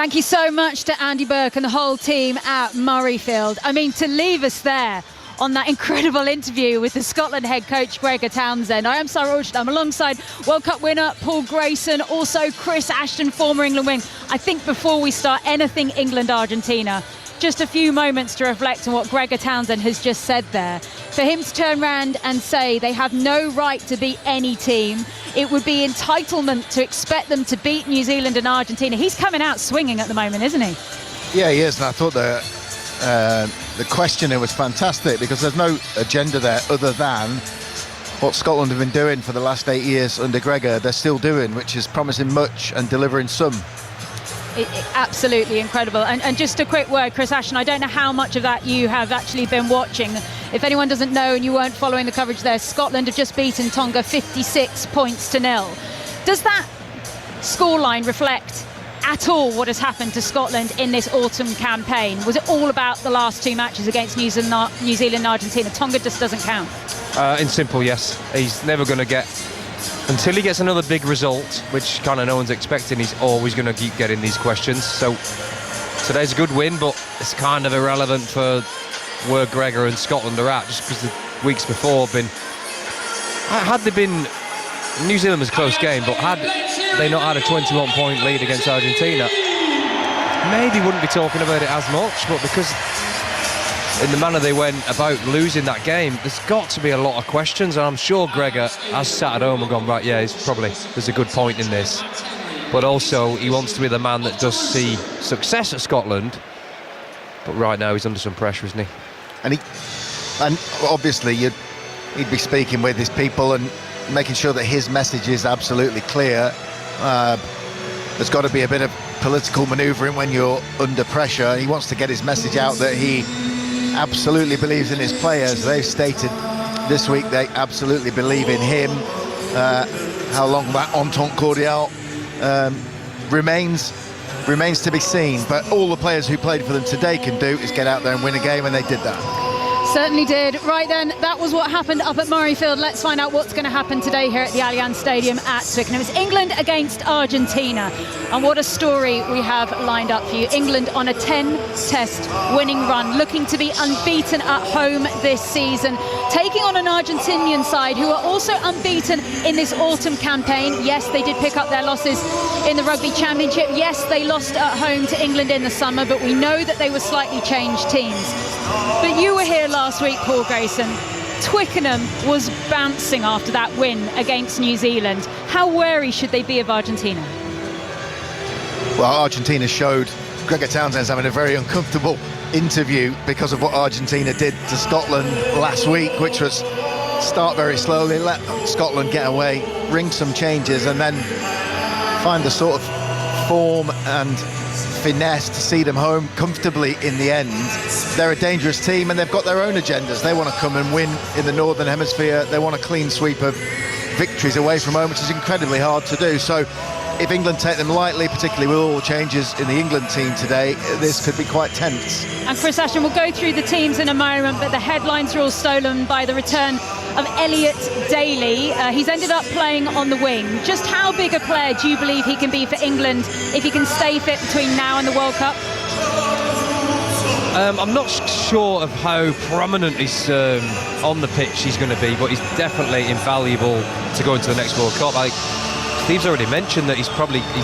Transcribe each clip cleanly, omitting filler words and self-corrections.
Thank you so much to Andy Burke and the whole team at Murrayfield. I mean, to leave us there on that incredible interview with the Scotland head coach Gregor Townsend. I am Sarah Orchard. I'm alongside World Cup winner Paul Grayson, also Chris Ashton, former England wing. I think before we start anything England-Argentina, just a few moments to reflect on what Gregor Townsend has just said there. For him to turn around and say they have no right to beat any team, it would be entitlement to expect them to beat New Zealand and Argentina. He's coming out swinging at the moment, isn't he? Yeah, he is, and I thought the questioning was fantastic, because there's no agenda there other than what Scotland have been doing for the last 8 years under Gregor. They're still doing, which is promising much and delivering some. Absolutely incredible. And just a quick word, Chris Ashton, I don't know how much of that you have actually been watching. If anyone doesn't know and you weren't following the coverage there, Scotland have just beaten Tonga 56 points to nil. Does that scoreline reflect at all what has happened to Scotland in this autumn campaign? Was it all about the last two matches against New Zealand and Argentina? Tonga just doesn't count. In simple, yes. He's never going to get, until he gets another big result, which kind of no one's expecting, he's always going to keep getting these questions. So today's a good win, but it's kind of irrelevant for where Gregor and Scotland are at, just because the weeks before have been, had they been, New Zealand was a close game, but had they not had a 21-point lead against Argentina, maybe wouldn't be talking about it as much. But because in the manner they went about losing that game, there's got to be a lot of questions, and I'm sure Gregor has sat at home and gone, right, yeah, there's a good point in this. But also he wants to be the man that does see success at Scotland, but right now he's under some pressure, isn't he? And obviously he'd be speaking with his people and making sure that his message is absolutely clear. There's got to be a bit of political manoeuvring when you're under pressure. He wants to get his message out that he absolutely believes in his players. They've stated this week they absolutely believe in him. How long that entente cordiale remains to be seen, but all the players who played for them today can do is get out there and win a game, and they did that. Certainly did. Right then, that was what happened up at Murrayfield. Let's find out what's going to happen today here at the Allianz Stadium at Twickenham. It's England against Argentina, and what a story we have lined up for you. England on a 10-test winning run, looking to be unbeaten at home this season, taking on an Argentinian side who are also unbeaten in this autumn campaign. Yes, they did pick up their losses in the Rugby Championship. Yes, they lost at home to England in the summer, but we know that they were slightly changed teams. But you were here last week, Paul Grayson. Twickenham was bouncing after that win against New Zealand. How wary should they be of Argentina? Well, Argentina showed Gregor Townsend's having a very uncomfortable interview because of what Argentina did to Scotland last week, which was start very slowly, let Scotland get away, bring some changes, and then find the sort of form and finesse to see them home comfortably in the end. They're a dangerous team, and they've got their own agendas. They want to come and win in the Northern Hemisphere. They want a clean sweep of victories away from home, which is incredibly hard to do. So if England take them lightly, particularly with all the changes in the England team today, this could be quite tense. And Chris Ashton, we'll go through the teams in a moment, but the headlines are all stolen by the return of Elliot Daly. He's ended up playing on the wing. Just how big a player do you believe he can be for England if he can stay fit between now and the World Cup? I'm not sure of how prominent he's on the pitch he's going to be, but he's definitely invaluable to go into the next World Cup. Steve's already mentioned that he's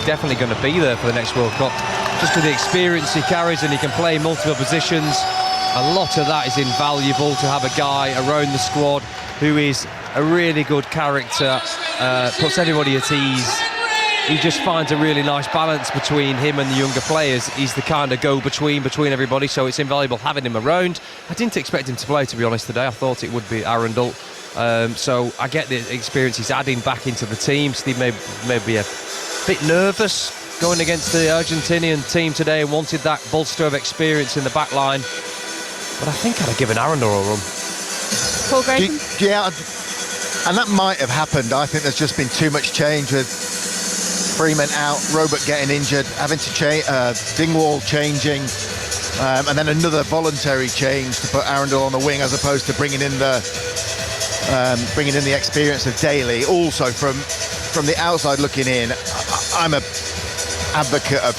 definitely going to be there for the next World Cup, just with the experience he carries, and he can play multiple positions. A lot of that is invaluable to have a guy around the squad who is a really good character, puts everybody at ease. He just finds a really nice balance between him and the younger players. He's the kind of go-between between everybody, so it's invaluable having him around. I didn't expect him to play, to be honest, today. I thought it would be Arundel. So I get the experience he's adding back into the team. Steve may be a bit nervous going against the Argentinian team today and wanted that bolster of experience in the back line. But I think I'd have given Arundel a run. Paul Grayson? Yeah, and that might have happened. I think there's just been too much change with Freeman out, Robert getting injured, having to change, Dingwall changing, and then another voluntary change to put Arundel on the wing as opposed to bringing in the experience of Daly. Also from the outside looking in, I'm a advocate of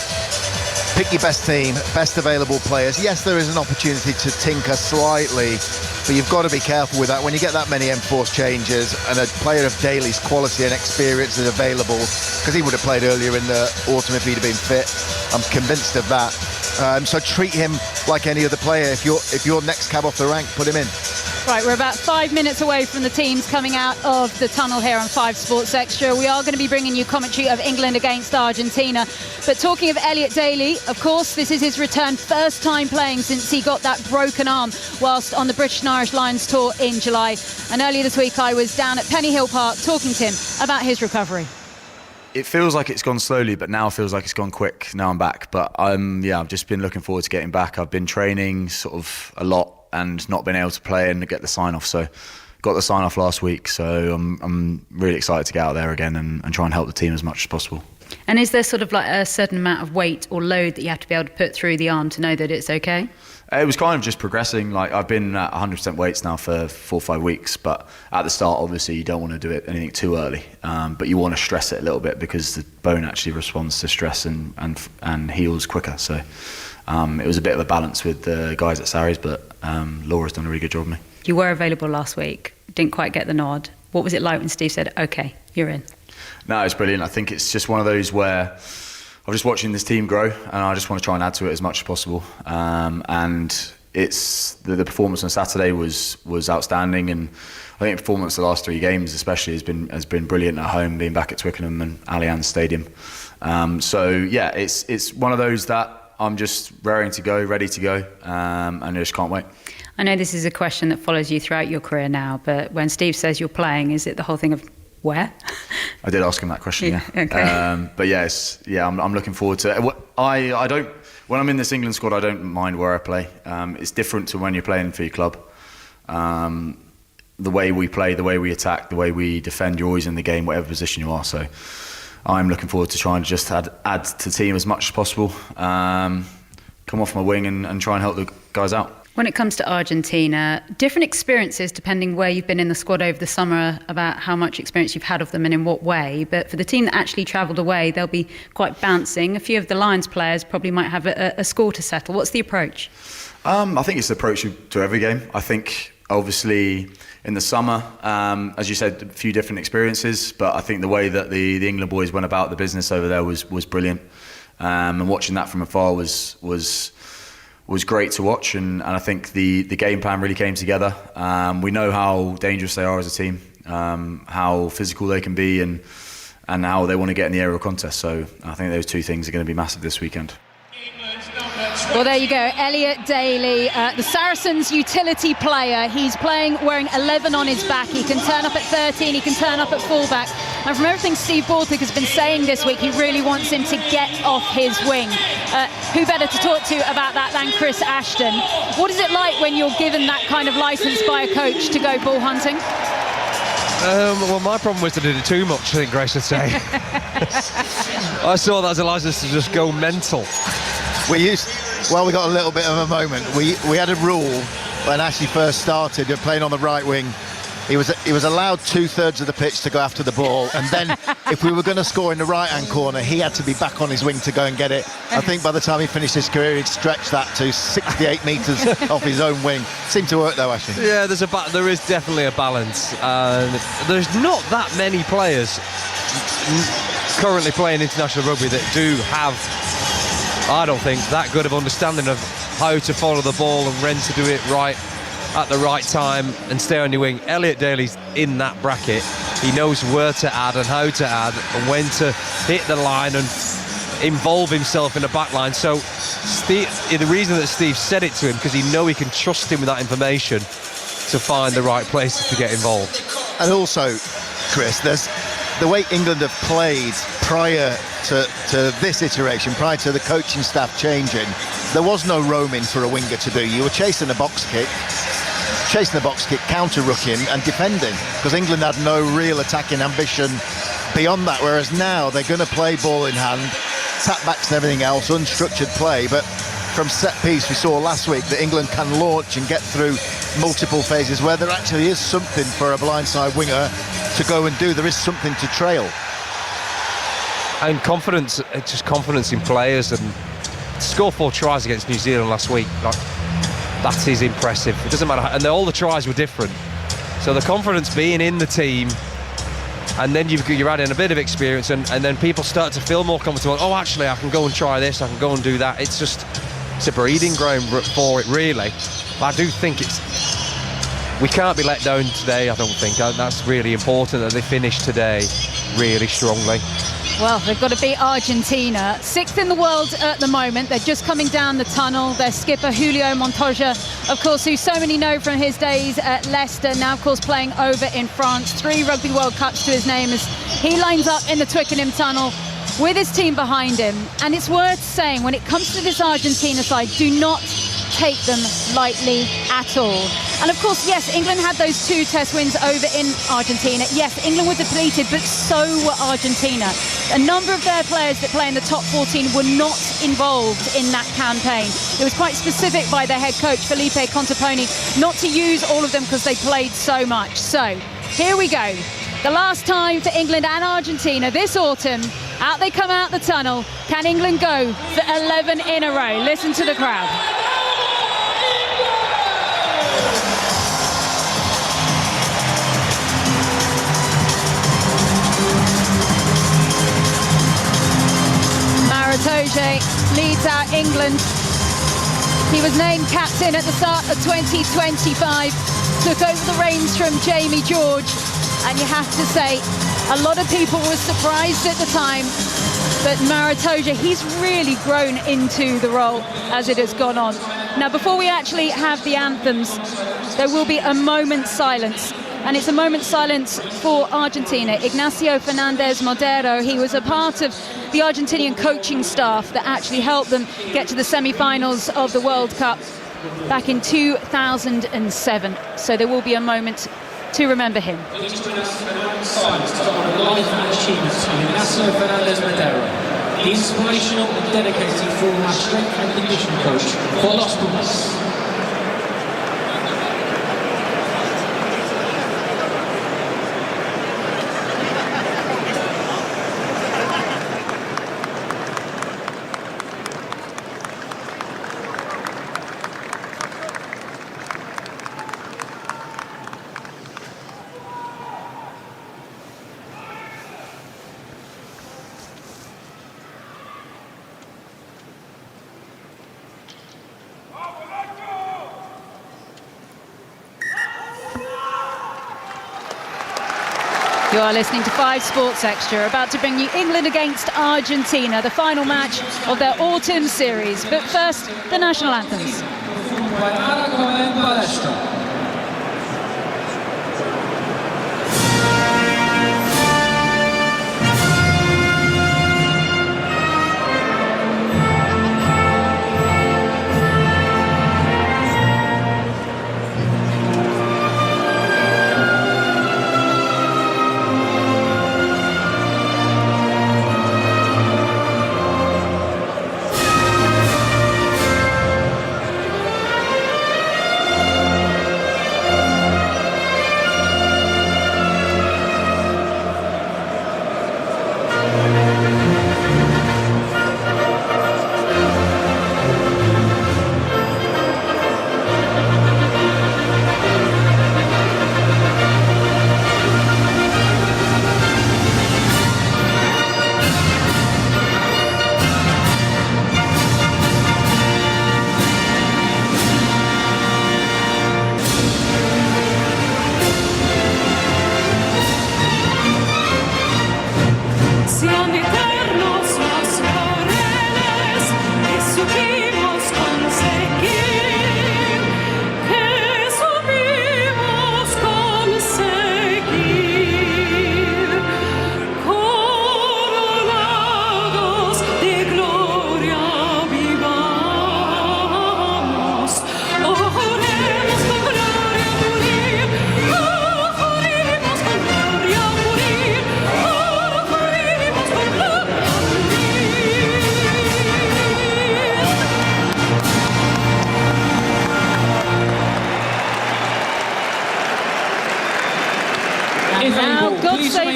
pick your best team, best available players. Yes, there is an opportunity to tinker slightly, but you've got to be careful with that. When you get that many enforced changes and a player of Daly's quality and experience is available, because he would have played earlier in the autumn if he'd have been fit, I'm convinced of that. So treat him like any other player. If you're next cab off the rank, put him in. Right, we're about 5 minutes away from the teams coming out of the tunnel here on 5 Sports Extra. We are going to be bringing you commentary of England against Argentina. But talking of Elliot Daly, of course, this is his return, first time playing since he got that broken arm whilst on the British and Irish Lions tour in July. And earlier this week, I was down at Penny Hill Park talking to him about his recovery. It feels like it's gone slowly, but now feels like it's gone quick. Now I'm back. But I've just been looking forward to getting back. I've been training sort of a lot and not been able to play and get the sign-off. So got the sign-off last week. So I'm really excited to get out there again and try and help the team as much as possible. And is there sort of like a certain amount of weight or load that you have to be able to put through the arm to know that it's okay? It was kind of just progressing. Like I've been at 100% weights now for 4 or 5 weeks, but at the start, obviously, you don't want to do it anything too early. But you want to stress it a little bit because the bone actually responds to stress and heals quicker. So it was a bit of a balance with the guys at Sarries, but Laura's done a really good job of me. You were available last week, didn't quite get the nod. What was it like when Steve said, "Okay, you're in"? No, it's brilliant. I think it's just one of those where I'm just watching this team grow, and I just want to try and add to it as much as possible. And it's the performance on Saturday was outstanding, and I think the performance the last 3 games especially has been brilliant at home, being back at Twickenham and Allianz Stadium. So yeah, it's one of those that I'm just raring to go, ready to go, and I just can't wait. I know this is a question that follows you throughout your career now, but when Steve says you're playing, is it the whole thing of where? I did ask him that question, yeah. Okay. But I'm looking forward to it. I don't. When I'm in this England squad, I don't mind where I play. It's different to when you're playing for your club. The way we play, the way we attack, the way we defend, you're always in the game, whatever position you are. So I'm looking forward to trying to just add to the team as much as possible. Come off my wing and try and help the guys out. When it comes to Argentina, different experiences depending where you've been in the squad over the summer about how much experience you've had of them and in what way. But for the team that actually travelled away, they'll be quite bouncing. A few of the Lions players probably might have a score to settle. What's the approach? I think it's the approach to every game. I think obviously in the summer, as you said, a few different experiences. But I think the way that the England boys went about the business over there was brilliant. And watching that from afar was great to watch, and I think the game plan really came together. We know how dangerous they are as a team, how physical they can be, and how they want to get in the aerial contest. So I think those 2 things are going to be massive this weekend. Well, there you go. Elliot Daly, the Saracens' utility player. He's playing wearing 11 on his back. He can turn up at 13, he can turn up at fullback. And from everything Steve Borthwick has been saying this week, he really wants him to get off his wing. Who better to talk to about that than Chris Ashton? What is it like when you're given that kind of licence by a coach to go ball hunting? Well, my problem was that I did it too much, I think Grace would say. I saw that as a licence to just go mental. We got a little bit of a moment. We had a rule when Ashley first started playing on the right wing. He was allowed 2/3 of the pitch to go after the ball, and then if we were going to score in the right-hand corner, he had to be back on his wing to go and get it. I think by the time he finished his career, he'd stretched that to 68 metres off his own wing. Seemed to work though, Ashley. Yeah, there is definitely a balance, and there's not that many players currently playing international rugby that do have, I don't think, that good of understanding of how to follow the ball and when to do it right at the right time and stay on your wing. Elliot Daly's in that bracket. He knows where to add and how to add and when to hit the line and involve himself in the back line. So the reason that Steve said it to him, because he knows he can trust him with that information to find the right places to get involved. And also, Chris, there's the way England have played prior to this iteration, prior to the coaching staff changing. There was no roaming for a winger to do. You were chasing a box kick, counter-rucking and defending, because England had no real attacking ambition beyond that, whereas now they're going to play ball in hand, tap-backs and everything else, unstructured play. But from set piece, we saw last week that England can launch and get through multiple phases where there actually is something for a blindside winger to go and do. There is something to trail. And confidence, just confidence in players, and to score 4 tries against New Zealand last week, like, that is impressive. It doesn't matter, and all the tries were different. So the confidence being in the team, and then you're adding a bit of experience, and then people start to feel more comfortable. Oh, actually, I can go and try this, I can go and do that. It's a breeding ground for it, really. But I do think we can't be let down today, I don't think. That's really important that they finish today really strongly. Well, they've got to beat Argentina. 6th in the world at the moment. They're just coming down the tunnel. Their skipper, Julio Montoya, of course, who so many know from his days at Leicester, now, of course, playing over in France. 3 Rugby World Cups to his name as he lines up in the Twickenham tunnel with his team behind him. And it's worth saying, when it comes to this Argentina side, do not take them lightly at all. And of course, yes, England had those 2 test wins over in Argentina. Yes, England were depleted, but so were Argentina. A number of their players that play in the top 14 were not involved in that campaign. It was quite specific by their head coach, Felipe Contaponi, not to use all of them because they played so much. So here we go. The last time for England and Argentina this autumn. Out they come out the tunnel. Can England go for 11 in a row? Listen to the crowd. Maritoje leads out England. He was named captain at the start of 2025, took over the reins from Jamie George, and you have to say, a lot of people were surprised at the time, but Maritoje, he's really grown into the role as it has gone on. Now, before we actually have the anthems, there will be a moment's silence. And it's a moment's silence for Argentina. Ignacio Fernandez Modero, he was a part of the Argentinian coaching staff that actually helped them get to the semi-finals of the World Cup back in 2007. So there will be a moment to remember him. Silence to honour the life and achievements of Ignacio Fernandez Modero, the inspirational and dedicated former strength and conditioning coach for Los Pumas. You are listening to 5 Sports Extra, about to bring you England against Argentina, the final match of their autumn series. But first, the national anthems.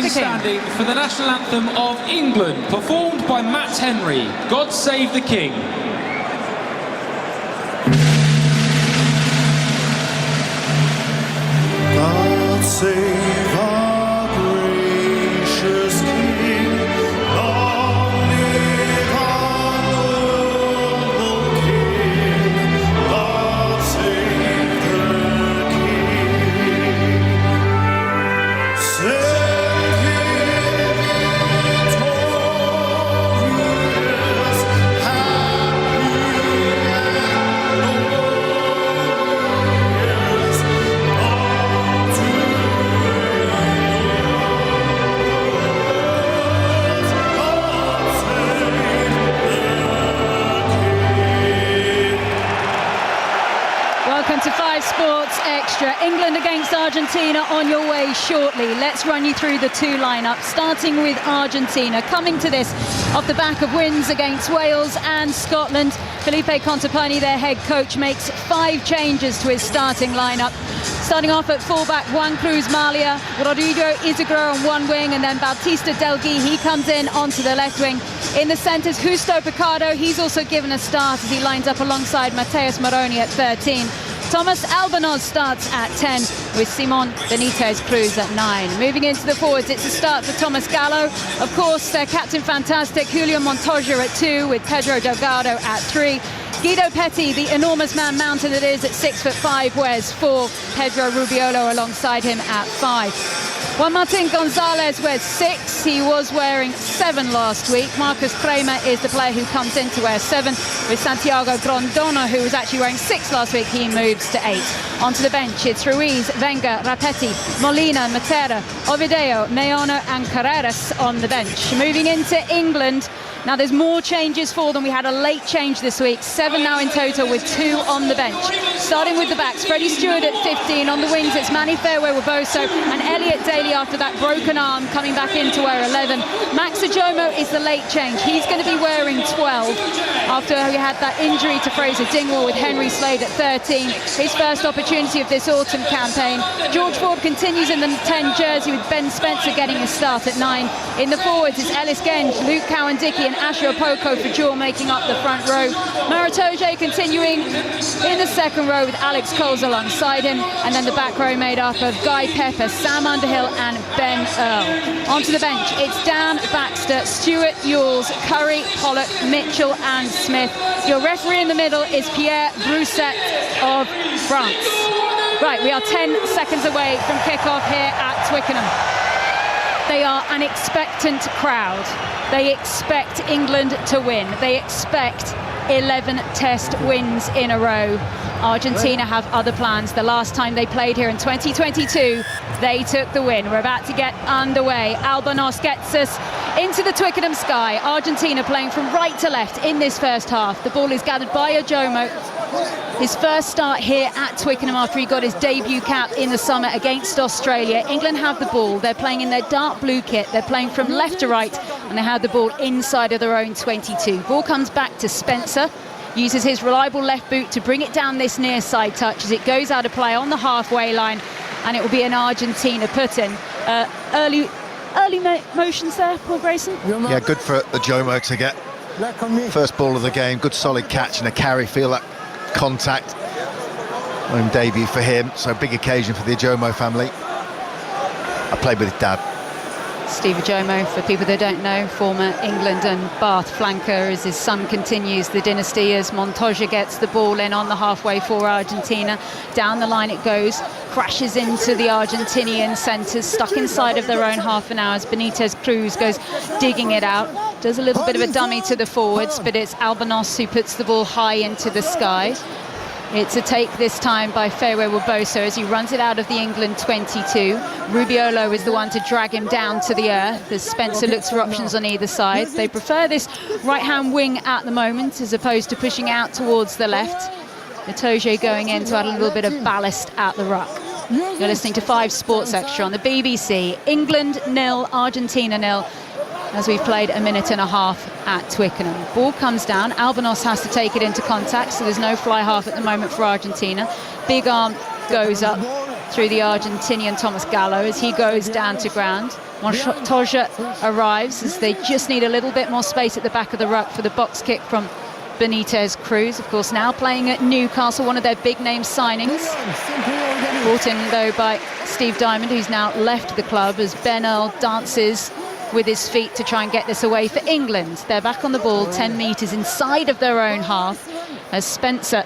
Standing for the national anthem of England, performed by Matt Henry, God Save the King. save our gracious King. Long live our noble King. God save the King. Save him victorious, happy and glorious, on to Welcome to 5 Sports Extra. England against Argentina on your way shortly. Let's run you through the two lineups, starting with Argentina. Coming to this off the back of wins against Wales and Scotland. Felipe Contepani, their head coach, makes 5 changes to his starting lineup. Starting off at fullback, Juan Cruz Malia, Rodrigo Izagro on one wing, and then Bautista Delgui, he comes in onto the left wing. In the centres, Justo Picardo, he's also given a start as he lines up alongside Mateus Moroni at 13. Thomas Albanos starts at 10 with Simon Benitez Cruz at 9. Moving into the forwards, it's a start for Thomas Gallo. Of course, their captain fantastic, Julio Montoya at 2 with Pedro Delgado at 3. Guido Petti, the enormous man mountain it is at 6'5", wears 4. Pedro Rubiolo alongside him at 5. Juan Martin Gonzalez wears 6. He was wearing 7 last week. Marcus Kramer is the player who comes in to wear 7, with Santiago Grondona, who was actually wearing 6 last week. He moves to 8. Onto the bench, it's Ruiz, Wenger, Rapetti, Molina, Matera, Ovideo, Meono and Carreras on the bench. Moving into England. Now there's more changes for them. We had a late change this week, 7 now in total with 2 on the bench. Starting with the backs, Freddie Stewart at 15. On the wings, it's Manny Fairweather-Boso and Elliot Daly after that broken arm coming back in to wear 11. Max Ajomo is the late change. He's going to be wearing 12 after he had that injury to Fraser Dingwall with Henry Slade at 13. His first opportunity of this autumn campaign. George Ford continues in the 10 jersey with Ben Spencer getting his start at 9. In the forwards, it's Ellis Genge, Luke Cowan-Dickey and Asher Opoko for Jewel making up the front row. Maritoje continuing in the second row with Alex Coles alongside him, and then the back row made up of Guy Pepper, Sam Underhill and Ben Earl. Onto the bench, it's Dan Baxter, Stuart Yules, Curry, Pollock, Mitchell and Smith. Your referee in the middle is Pierre Brousset of France. Right, we are 10 seconds away from kickoff here at Twickenham. They are an expectant crowd. They expect England to win. They expect 11 test wins in a row. Argentina have other plans. The last time they played here in 2022, they took the win. We're about to get underway. Albanos gets us into the Twickenham sky. Argentina playing from right to left in this first half. The ball is gathered by Ajomo. His first start here at Twickenham after he got his debut cap in the summer against Australia. England have the ball. They're playing in their dark blue kit. They're playing from left to right, and they have the ball inside of their own 22. Ball comes back to Spencer. Uses his reliable left boot to bring it down this near side touch as it goes out of play on the halfway line, and it will be an Argentina put-in. Early motions there, Paul Grayson? Yeah, good for Ajomo to get first ball of the game. Good solid catch and a carry. Feel that contact. Home debut for him, so big occasion for the Ajomo family. I played with his dad. Steve Ajomo, for people that don't know, former England and Bath flanker, as his son continues the dynasty as Montoya gets the ball in on the halfway for Argentina. Down the line it goes, crashes into the Argentinian centres, stuck inside of their own half an hour as Benitez Cruz goes digging it out. Does a little bit of a dummy to the forwards, but it's Albanos who puts the ball high into the sky. It's a take this time by Fairweather-Boso as he runs it out of the England 22. Rubiolo is the one to drag him down to the earth as Spencer looks for options on either side. They prefer this right-hand wing at the moment as opposed to pushing out towards the left. Itoje going in to add a little bit of ballast at the ruck. You're listening to 5 Sports Extra on the BBC. England 0, Argentina 0. As we've played a minute and a half at Twickenham. Ball comes down, Albanos has to take it into contact, so there's no fly half at the moment for Argentina. Big arm goes up through the Argentinian Thomas Gallo as he goes down to ground. Montoya arrives as they just need a little bit more space at the back of the ruck for the box kick from Benitez Cruz, of course, now playing at Newcastle, one of their big name signings. Brought in, though, by Steve Diamond, who's now left the club, as Ben Earl dances with his feet to try and get this away for England. They're back on the ball, 10 metres inside of their own half, as Spencer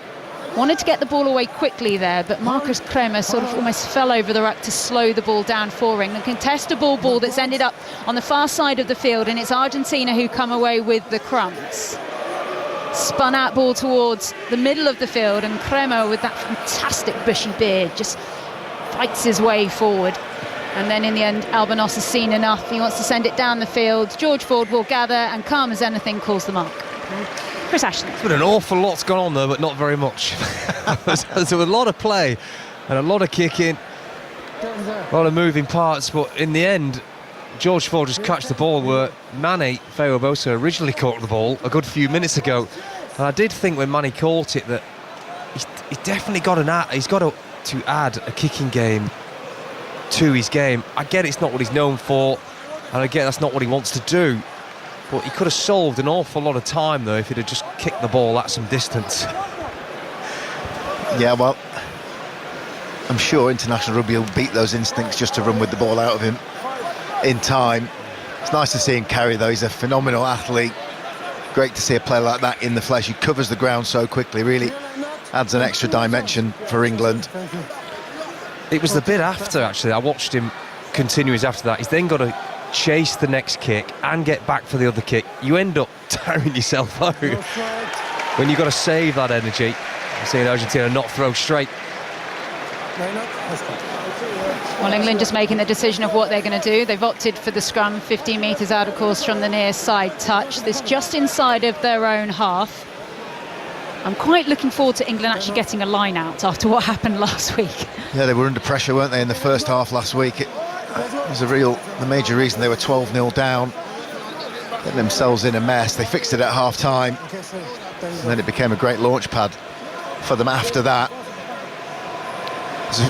wanted to get the ball away quickly there, but Marcus Kremer sort of almost fell over the ruck to slow the ball down for England. Contestable ball that's ended up on the far side of the field, and it's Argentina who come away with the crumbs. Spun out ball towards the middle of the field, and Kremer, with that fantastic bushy beard, just fights his way forward. And then in the end, Albanos has seen enough. He wants to send it down the field. George Ford will gather and, calm as anything, calls the mark. Chris Ashton. There's been an awful lot's gone on there, but not very much. There's a lot of play and a lot of kicking, a lot of moving parts, but in the end, George Ford just catch the ball where Manny Feobosa originally caught the ball a good few minutes ago. And I did think when Manny caught it that he's definitely got he's got to add a kicking game to his game. I get it's not what he's known for, and I get that's not what he wants to do, but he could have solved an awful lot of time though if he'd have just kicked the ball at some distance. Yeah, well, I'm sure international rugby will beat those instincts just to run with the ball out of him in time. It's nice to see him carry though. He's a phenomenal athlete. Great to see a player like that in the flesh. He covers the ground so quickly, really adds an extra dimension for England. It was the bit after, actually, I watched him continuous after that. He's then got to chase the next kick and get back for the other kick. You end up tiring yourself out when you've got to save that energy. You're seeing Argentina not throw straight. Well, England just making the decision of what they're going to do. They've opted for the scrum, 15 metres out of course from the near side touch. This just inside of their own half. I'm quite looking forward to England actually getting a line out after what happened last week. Yeah, they were under pressure, weren't they, in the first half last week? It was the major reason they were 12-0 down, getting themselves in a mess. They fixed it at half-time, and then it became a great launch pad for them after that.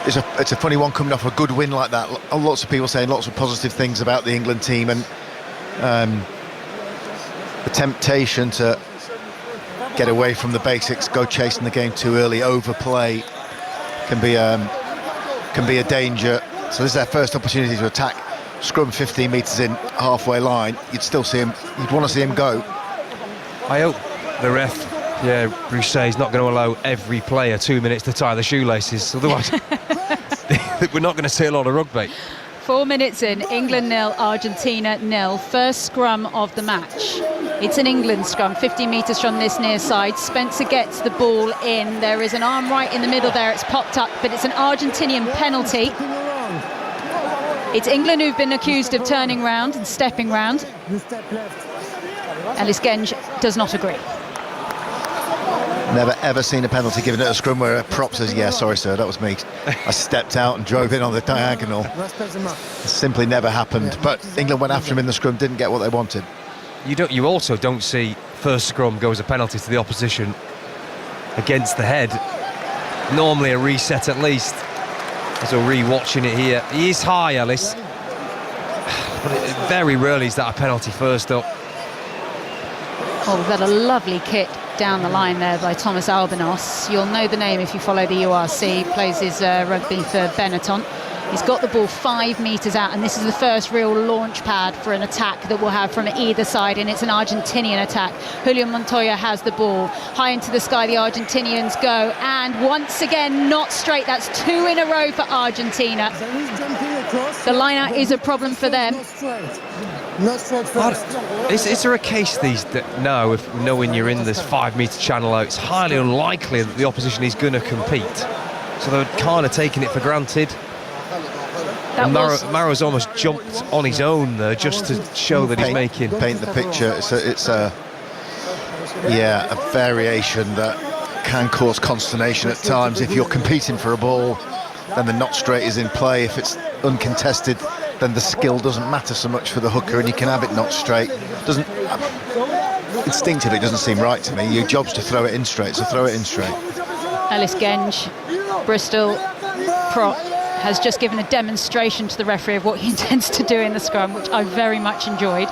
It's a funny one coming off a good win like that. Lots of people saying lots of positive things about the England team, and the temptation to get away from the basics, go chasing the game too early, overplay can be a danger. So this is their first opportunity to attack. Scrum 15 metres in, halfway line. You'd still see him. You'd want to see him go. I hope the ref, Broussais, is not going to allow every player 2 minutes to tie the shoelaces. Otherwise, we're not going to see a lot of rugby. 4 minutes in, England 0, Argentina 0. First scrum of the match. It's an England scrum, 50 metres from this near side. Spencer gets the ball in. There is an arm right in the middle there. It's popped up, but it's an Argentinian penalty. It's England who've been accused of turning round and stepping round. Ellis Genge does not agree. Never ever seen a penalty given at a scrum where a prop says, yeah, sorry sir, that was me. I stepped out and drove in on the diagonal. It simply never happened. But England went after him in the scrum, didn't get what they wanted. You also don't see first scrum go as a penalty to the opposition against the head. Normally a reset at least. So re-watching it here. He is high, Ellis. But very rarely is that a penalty first up. Oh, we've had a lovely kick down the line there by Thomas Albanos. You'll know the name if you follow the URC. He plays his rugby for Benetton. He's got the ball 5 metres out, and this is the first real launch pad for an attack that we'll have from either side, and it's an Argentinian attack. Julio Montoya has the ball. High into the sky, the Argentinians go, and once again, not straight. That's 2 in a row for Argentina. The line-out is a problem for them. Is there a case now, if knowing you're in this 5 metre channel out, it's highly unlikely that the opposition is going to compete? So they're kind of taking it for granted. And Maro's almost jumped on his own there just to show that he's making... Paint the picture. It's a variation that can cause consternation at times. If you're competing for a ball, then the not straight is in play. If it's uncontested, then the skill doesn't matter so much for the hooker, and you can have it not straight. Instinctively, it doesn't seem right to me. Your job's to throw it in straight, so throw it in straight. Ellis Genge, Bristol prop, has just given a demonstration to the referee of what he intends to do in the scrum, which I very much enjoyed.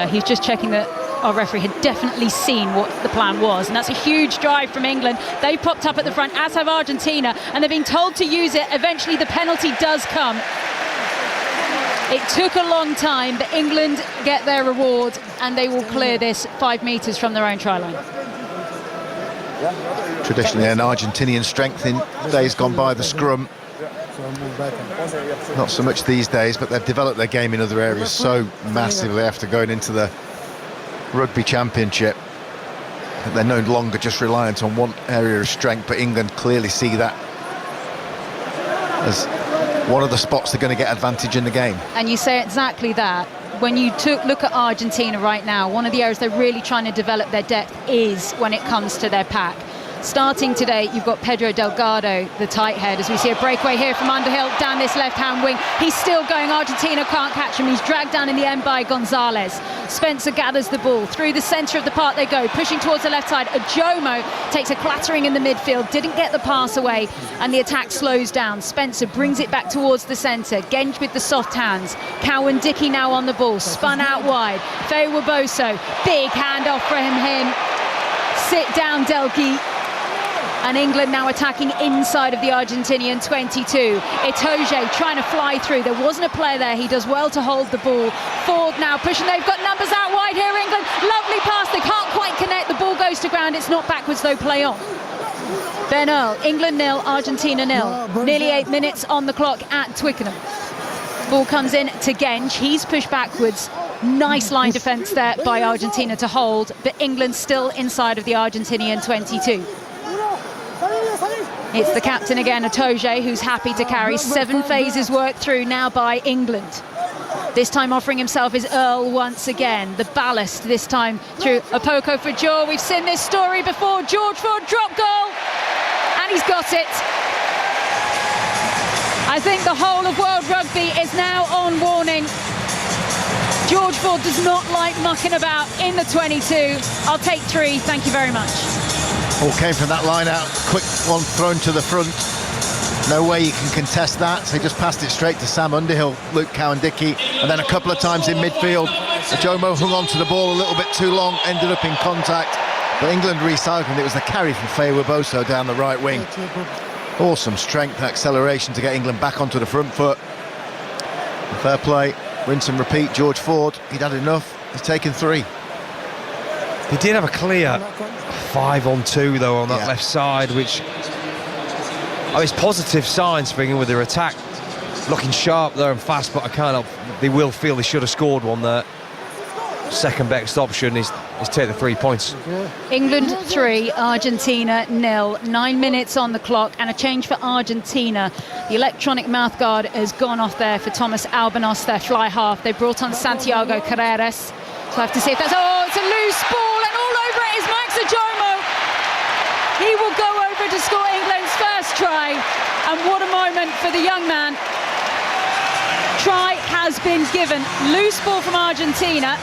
He's just checking that our referee had definitely seen what the plan was, and that's a huge drive from England. They've popped up at the front, as have Argentina, and they've been told to use it. Eventually the penalty does come. It took a long time, but England get their reward, and they will clear this 5 metres from their own try line. Traditionally an Argentinian strength in days gone by, the scrum. Not so much these days, but they've developed their game in other areas so massively after going into the Rugby Championship. They're no longer just reliant on one area of strength, but England clearly see that as one of the spots they're going to get advantage in the game. And you say exactly that. When you look at Argentina right now, one of the areas they're really trying to develop their depth is when it comes to their pack. Starting today, you've got Pedro Delgado, the tight head, as we see a breakaway here from Underhill down this left-hand wing. He's still going. Argentina can't catch him. He's dragged down in the end by Gonzalez. Spencer gathers the ball. Through the centre of the park they go, pushing towards the left side. Ajomo takes a clattering in the midfield, didn't get the pass away, and the attack slows down. Spencer brings it back towards the centre. Genge with the soft hands. Cowan Dickey now on the ball, spun out wide. Feo Waboso, big handoff for him. Sit down, Delki. And England now attacking inside of the Argentinian 22. Itoje trying to fly through. There wasn't a player there. He does well to hold the ball. Ford now pushing. They've got numbers out wide here, England. Lovely pass. They can't quite connect. The ball goes to ground. It's not backwards, though. Play on. Ben Earl, England 0, Argentina 0. Nearly 8 minutes on the clock at Twickenham. Ball comes in to Genge. He's pushed backwards. Nice line defence there by Argentina to hold. But England still inside of the Argentinian 22. It's the captain again, Itoje, who's happy to carry. 7 phases worked through now by England. This time offering himself is Earl once again. The ballast this time through Apoko for Jaw. We've seen this story before. George Ford drop goal, and he's got it. I think the whole of World Rugby is now on warning. George Ford does not like mucking about in the 22. I'll take 3, thank you very much. All came from that line out, quick one thrown to the front. No way you can contest that, so he just passed it straight to Sam Underhill, Luke Cowan-Dickey, and then a couple of times in midfield. Ajomo hung on to the ball a little bit too long, ended up in contact, but England recycled. It was the carry from Feo Waboso down the right wing. Awesome strength and acceleration to get England back onto the front foot. And fair play, rinse and repeat. George Ford, he'd had enough, he's taken 3. He did have a clear 5-on-2 though on that left side, which it's positive signs for England with their attack looking sharp there and fast, but I can't help, they will feel they should have scored one there. Second best option is take the 3 points. England 3, Argentina 0. 9 minutes on the clock and a change for Argentina. The electronic mouthguard has gone off there for Thomas Albanos, their fly half. They brought on Santiago Carreras. So I have to see if that's... Oh, it's a loose ball, and all over it is Max Ajomo. He will go over to score England's first try. And what a moment for the young man. Try has been given. Loose ball from Argentina.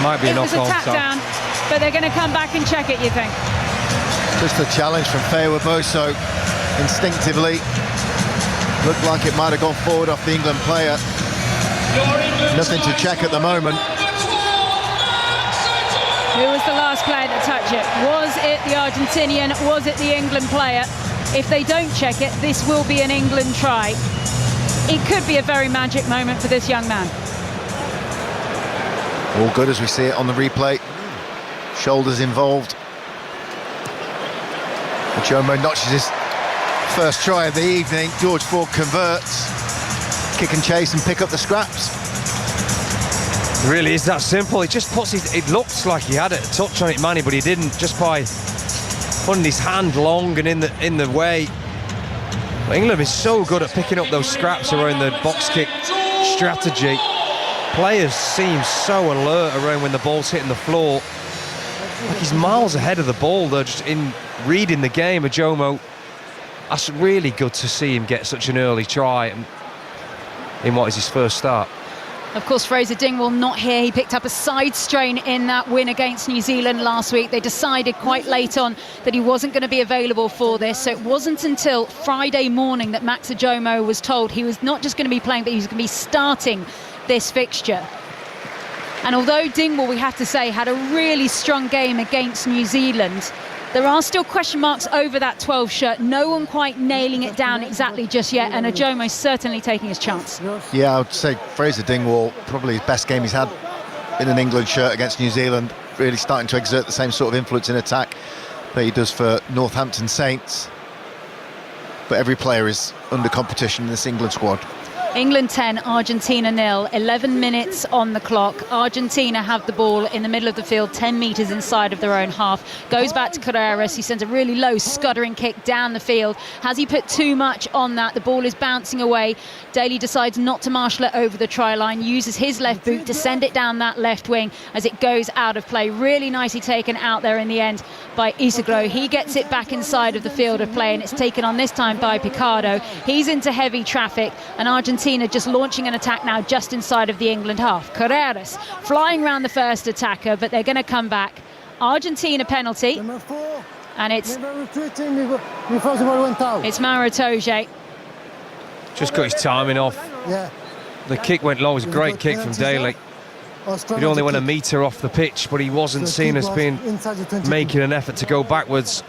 Might be it a was a tap down, but they're going to come back and check it, you think? Just a challenge from Feo Waboso. Instinctively, looked like it might have gone forward off the England player. Nothing to check at the moment. Who was the last player to touch it? Was it the Argentinian? Was it the England player? If they don't check it, this will be an England try. It could be a very magic moment for this young man. All good as we see it on the replay. Shoulders involved. Ajomo notches his first try of the evening. George Ford converts. Kick and chase and pick up the scraps. It really is that simple. It just puts it looks like he had a touch on it, Manny, but he didn't, just by putting his hand long and in the way. But England is so good at picking up those scraps around the box kick strategy. Players seem so alert around when the ball's hitting the floor. Like he's miles ahead of the ball. They're just in reading the game. Ajomo, that's really good to see him get such an early try in what is his first start. Of course, Fraser Dingwall not here. He picked up a side strain in that win against New Zealand last week. They decided quite late on that he wasn't going to be available for this. So it wasn't until Friday morning that Max Ajomo was told he was not just going to be playing, but he was going to be starting this fixture. And although Dingwall, we have to say, had a really strong game against New Zealand, there are still question marks over that 12 shirt. No one quite nailing it down exactly just yet, and Ajomo certainly taking his chance. Yeah, I would say Fraser Dingwall, probably his best game he's had in an England shirt against New Zealand, really starting to exert the same sort of influence in attack that he does for Northampton Saints. But every player is under competition in this England squad. England 10, Argentina 0, 11 minutes on the clock. Argentina have the ball in the middle of the field, 10 metres inside of their own half. Goes back to Carreras, he sends a really low scuttering kick down the field. Has he put too much on that? The ball is bouncing away. Daly decides not to marshal it over the try line, uses his left boot to send it down that left wing as it goes out of play. Really nicely taken out there in the end by Isagro. He gets it back inside of the field of play, and it's taken on this time by Picardo. He's into heavy traffic, and Argentina just launching an attack now just inside of the England half. Carreras flying around the first attacker, but they're going to come back. Argentina penalty, and it's Mauro Itoje. Just got his timing off. The kick went low. It was a great kick from Daly. He only went a metre off the pitch, but he wasn't seen as being making an effort to go backwards.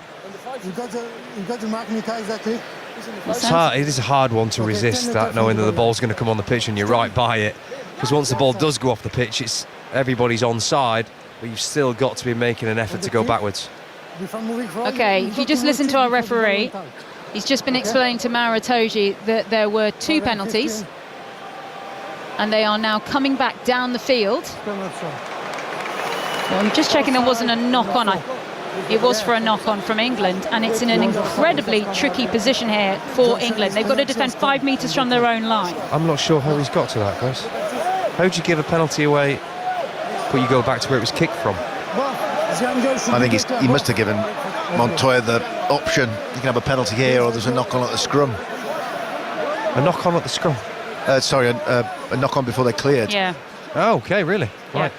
It's hard. It is a hard one to resist, that, knowing that the ball's going to come on the pitch and you're right by it. Because once the ball does go off the pitch, it's everybody's onside, but you've still got to be making an effort to go backwards. Okay, if you just listen to our referee, he's just been explaining to Mauro Itoje that there were 2 penalties, and they are now coming back down the field. Well, I'm just checking there wasn't a knock-on. It was for a knock-on from England, and it's in an incredibly tricky position here for England. They've got to defend 5 metres from their own line. I'm not sure how he's got to that, guys. How do you give a penalty away, but you go back to where it was kicked from? I think he must have given Montoya the option. You can have a penalty here, or there's a knock-on at the scrum. A knock-on at the scrum? Sorry, a knock-on before they cleared. Yeah. Oh, okay, really? Yeah. Right.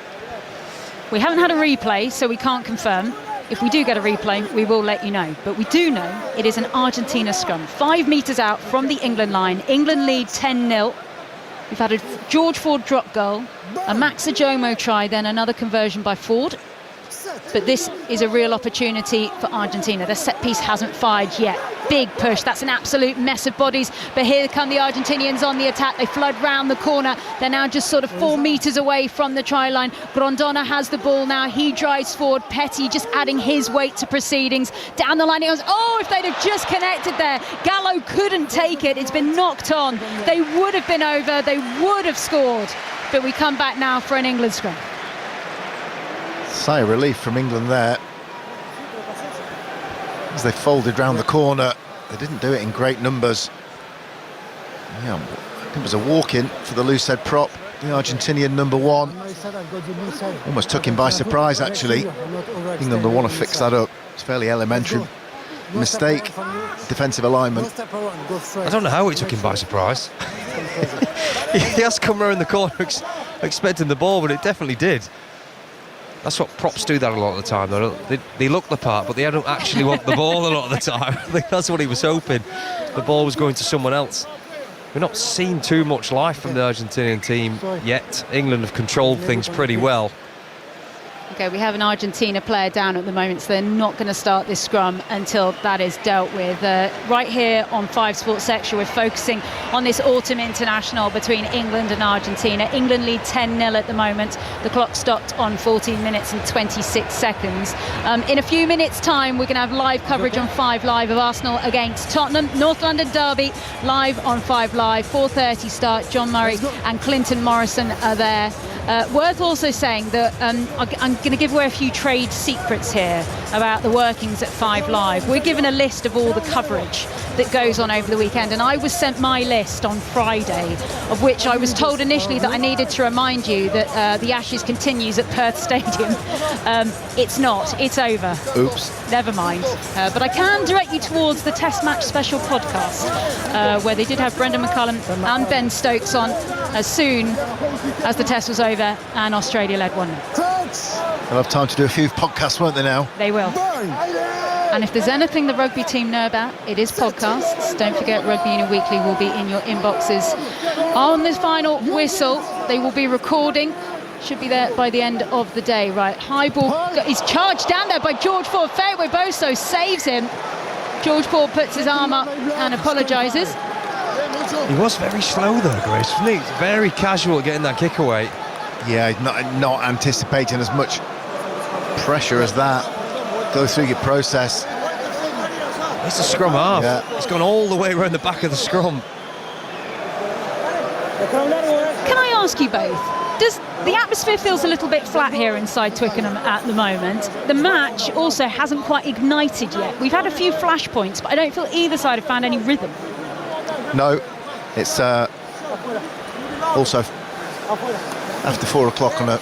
We haven't had a replay, so we can't confirm. If we do get a replay, we will let you know. But we do know it is an Argentina scrum. 5 metres out from the England line. England lead 10-0. We've had a George Ford drop goal, a Max Ajomo try, then another conversion by Ford. But this is a real opportunity for Argentina. The set piece hasn't fired yet. Big push. That's an absolute mess of bodies. But here come the Argentinians on the attack. They flood round the corner. They're now just sort of 4 metres away from the try line. Grondona has the ball now. He drives forward. Petty just adding his weight to proceedings. Down the line he goes. Oh, if they'd have just connected there. Gallo couldn't take it. It's been knocked on. They would have been over. They would have scored. But we come back now for an England scrum. Sigh of relief from England there as they folded round the corner. They didn't do it in great numbers. Yeah, I think it was a walk-in for the loose head prop, the Argentinian number 1. Almost took him by surprise, actually. England will want to fix that up. It's a fairly elementary mistake, defensive alignment. I don't know how it took him by surprise. He has come around the corner expecting the ball, but it definitely did. That's what props do that a lot of the time. They look the part, but they don't actually want the ball a lot of the time. I think that's what he was hoping. The ball was going to someone else. We've not seen too much life from the Argentinian team yet. England have controlled things pretty well. Okay, we have an Argentina player down at the moment, so they're not going to start this scrum until that is dealt with. Right here on 5 Sports Extra, we're focusing on this autumn international between England and Argentina. England lead 10-0 at the moment. The clock stopped on 14 minutes and 26 seconds. In a few minutes' time, we're going to have live coverage on 5 Live of Arsenal against Tottenham. North London derby, live on 5 Live. 4:30 start. John Murray and Clinton Morrison are there. Worth also saying that I'm going to give away a few trade secrets here about the workings at 5 Live. We're given a list of all the coverage that goes on over the weekend, and I was sent my list on Friday, of which I was told initially that I needed to remind you that the Ashes continues at Perth Stadium. It's not. It's over. Oops. Never mind. But I can direct you towards the Test Match Special podcast, where they did have Brendan McCullum and Ben Stokes on as soon as the test was over and Australia led 1-0. They'll have time to do a few podcasts, won't they now? They will. And if there's anything the rugby team know about, it is podcasts. Don't forget, Rugby Union Weekly will be in your inboxes on this final whistle. They will be recording should be there by the end of the day. Right, high ball is charged down there by George Ford. Fairway Boso saves him. George Ford puts his arm up and apologises. He was very slow though, Grace, wasn't he? Very casual getting that kick away. Yeah, not anticipating as much pressure as that. Go through your process. It's the scrum half. Yeah. It's gone all the way around the back of the scrum. Can I ask you both, does the atmosphere feels a little bit flat here inside Twickenham at the moment? The match also hasn't quite ignited yet. We've had a few flashpoints, but I don't feel either side have found any rhythm. No, it's also after 4 o'clock on a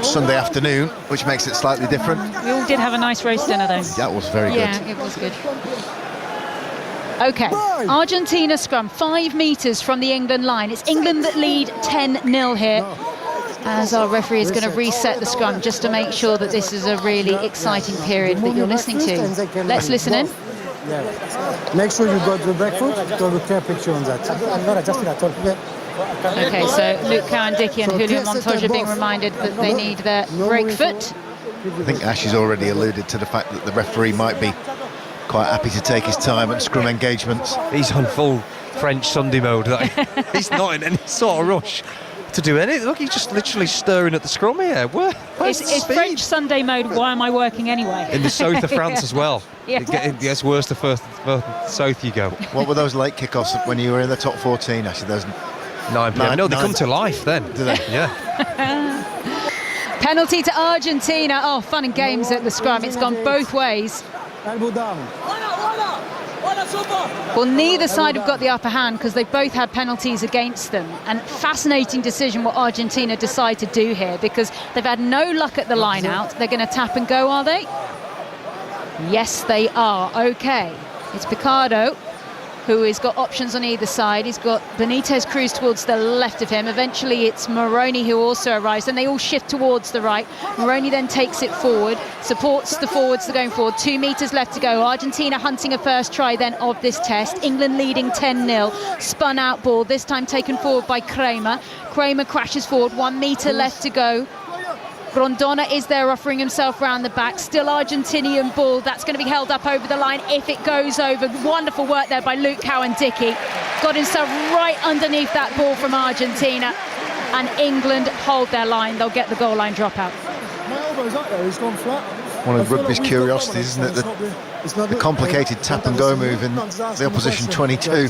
Sunday afternoon, which makes it slightly different. We all did have a nice roast dinner though. That was very good. Yeah, it was good. Okay, Argentina scrum, 5 metres from the England line. It's England that lead 10-0 here, as our referee is going to reset the scrum just to make sure that this is a really exciting period that you're listening to. Let's listen in. Yeah. Make sure you got the back foot to have a clear picture on that. I'm not adjusting at all. Yeah. Okay, so Luke Cowan-Dickie and Julio Montoya being reminded that they need their break foot. I think Ash has already alluded to the fact that the referee might be quite happy to take his time at scrum engagements. He's on full French Sunday mode. He's not in any sort of rush to do anything. Look, he's just literally stirring at the scrum here. It's French Sunday mode. Why am I working anyway? In the south of France as well. Yeah. It gets worse the further south you go. What were those late kickoffs when you were in the top 14? Actually, those 9 p.m. No, they 9 come to life then. Do they? Yeah. Penalty to Argentina. Oh, fun and games at the scrum. It's gone both ways. Elbow down. Well, neither side have got the upper hand because they've both had penalties against them. And fascinating decision what Argentina decide to do here, because they've had no luck at the line out. They're going to tap and go, are they? Yes, they are. Okay. It's Picardo, who has got options on either side. He's got Benitez Cruz towards the left of him. Eventually it's Moroni who also arrives, and they all shift towards the right. Moroni then takes it forward, supports the forwards going forward. 2 metres left to go. Argentina hunting a first try then of this test. England leading 10-0. Spun out ball, this time taken forward by Kramer. Kramer crashes forward, 1 metre left to go. Rondona is there offering himself round the back. Still Argentinian ball. That's going to be held up over the line if it goes over. Wonderful work there by Luke Cowan-Dickie. Got himself right underneath that ball from Argentina. And England hold their line. They'll get the goal line dropout. My elbow's up there, he's gone flat. One of rugby's curiosities, isn't it? The complicated tap and go move in the opposition 22,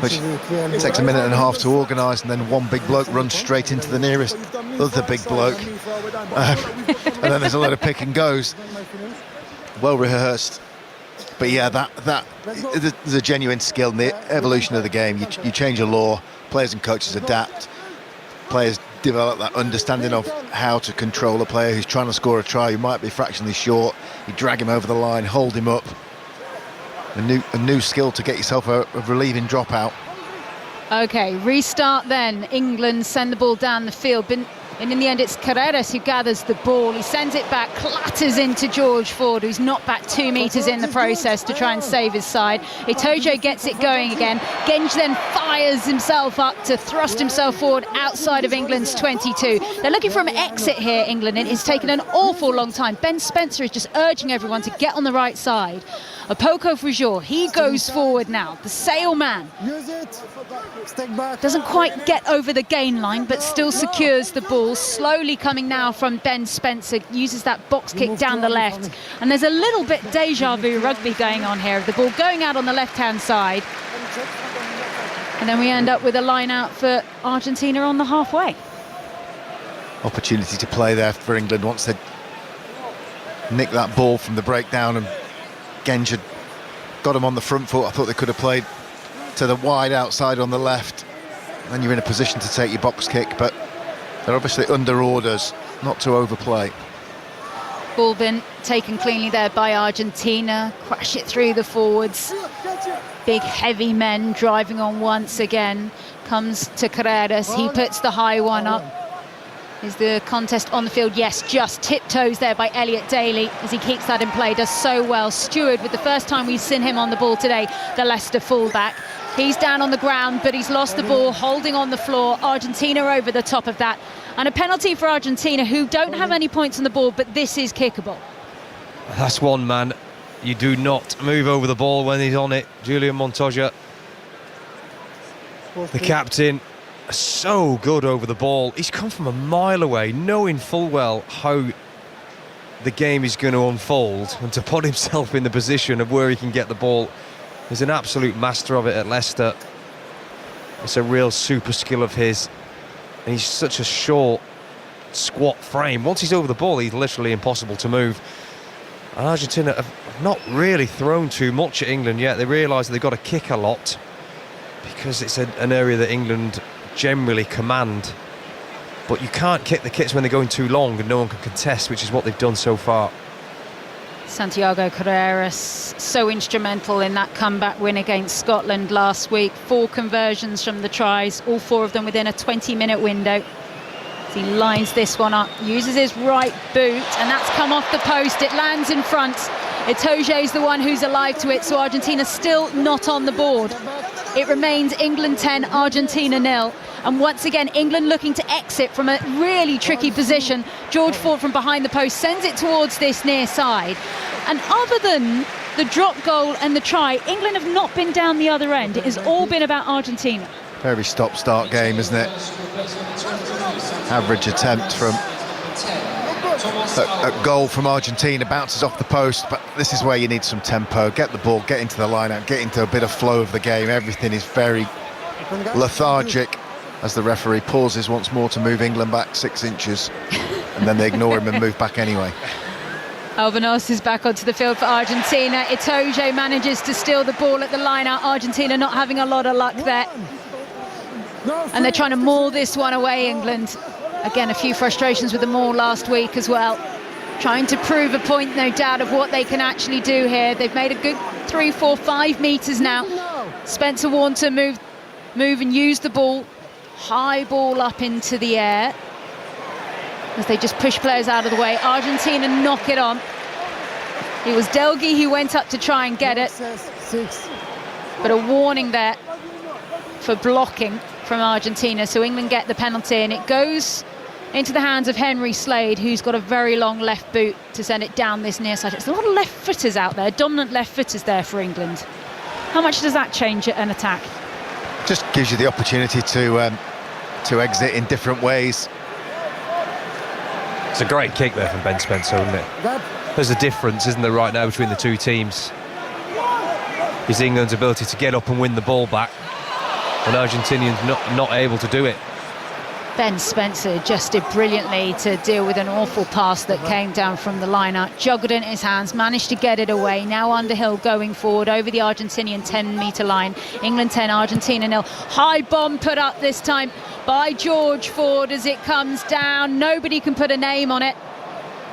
which takes a minute and a half to organise, and then one big bloke runs straight into the nearest other big bloke. And then there's a lot of pick and goes. Well rehearsed. But yeah, there's a genuine skill in the evolution of the game. You change a law, players and coaches adapt. Players develop that understanding of how to control a player who's trying to score a try, who might be fractionally short. You drag him over the line, hold him up. A new skill to get yourself a relieving dropout. Okay, restart then. England send the ball down the field. And in the end, it's Carreras who gathers the ball. He sends it back, clatters into George Ford, who's knocked back 2 metres in the process to try and save his side. Itojo gets it going again. Genge then fires himself up to thrust himself forward outside of England's 22. They're looking for an exit here, England, and it's taken an awful long time. Ben Spencer is just urging everyone to get on the right side. Apoko Frijour, he goes forward now. The sailman doesn't quite get over the gain line, but still secures the ball. Slowly coming now from Ben Spencer, uses that box kick down the left. And there's a little bit deja vu rugby going on here. The ball going out on the left-hand side. And then we end up with a line out for Argentina on the halfway. Opportunity to play there for England once they nicked that ball from the breakdown, and Genge had got him on the front foot. I thought they could have played to the wide outside on the left. Then you're in a position to take your box kick, but they're obviously under orders not to overplay. Ball been taken cleanly there by Argentina. Crash it through the forwards. Big heavy men driving on once again. Comes to Carreras. He puts the high one up. Is the contest on the field? Yes, just tiptoes there by Elliot Daly as he keeps that in play. Does so well. Stewart, with the first time we've seen him on the ball today, the Leicester fullback. He's down on the ground, but he's lost the ball, holding on the floor. Argentina over the top of that. And a penalty for Argentina, who don't have any points on the board, but this is kickable. That's one man. You do not move over the ball when he's on it. Julian Montoya, the captain, so good over the ball. He's come from a mile away, knowing full well how the game is going to unfold, and to put himself in the position of where he can get the ball. He's an absolute master of it at Leicester. It's a real super skill of his. And he's such a short, squat frame. Once he's over the ball, he's literally impossible to move. And Argentina have not really thrown too much at England yet. They realise they've got to kick a lot, because it's an area that England generally command. But you can't kick the kicks when they're going too long and no one can contest, which is what they've done so far. Santiago Carreras, so instrumental in that comeback win against Scotland last week. 4 conversions from the tries, all 4 of them within a 20-minute window. As he lines this one up, uses his right boot, and that's come off the post. It lands in front. Itoje's the one who's alive to it, so Argentina still not on the board. It remains England 10, Argentina 0. And once again, England looking to exit from a really tricky position. George Ford from behind the post sends it towards this near side. And other than the drop goal and the try, England have not been down the other end. It has all been about Argentina. Very stop-start game, isn't it? Average attempt from a goal from Argentina, bounces off the post, but this is where you need some tempo. Get the ball, get into the line-out, get into a bit of flow of the game. Everything is very lethargic as the referee pauses once more to move England back 6 inches, and then they ignore him and move back anyway. Albanos is back onto the field for Argentina. Itoje manages to steal the ball at the line-out. Argentina not having a lot of luck there. And they're trying to maul this one away, England. Again, a few frustrations with the maul last week as well. Trying to prove a point, no doubt, of what they can actually do here. They've made a good 3, 4, 5 metres now. Spencer Warner move and use the ball. High ball up into the air as they just push players out of the way. Argentina knock it on. It was Delghi who went up to try and get it. But a warning there for blocking from Argentina, so England get the penalty, and it goes into the hands of Henry Slade, who's got a very long left boot to send it down this near side. There's a lot of left footers out there, dominant left footers there for England. How much does that change an attack? Just gives you the opportunity to exit in different ways. It's a great kick there from Ben Spencer, isn't it? There's a difference, isn't there, right now between the two teams? Is England's ability to get up and win the ball back, and Argentinians not able to do it. Ben Spencer just did brilliantly to deal with an awful pass that came down from the line-out, juggled it in his hands, managed to get it away. Now Underhill going forward over the Argentinian 10-metre line. England 10, Argentina 0. High bomb put up this time by George Ford as it comes down. Nobody can put a name on it.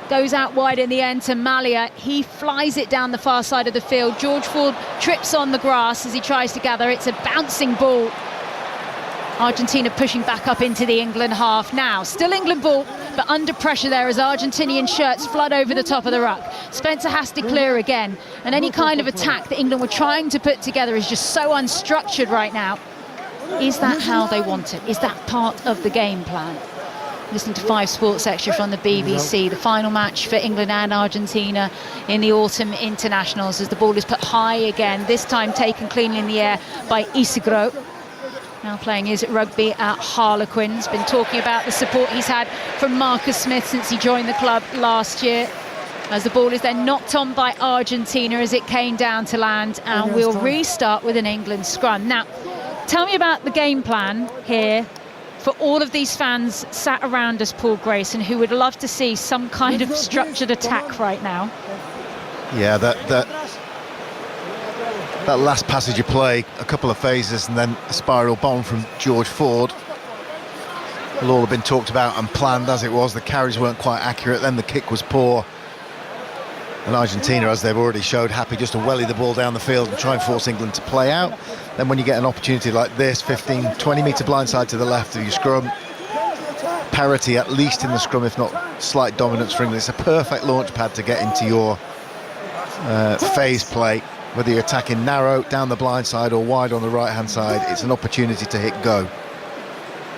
Goes out wide in the end to Malia. He flies it down the far side of the field. George Ford trips on the grass as he tries to gather. It's a bouncing ball. Argentina pushing back up into the England half now. Still England ball, but under pressure there as Argentinian shirts flood over the top of the ruck. Spencer has to clear again, and any kind of attack that England were trying to put together is just so unstructured right now. Is that how they want it? Is that part of the game plan? Listening to 5 Sports Extra from the BBC, the final match for England and Argentina in the autumn internationals, as the ball is put high again, this time taken cleanly in the air by Isigro. Now playing his rugby at Harlequins. Been talking about the support he's had from Marcus Smith since he joined the club last year. As the ball is then knocked on by Argentina as it came down to land, and we'll restart with an England scrum. Now, tell me about the game plan here for all of these fans sat around us, Paul Grayson, who would love to see some kind of structured attack right now. Yeah, that last passage of play, a couple of phases, and then a spiral bomb from George Ford, will all have been talked about and planned as it was. The carries weren't quite accurate, then the kick was poor. And Argentina, as they've already showed, happy just to welly the ball down the field and try and force England to play out. Then when you get an opportunity like this, 15, 20 metre blindside to the left of your scrum, parity at least in the scrum, if not slight dominance for England. It's a perfect launch pad to get into your phase play. Whether you're attacking narrow, down the blind side or wide on the right-hand side, it's an opportunity to hit go.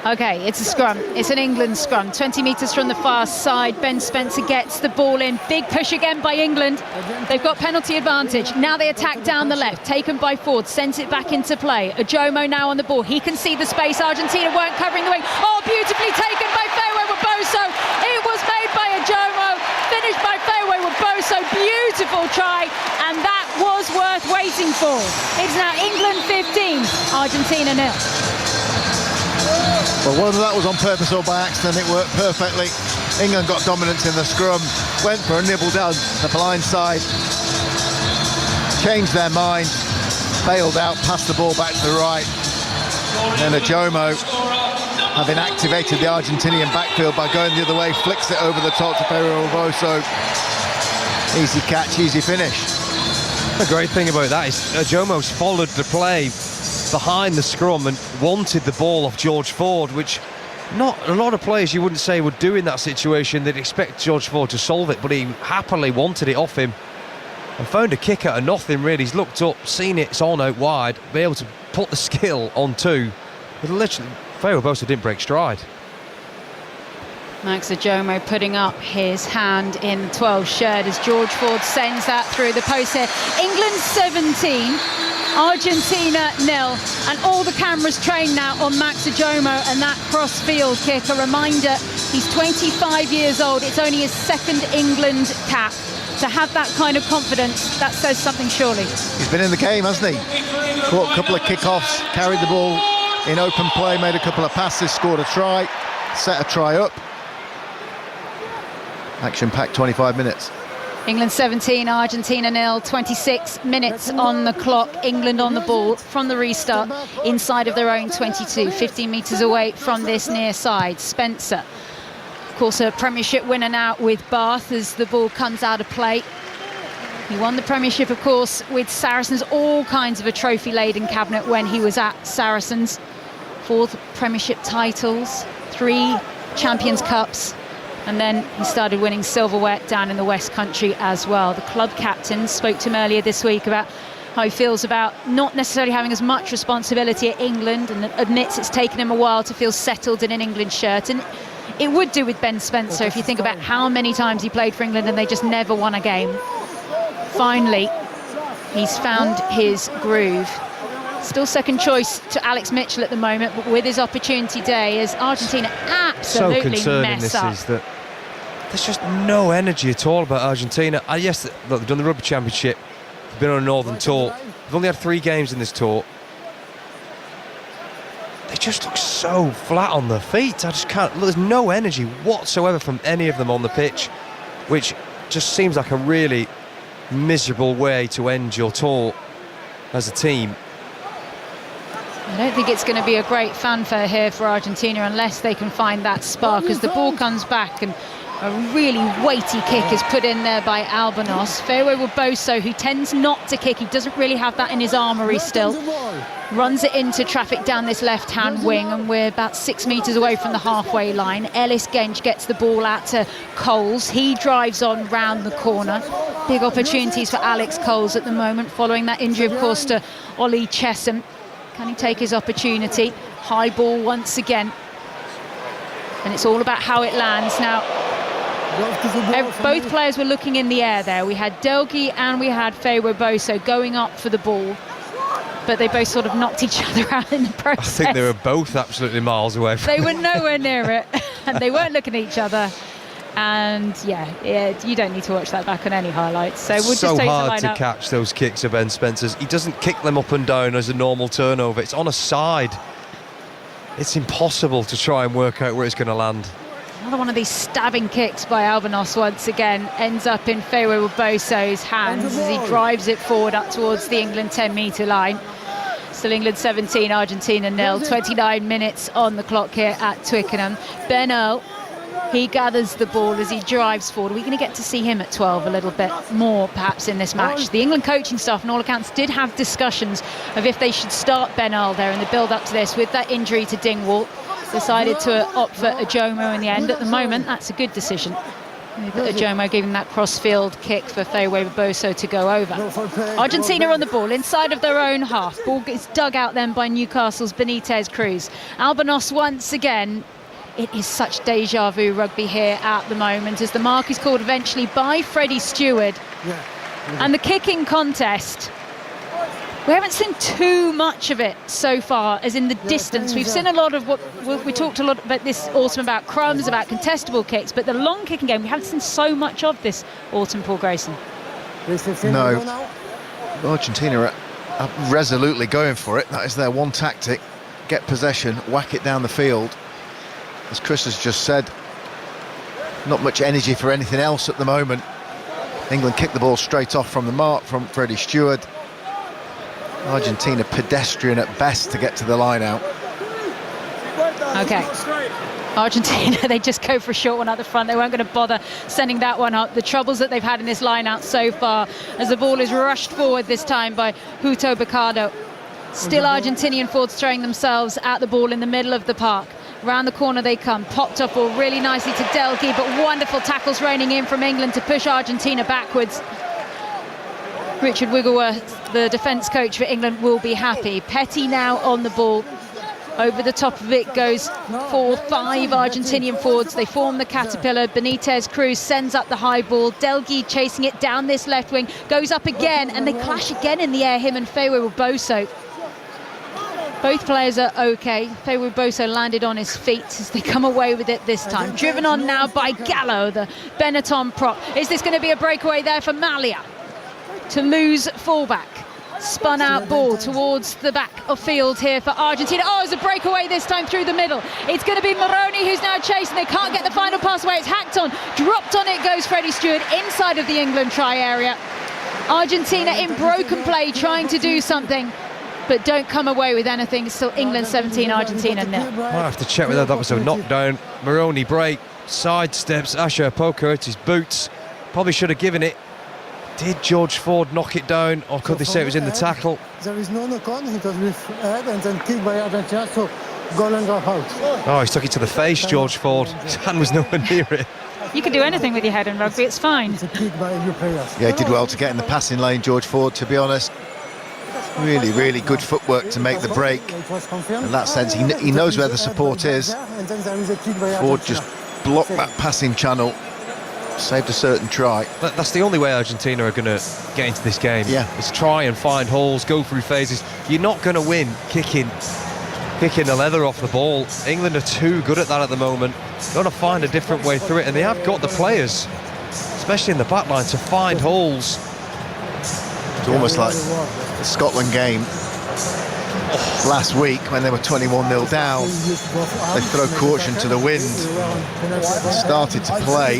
Okay, it's a scrum. It's an England scrum. 20 metres from the far side. Ben Spencer gets the ball in. Big push again by England. They've got penalty advantage. Now they attack down the left. Taken by Ford. Sends it back into play. Ajomo now on the ball. He can see the space. Argentina weren't covering the wing. Oh, beautifully taken by Fewe Weboso. It was made by Ajomo. Finished by Fewe Weboso. Beautiful try. And that was worth waiting for. It's now England 15, Argentina 0. Well, whether that was on purpose or by accident, it worked perfectly. England got dominance in the scrum, went for a nibble down the blind side, changed their mind, bailed out, passed the ball back to the right. And then Ajomo, having activated the Argentinian backfield by going the other way, flicks it over the top to Fewe Weboso. Easy catch, easy finish. The great thing about that is Ajomo's followed the play behind the scrum and wanted the ball off George Ford, which not a lot of players you wouldn't say would do in that situation. They'd expect George Ford to solve it, but he happily wanted it off him and found a kick out of nothing really. He's looked up, seen it's on out wide, be able to put the skill on two. But literally, Fewe Weboso didn't break stride. Max Ajomo putting up his hand in the 12 shirt as George Ford sends that through the post here. England 17, Argentina 0, and all the cameras trained now on Max Ajomo and that cross-field kick. A reminder, he's 25 years old. It's only his second England cap. To have that kind of confidence, that says something surely. He's been in the game, hasn't he? Caught a couple of kickoffs, carried the ball in open play, made a couple of passes, scored a try, set a try up. Action-packed 25 minutes. England 17, Argentina 0, 26 minutes on the clock. England on the ball from the restart inside of their own 22, 15 metres away from this near side. Spencer, of course, a Premiership winner now with Bath as the ball comes out of play. He won the Premiership, of course, with Saracens, all kinds of a trophy-laden cabinet when he was at Saracens. 4 Premiership titles, 3 Champions Cups. And then he started winning silverware down in the West Country as well. The club captain spoke to him earlier this week about how he feels about not necessarily having as much responsibility at England, and admits it's taken him a while to feel settled in an England shirt. And it would do with Ben Spencer if you think about how many times he played for England and they just never won a game. Finally, he's found his groove. Still second choice to Alex Mitchell at the moment, but with his opportunity day as Argentina absolutely so concerning mess this up. is that there's just no energy at all about Argentina. Yes, look, they've done the Rugby Championship, they've been on a Northern tour, they've only had 3 games in this tour. They just look so flat on their feet. I just can't, there's no energy whatsoever from any of them on the pitch, which just seems like a really miserable way to end your tour as a team. I don't think it's going to be a great fanfare here for Argentina unless they can find that spark as the ball comes back and a really weighty kick is put in there by Albanos. Fewe Weboso, who tends not to kick, he doesn't really have that in his armoury still, runs it into traffic down this left-hand wing, and we're about 6 metres away from the halfway line. Ellis Genge gets the ball out to Coles. He drives on round the corner. Big opportunities for Alex Coles at the moment, following that injury, of course, to Ollie Chesham. Can he take his opportunity? High ball once again. And it's all about how it lands. Now, both players were looking in the air there. We had Delgi and we had Fewe Weboso going up for the ball, but they both sort of knocked each other out in the process. I think they were both absolutely miles away from They were nowhere near it, and they weren't looking at each other. And yeah, you don't need to watch that back on any highlights. So we'll just take the line hard to up. catch those kicks of Ben Spencer's. He doesn't kick them up and down as a normal turnover. It's on a side. It's impossible to try and work out where it's going to land. Another one of these stabbing kicks by Albanos once again ends up in Fewe Weboso's hands as he drives it forward up towards the England 10-metre line. Still England 17, Argentina 0. 29 minutes on the clock here at Twickenham. Ben Earl, he gathers the ball as he drives forward. We're going to get to see him at 12 a little bit more perhaps in this match. The England coaching staff, on all accounts, did have discussions of if they should start Ben Earl there in the build-up to this. With that injury to Dingwall, decided to opt for Ajomo in the end. At the moment, that's a good decision. Jomo giving that cross-field kick for Feiwe Boso to go over. Argentina on the ball, inside of their own half. Ball gets dug out then by Newcastle's Benitez Cruz. Albinos once again. It is such deja vu rugby here at the moment, as the mark is called eventually by Freddie Stewart. And the kicking contest, we haven't seen too much of it so far, as in the distance. We've seen a lot of what we talked a lot about this autumn about crumbs, about contestable kicks, but the long kicking game, we haven't seen so much of this autumn, Paul Grayson. No. Argentina are resolutely going for it. That is their one tactic. Get possession, whack it down the field. As Chris has just said, not much energy for anything else at the moment. England kicked the ball straight off from the mark from Freddie Stewart. Argentina pedestrian at best to get to the line out. Okay. Argentina, they just go for a short one at the front. They weren't going to bother sending that one up. The troubles that they've had in this line out so far, as the ball is rushed forward this time by Huto Bacado. Still Argentinian forwards throwing themselves at the ball in the middle of the park. Round the corner they come, popped off ball really nicely to Delgi, but wonderful tackles raining in from England to push Argentina backwards. Richard Wiggleworth, the defence coach for England, will be happy. Petty now on the ball. Over the top of it goes 4-5 Argentinian forwards. They form the caterpillar. Benitez Cruz sends up the high ball. Delgi chasing it down this left wing, goes up again, and they clash again in the air, him and Feiwe Boso. Both players are okay. Feiwe Boso landed on his feet as they come away with it this time. Driven on now by Gallo, the Benetton prop. Is this going to be a breakaway there for Malia? To lose fullback. Spun out ball towards the back of field here for Argentina. Oh, it's a breakaway this time through the middle. It's going to be Moroni who's now chasing. They can't get the final pass away. It's hacked on. Dropped on it goes Freddie Stewart inside of the England try area. Argentina in broken play trying to do something, but don't come away with anything. It's still England 17, Argentina 0. I'll have to check with that. That was a knockdown. Moroni break, sidesteps Asher Poker at his boots. Probably should have given it. Did George Ford knock it down, or could they say it was in the tackle? There is no knock on, it was with head and then kicked by Argentina, so goal and drop out. Oh, he's took it to the face, George Ford. His hand was nowhere near it. You can do anything with your head in rugby, it's fine. It's a kick by your players. Yeah, he did well to get in the passing lane, George Ford, to be honest. Really, really good footwork to make the break. In that sense, he knows where the support is. Ford just blocked that passing channel, saved a certain try. That's the only way Argentina are going to get into this game. Yeah. Is try and find holes, go through phases. You're not going to win kicking the leather off the ball. England are too good at that at the moment. Got to find a different way through it, and they have got the players, especially in the back line, to find holes. It's almost like the Scotland game last week when they were 21-0 down. They throw caution to the wind. Started to play.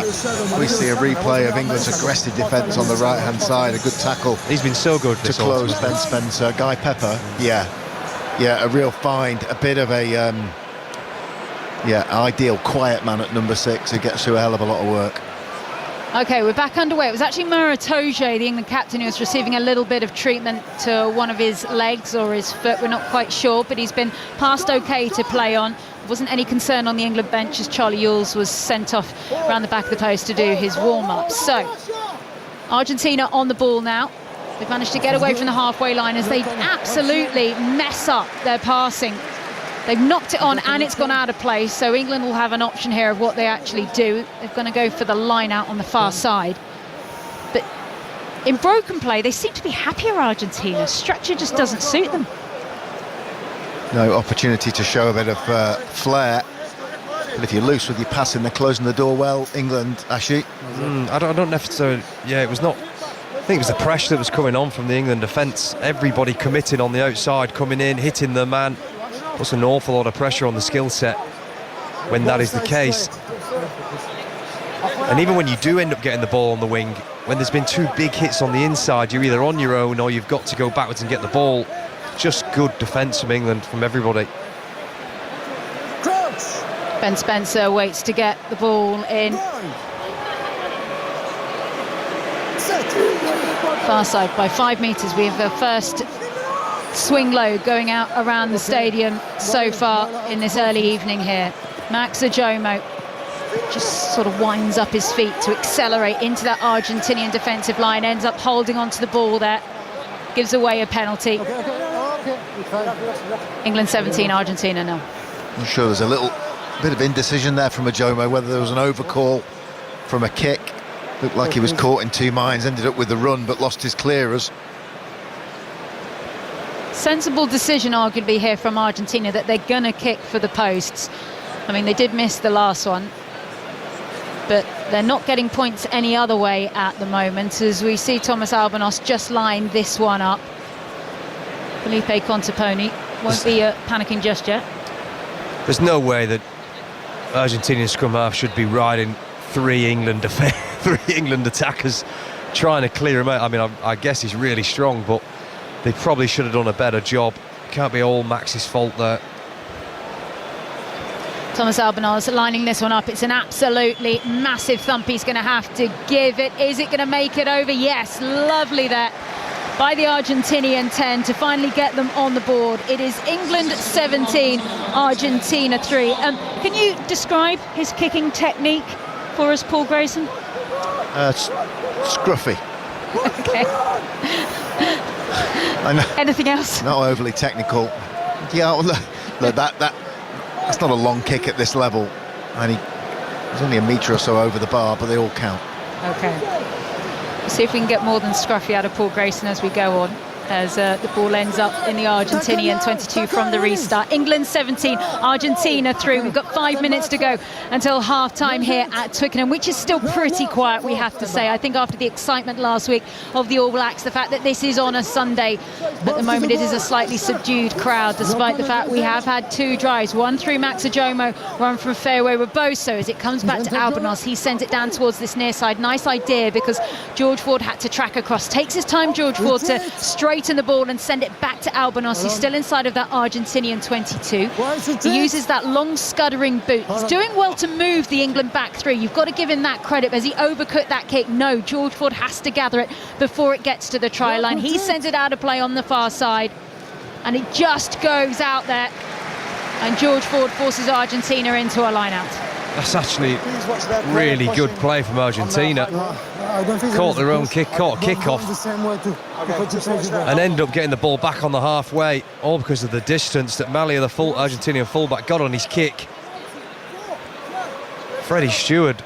We see a replay of England's aggressive defence on the right-hand side. A good tackle. He's been so good to close Ben Spencer. Guy Pepper, yeah, a real find. A bit of a ideal quiet man at number 6 who gets through a hell of a lot of work. Okay, we're back underway. It was actually Maratoge, the England captain, who was receiving a little bit of treatment to one of his legs or his foot. We're not quite sure, but he's been passed okay to play on. There wasn't any concern on the England bench as Charlie Ewels was sent off around the back of the post to do his warm-up. So, Argentina on the ball now. They've managed to get away from the halfway line as they absolutely mess up their passing. They've knocked it on and it's gone out of play, so England will have an option here of what they actually do. They're going to go for the line out on the far side. But in broken play, they seem to be happier, Argentina. Structure just doesn't suit them. No opportunity to show a bit of flair. But if you're loose with your passing, they're closing the door well. England, Ashi. I don't necessarily... Yeah, it was not... I think it was the pressure that was coming on from the England defence. Everybody committing on the outside, coming in, hitting the man. Puts an awful lot of pressure on the skill set when that is the case. And even when you do end up getting the ball on the wing, when there's been 2 big hits on the inside, you're either on your own or you've got to go backwards and get the ball. Just good defence from England, from everybody. Ben Spencer waits to get the ball in. Far side by 5 metres. We have the first swing low going out around the stadium so far in this early evening here. Max Ajomo just sort of winds up his feet to accelerate into that Argentinian defensive line, ends up holding onto the ball there, gives away a penalty. England 17, Argentina 0. I'm sure there's a little bit of indecision there from Ajomo, whether there was an overcall from a kick. Looked like he was caught in two minds, ended up with the run but lost his clearers. Sensible decision arguably here from Argentina that they're going to kick for the posts. I mean, they did miss the last one, but they're not getting points any other way at the moment, as we see Thomas Albanos just line this one up. Felipe Contaponi won't be panicking just yet. There's no way that Argentinian scrum half should be riding three England attackers trying to clear him out. I mean, I guess he's really strong, but they probably should have done a better job. Can't be all Max's fault there. Thomas Albanos lining this one up. It's an absolutely massive thump he's going to have to give it. Is it going to make it over? Yes, lovely there by the Argentinian 10 to finally get them on the board. It is England 17, Argentina 3. Can you describe his kicking technique for us, Paul Grayson? Scruffy. Okay. I know. Anything else? Not overly technical. Yeah, well, look, that's not a long kick at this level, and he's only a metre or so over the bar, but they all count. Okay. We'll see if we can get more than scruffy out of Paul Grayson as we go on, as the ball ends up in the Argentinian 22 from the restart. England 17, Argentina 3. We've got 5 minutes to go until half-time here at Twickenham, which is still pretty quiet, we have to say. I think after the excitement last week of the All Blacks, the fact that this is on a Sunday, at the moment it is a slightly subdued crowd, despite the fact we have had 2 drives, one through Max Ajomo, one from Fairway Reboso. As it comes back to Albanos, he sends it down towards this near side. Nice idea, because George Ford had to track across. Takes his time, George Ford, to straighten the ball and send it back to Albanos. He's still inside of that Argentinian 22. He uses that long scuddering boot. He's doing well to move the England back three. You've got to give him that credit. As he overcooked that kick, no, George Ford has to gather it before it gets to the try line. He sends it out of play on the far side, and it just goes out there, and George Ford forces Argentina into a line out. That's actually really good play from Argentina. Caught their own kick, caught a kick-off, and end up getting the ball back on the halfway, all because of the distance that Malia, the Argentinian fullback, got on his kick. Freddie Stewart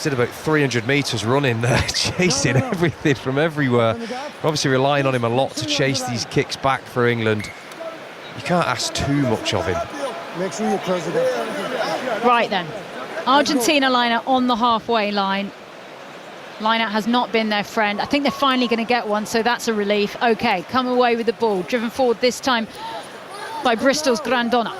did about 300 metres running there, chasing everything from everywhere. Obviously relying on him a lot to chase these kicks back for England. You can't ask too much of him. Make sure you close it up. Right then, Argentina liner on the halfway line. Line-out has not been their friend. I think they're finally going to get one, so that's a relief. Okay, come away with the ball. Driven forward this time by Bristol's Grandona.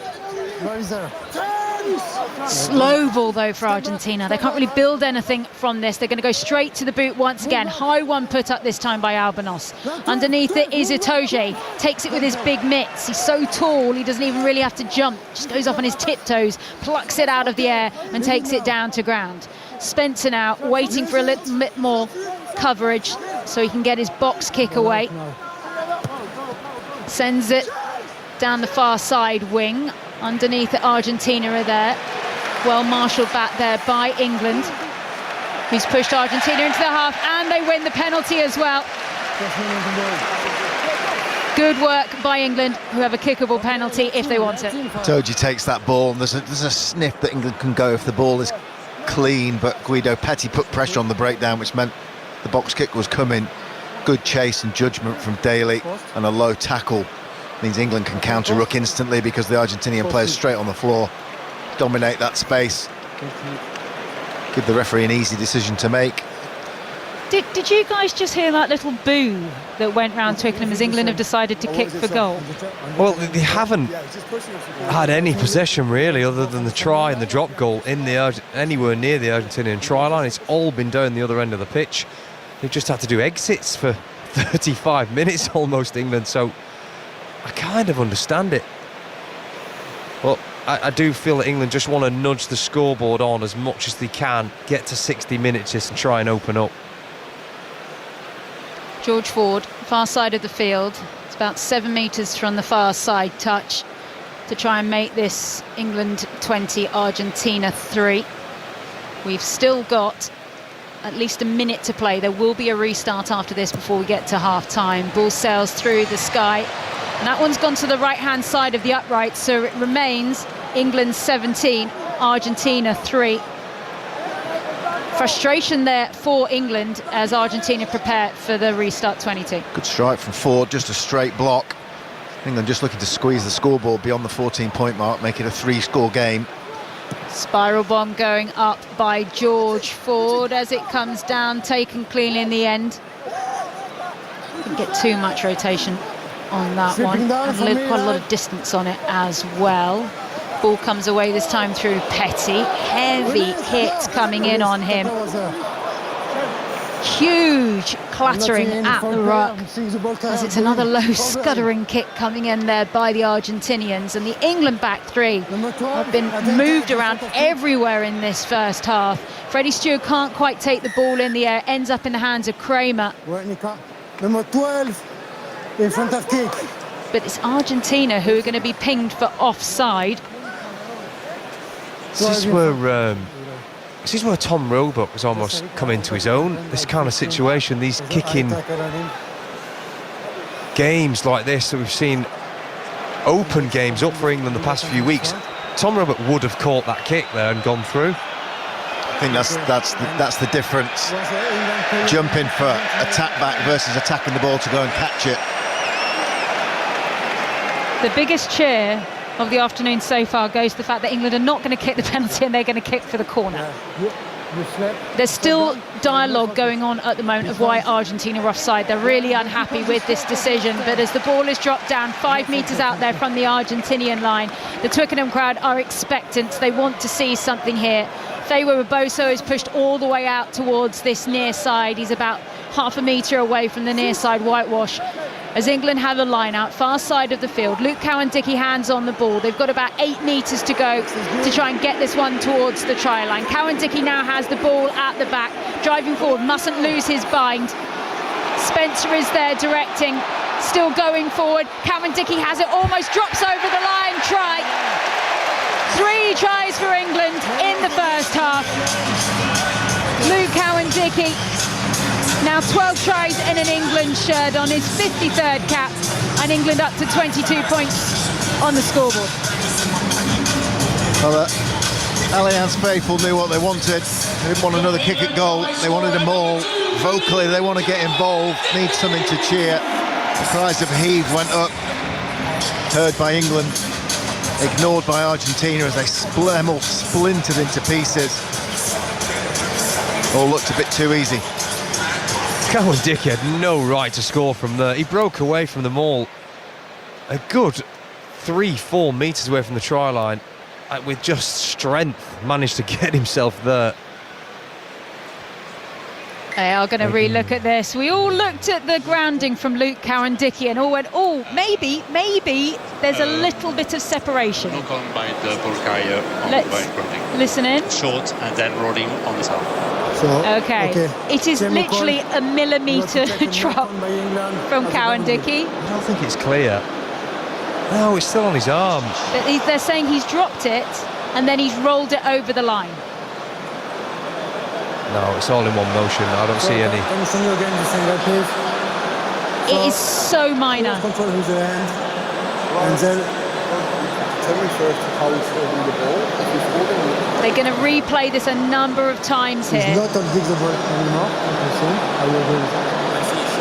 Slow ball, though, for Argentina. They can't really build anything from this. They're going to go straight to the boot once again. High one put up this time by Albanos. Underneath it is Itoje. Takes it with his big mitts. He's so tall, he doesn't even really have to jump. Just goes off on his tiptoes, plucks it out of the air and takes it down to ground. Spencer now waiting for a little bit more coverage so he can get his box kick away. Sends it down the far side wing. Underneath it, Argentina are there. Well marshalled back there by England, who's pushed Argentina into the half, and they win the penalty as well. Good work by England, who have a kickable penalty if they want it. Toji takes that ball, and there's a sniff that England can go if the ball is clean, but Guido Petty put pressure on the breakdown, which meant the box kick was coming. Good chase and judgment from Daly, and a low tackle means England can counter-ruck instantly, because the Argentinian players straight on the floor dominate that space, give the referee an easy decision to make. Did you guys just hear that little boo that went round Twickenham as England have decided to kick for goal? Well, they haven't had any possession really, other than the try and the drop goal in the anywhere near the Argentinian try line. It's all been down the other end of the pitch. They've just had to do exits for 35 minutes almost, England, so I kind of understand it. But I do feel that England just want to nudge the scoreboard on as much as they can, get to 60 minutes just and try and open up. George Ford, far side of the field. It's about 7 metres from the far side touch to try and make this England 20, Argentina 3. We've still got at least a minute to play. There will be a restart after this before we get to half-time. Ball sails through the sky. And that one's gone to the right-hand side of the upright, so it remains England 17, Argentina 3. Frustration there for England as Argentina prepare for the restart 22. Good strike from Ford, just a straight block. England just looking to squeeze the scoreboard beyond the 14-point mark, make it a 3-score game. Spiral bomb going up by George Ford as it comes down, taken cleanly in the end. Didn't get too much rotation on that one, and quite a lot of distance on it as well. Ball comes away this time through Petty. Heavy hit coming in on him. Huge clattering at the ruck as it's another low scuttering kick coming in there by the Argentinians, and the England back three have been moved around everywhere in this first half. Freddie Stewart can't quite take the ball in the air, ends up in the hands of Kramer. Number 12 in front of kick. But it's Argentina who are going to be pinged for offside. This is where Tom Roebuck was almost come into his own. This kind of situation, these kicking games like this that we've seen, open games up for England the past few weeks. Tom Roebuck would have caught that kick there and gone through. I think that's the difference. Jumping for attack back versus attacking the ball to go and catch it. The biggest cheer of the afternoon so far goes to the fact that England are not going to kick the penalty and they're going to kick for the corner. There's still dialogue going on at the moment of why Argentina are offside. They're really unhappy with this decision, but as the ball is dropped down 5 metres out there from the Argentinian line, the Twickenham crowd are expectant. They want to see something here. Feiwa Reboso is pushed all the way out towards this near side. He's about half a metre away from the near side whitewash. As England have a line out, far side of the field. Luke Cowan-Dickie hands on the ball. They've got about 8 metres to go to try and get this one towards the try line. Cowan-Dickie now has the ball at the back, driving forward, mustn't lose his bind. Spencer is there directing, still going forward. Cowan-Dickie has it, almost drops over the line, try. 3 tries for England in the first half. Luke Cowan-Dickie, now 12 tries in an England shirt on his 53rd cap, and England up to 22 points on the scoreboard. Well, Allianz faithful knew what they wanted. They didn't want another kick at goal. They wanted them all. Vocally, they want to get involved, need something to cheer. The cries of heave went up, heard by England, ignored by Argentina as they all splintered into pieces. All looked a bit too easy. Cowan-Dickie had no right to score from there. He broke away from them all a good 3-4 metres away from the try line, with just strength managed to get himself there. They are going to re-look at this. We all looked at the grounding from Luke Cowan-Dickie and all went, oh, maybe there's a little bit of separation. Knock on by the ball carrier on Let's the grounding. listen in. Short and then rolling on the side. Okay, it is literally a millimetre drop from Cowan-Dickie. I don't think it's clear. No, it's still on his arm. But they're saying he's dropped it and then he's rolled it over the line. No, it's all in one motion. I don't see any. It is so minor. Control with the hand. And then They're going to replay this a number of times here. not unfixable anymore.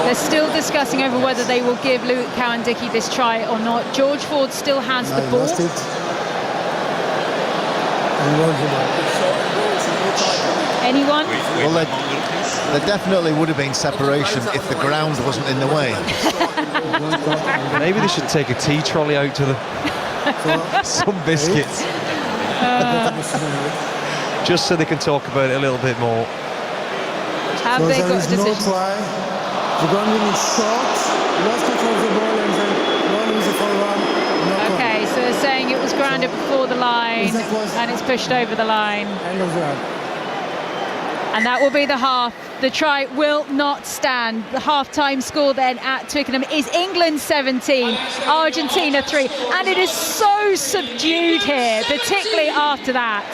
They're still discussing over whether they will give Luke Cowan-Dickie this try or not. George Ford still has the ball. Lost it. And rolls the ball. Anyone? Well, there definitely would have been separation if the ground wasn't in the way. Maybe they should take a tea trolley out to the some biscuits, just so they can talk about it a little bit more. Have they got a no decision? try. The grounding is short. Lost control of the ball and then run with the forward. Okay, so they're saying it was grounded before the line and it's pushed over the line. End of the half. And that will be the half. The try will not stand. The half-time score then at Twickenham is England 17, Argentina 3. And it is so subdued here, particularly after that.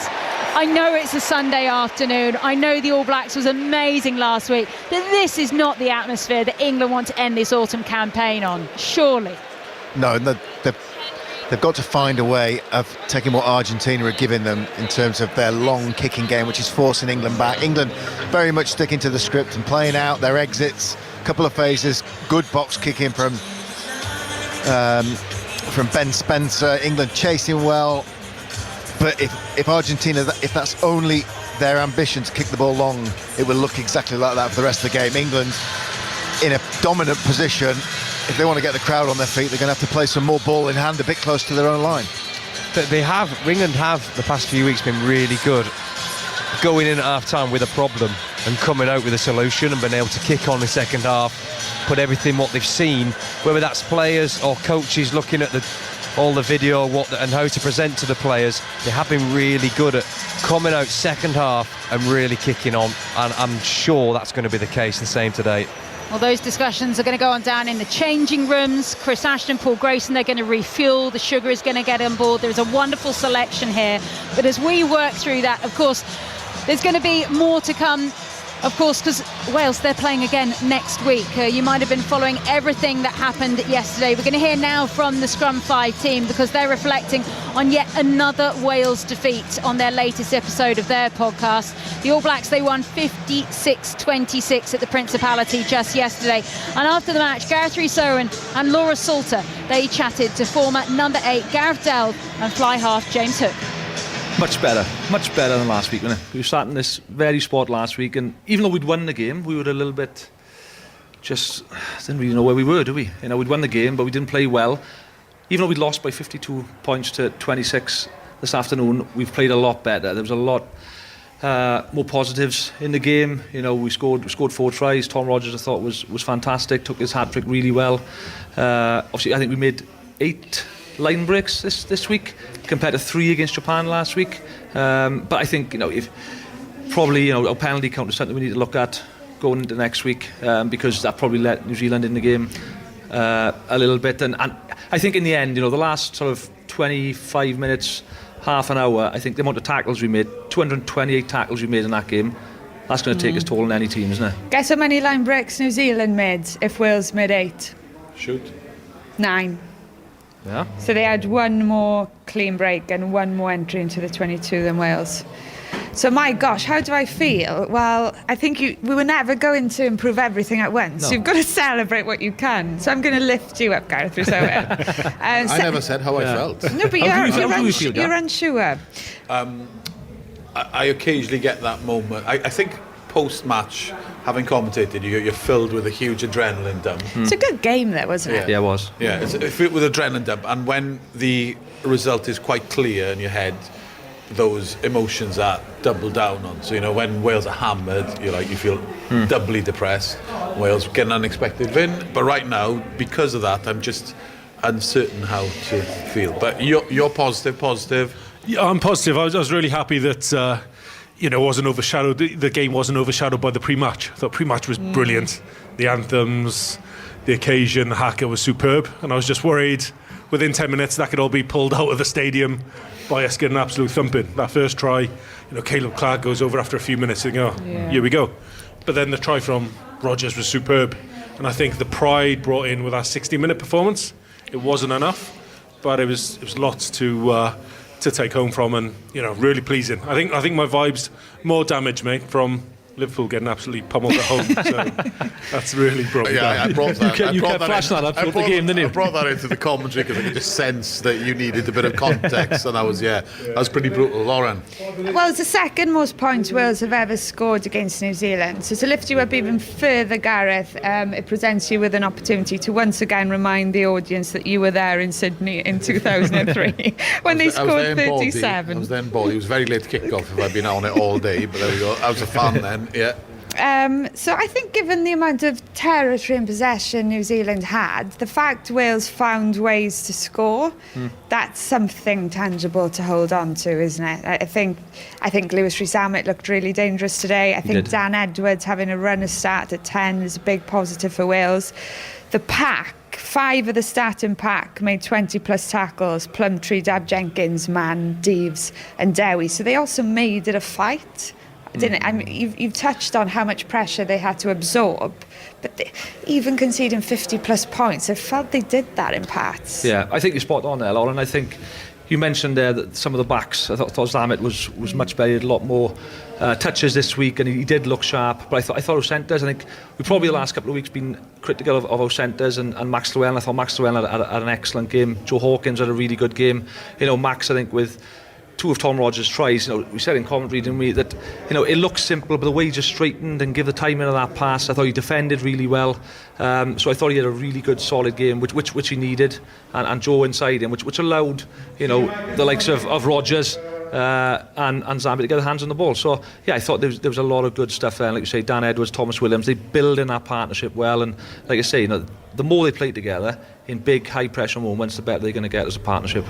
I know it's a Sunday afternoon. I know the All Blacks was amazing last week. But this is not the atmosphere that England want to end this autumn campaign on, surely. No, and they've got to find a way of taking what Argentina are giving them in terms of their long kicking game, which is forcing England back. England very much sticking to the script and playing out their exits. A couple of phases, good box kicking from Ben Spencer. England chasing well. But if Argentina, if that's only their ambition to kick the ball long, it will look exactly like that for the rest of the game. England in a dominant position. If they want to get the crowd on their feet, they're going to have to play some more ball in hand, a bit close to their own line. England have the past few weeks been really good going in at half-time with a problem and coming out with a solution and being able to kick on the second half, put everything what they've seen, whether that's players or coaches looking at all the video and how to present to the players. They have been really good at coming out second half and really kicking on, and I'm sure that's going to be the case the same today. Well, those discussions are going to go on down in the changing rooms. Chris Ashton, Paul Grayson, they're going to refuel. The sugar is going to get on board. There's a wonderful selection here. But as we work through that, of course, there's going to be more to come. Of course, because Wales, they're playing again next week. You might have been following everything that happened yesterday. We're going to hear now from the Scrum 5 team because they're reflecting on yet another Wales defeat on their latest episode of their podcast. The All Blacks, they won 56-26 at the Principality just yesterday. And after the match, Gareth Rhys-Owen and Laura Salter, they chatted to former number 8 Gareth Delve and fly half James Hook. Much better than last week. We were starting this very spot last week, and even though we'd won the game, we were a little bit just didn't really know where we were, do we? You know, we'd won the game, but we didn't play well. Even though we'd lost by 52 points to 26 this afternoon, we've played a lot better. There was a lot more positives in the game. You know, we scored 4 tries. Tom Rogers, I thought, was fantastic. Took his hat trick really well. Obviously, I think we made 8 line breaks this week compared to 3 against Japan last week. But I think, you know, if probably, you know, our penalty count is something we need to look at going into next week, because that probably let New Zealand in the game a little bit. And I think in the end, you know, the last sort of 25 minutes, half an hour, I think the amount of tackles we made, 228 tackles we made in that game, that's going to take its toll on any team, isn't it? Guess how many line breaks New Zealand made if Wales made 8? Shoot. 9. Yeah. So they had 1 more clean break and 1 more entry into the 22 than Wales. So my gosh, how do I feel? Well, I think we were never going to improve everything at once. No. You've got to celebrate what you can. So I'm going to lift you up, Gareth Rhys-Owen. I never said how I felt. No, but you're unsure. I occasionally get that moment. I think post-match, having commentated, you're filled with a huge adrenaline dump. It's a good game there, wasn't it? Yeah, it was. Yeah, it's filled with adrenaline dump. And when the result is quite clear in your head, those emotions are double down on. So, you know, when Wales are hammered, you feel doubly depressed. Wales get an unexpected win. But right now, because of that, I'm just uncertain how to feel. But you're positive. Yeah, I'm positive. I was really happy that wasn't overshadowed. The game wasn't overshadowed by the pre-match. I thought pre-match was brilliant. The anthems, the occasion, the haka was superb. And I was just worried within 10 minutes that could all be pulled out of the stadium by us getting an absolute thumping. That first try, Caleb Clark goes over after a few minutes and here we go. But then the try from Rogers was superb. And I think the pride brought in with our 60-minute performance, it wasn't enough, but it was lots to take home from, and really pleasing. I think my vibe's more damaged, mate, from Liverpool getting absolutely pummeled at home. So that's really brought me down. I brought that. You kept flashing that up throughout the game, didn't you? I brought that into the commentary because I could just sense that you needed a bit of context, and that was pretty brutal. Lauren? Well, it's the second most points Wales have ever scored against New Zealand. So to lift you up even further, Gareth, it presents you with an opportunity to once again remind the audience that you were there in Sydney in 2003 when they scored 37. I was there in Baldy. It was very late kick-off if I'd been on it all day, but there we go. I was a fan then. Yeah. So I think given the amount of territory and possession New Zealand had, the fact Wales found ways to score, that's something tangible to hold on to, isn't it? I think Lewis Rhys-Zammit looked really dangerous today. I think Dan Edwards having a runner start at 10 is a big positive for Wales. the pack, 5 of the starting pack made 20 plus tackles: Plumtree, Dab Jenkins, Mann, Deves and Dewi. So they also made it a fight. I mean, you've touched on how much pressure they had to absorb, but even conceding 50 plus points, I felt they did that in parts. Yeah, I think you're spot on there, Lauren. I think you mentioned there that some of the backs, I thought Zamet was much better, he had a lot more touches this week, and he did look sharp. But I thought our centres, I think we've probably the last couple of weeks been critical of our centres and Max Llewellyn. I thought Max Llewellyn had an excellent game. Joe Hawkins had a really good game. You know, Max, I think, with 2 of Tom Rogers' tries, you know, we said in commentary, didn't we, that, you know, it looks simple, but the way he just straightened and give the timing of that pass, I thought he defended really well. So I thought he had a really good, solid game, which he needed, and Joe inside him, which allowed, you know, the likes of Rogers and Zambi to get their hands on the ball. So yeah, I thought there was a lot of good stuff there. Like you say, Dan Edwards, Thomas Williams, they build in that partnership well, and like I say, you know, the more they play together in big, high pressure moments, the better they're going to get as a partnership.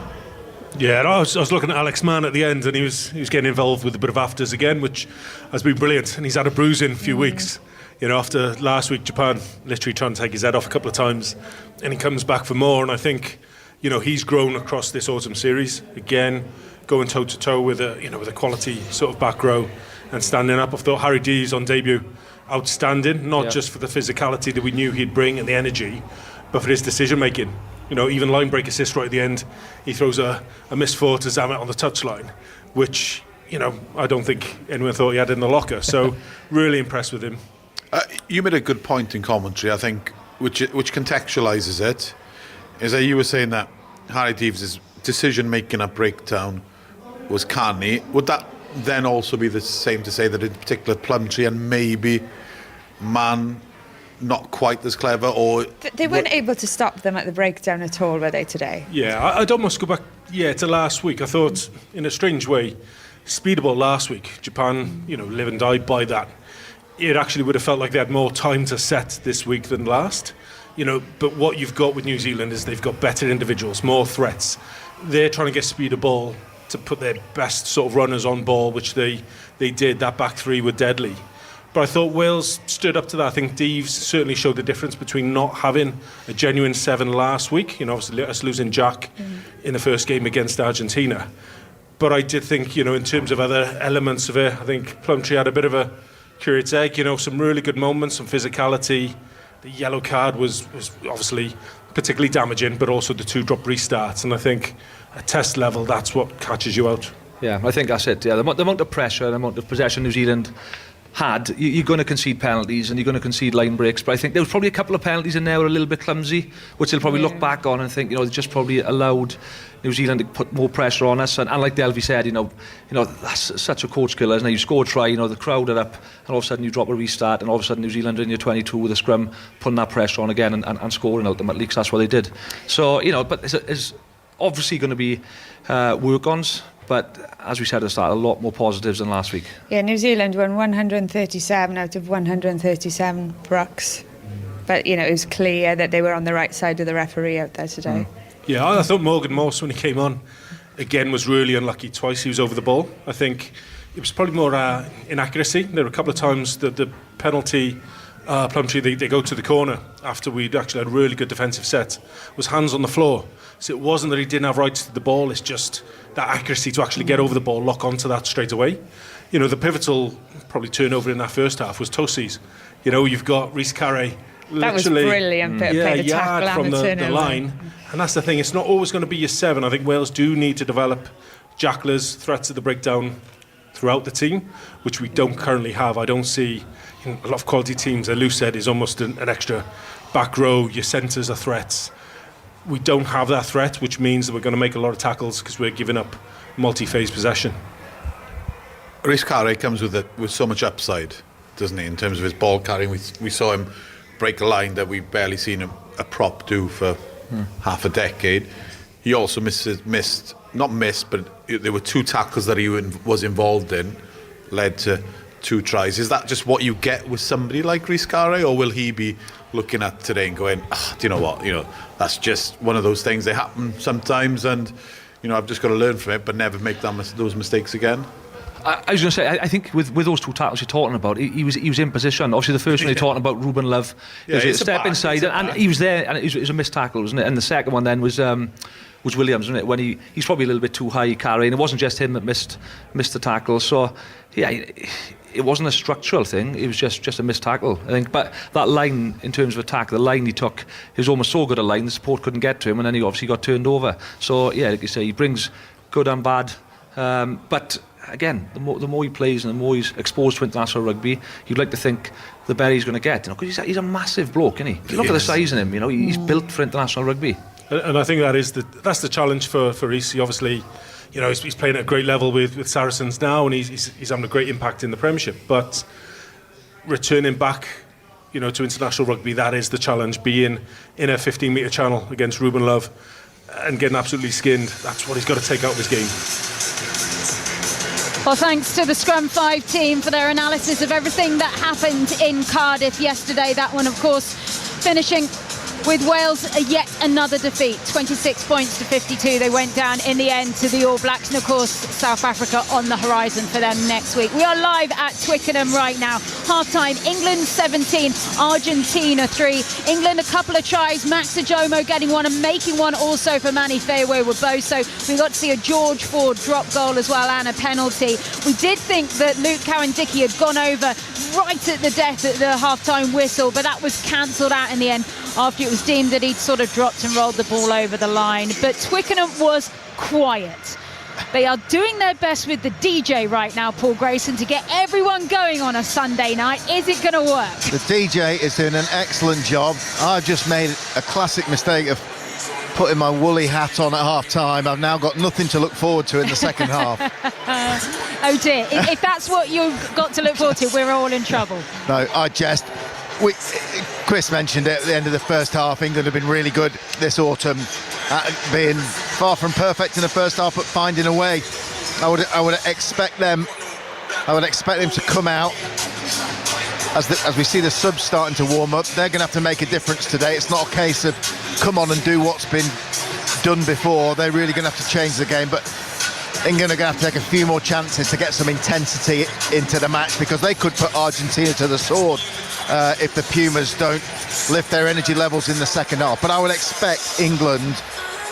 Yeah, and I was looking at Alex Mann at the end, and he was getting involved with a bit of afters again, which has been brilliant. And he's had a bruising a few weeks. You know, after last week, Japan literally trying to take his head off a couple of times, and he comes back for more. And I think, you know, he's grown across this autumn series again, going toe to toe with a quality sort of back row and standing up. I thought Harry Dees on debut outstanding, not just for the physicality that we knew he'd bring and the energy, but for his decision making. You know, even line break assist right at the end, he throws a missed four to Zamet on the touchline, which, you know, I don't think anyone thought he had in the locker. So really impressed with him. You made a good point in commentary, I think, which contextualises it, is that you were saying that Harry Deves' decision making at breakdown was canny. Would that then also be the same to say that in particular Plumtree and maybe Mann not quite as clever, or they weren't able to stop them at the breakdown at all, were they, today? Yeah, I'd almost go back to last week. I thought, in a strange way, Speedball last week, Japan, you know, live and die by that. It actually would have felt like they had more time to set this week than last. You know, but what you've got with New Zealand is they've got better individuals, more threats. They're trying to get speed of ball to put their best sort of runners on ball, which they did. That back three were deadly. But I thought Wales stood up to that. I think Deves certainly showed the difference between not having a genuine 7 last week, you know, obviously us losing Jack in the first game against Argentina. But I did think, you know, in terms of other elements of it, I think Plumtree had a bit of a curate's egg, you know, some really good moments, some physicality. The yellow card was obviously particularly damaging, but also the 2 drop restarts. And I think at test level, that's what catches you out. Yeah, I think that's it. Yeah, the amount of pressure, the amount of possession New Zealand had, you're going to concede penalties and you're going to concede line breaks, but I think there was probably a couple of penalties in there that were a little bit clumsy, which they'll probably look back on and think, you know, they just probably allowed New Zealand to put more pressure on us. And like Delvey said, you know that's such a coach killer, isn't it? You score a try, you know, the crowd are up, and all of a sudden you drop a restart, and all of a sudden New Zealand are in your 22 with a scrum, putting that pressure on again and scoring ultimately, because that's what they did. So, you know, but it's obviously going to be work-ons. But as we said at the start, a lot more positives than last week. Yeah, New Zealand won 137 out of 137 rucks. But, you know, it was clear that they were on the right side of the referee out there today. Yeah, I thought Morgan Morse, when he came on, again, was really unlucky twice. He was over the ball. I think it was probably more inaccuracy. There were a couple of times that the penalty, Plumtree, they go to the corner after we'd actually had a really good defensive set, was hands on the floor. So it wasn't that he didn't have rights to the ball, it's just that accuracy to actually get over the ball, lock onto that straight away. You know, the pivotal probably turnover in that first half was Tosi's. You know, you've got Rhys Carey literally... That was brilliant, bit of play, the tackle from and the turnover. The line. And that's the thing, it's not always going to be your 7. I think Wales do need to develop jacklers, threats at the breakdown throughout the team, which we don't currently have. I don't see a lot of quality teams. Lou said is almost an extra back row, your centres are threats. We don't have that threat, which means that we're going to make a lot of tackles because we're giving up multi-phase possession. Rhys Carey comes with so much upside, doesn't he, in terms of his ball carrying. We saw him break a line that we've barely seen a prop do for half a decade. He also but there were 2 tackles that he was involved in, led to 2 tries. Is that just what you get with somebody like Rhys Carey, or will he be looking at today and going, do you know what, you know, that's just one of those things, they happen sometimes, and you know, I've just got to learn from it but never make those mistakes again? I was going to say, I think with those two tackles you're talking about, he was in position. Obviously, the first one you're talking about, Ruben Love, Yeah, was a it's a step back, inside, it's a and back. he was there, and it was a missed tackle, wasn't it? And the second one then was Williams, wasn't it? When he's probably a little bit too high carrying. It wasn't just him that missed the tackle. So yeah, it wasn't a structural thing. It was just a missed tackle, I think. But that line, in terms of attack, the line he took, it was almost so good a line the support couldn't get to him, and then he obviously got turned over. So yeah, like you say, he brings good and bad. But again, the more he plays and the more he's exposed to international rugby, you'd like to think the better he's going to get. Because he's a massive bloke, isn't he? If you look at the size in him, he's built for international rugby. And I think that's the challenge for Reece. He obviously, he's playing at a great level with Saracens now, and he's having a great impact in the Premiership. But returning back, to international rugby, that is the challenge. Being in a 15-metre channel against Ruben Love and getting absolutely skinned, that's what he's got to take out of his game. Well, thanks to the Scrum 5 team for their analysis of everything that happened in Cardiff yesterday. That one, of course, finishing with Wales yet another defeat, 26 points to 52. They went down in the end to the All Blacks, and of course South Africa on the horizon for them next week. We are live at Twickenham right now. Half-time, England 17, Argentina 3. England a couple of tries, Max Ajomo getting one and making one also for Manny Fairway with both. So we got to see a George Ford drop goal as well and a penalty. We did think that Luke Cowan-Dickie had gone over right at the death at the half-time whistle, but that was cancelled out in the end after it was deemed that he'd sort of dropped and rolled the ball over the line. But Twickenham was quiet. They are doing their best with the DJ right now, Paul Grayson, to get everyone going on a Sunday night. Is it going to work? The DJ is doing an excellent job. I've just made a classic mistake of putting my woolly hat on at half-time. I've now got nothing to look forward to in the second half. Oh dear, if that's what you've got to look forward to, we're all in trouble. No, Chris mentioned it at the end of the first half. England have been really good this autumn at being far from perfect in the first half, but finding a way. I would expect them to come out as we see the subs starting to warm up. They're going to have to make a difference today. It's not a case of come on and do what's been done before. They're really going to have to change the game, but England are going to have to take a few more chances to get some intensity into the match, because they could put Argentina to the sword if the Pumas don't lift their energy levels in the second half. But I would expect England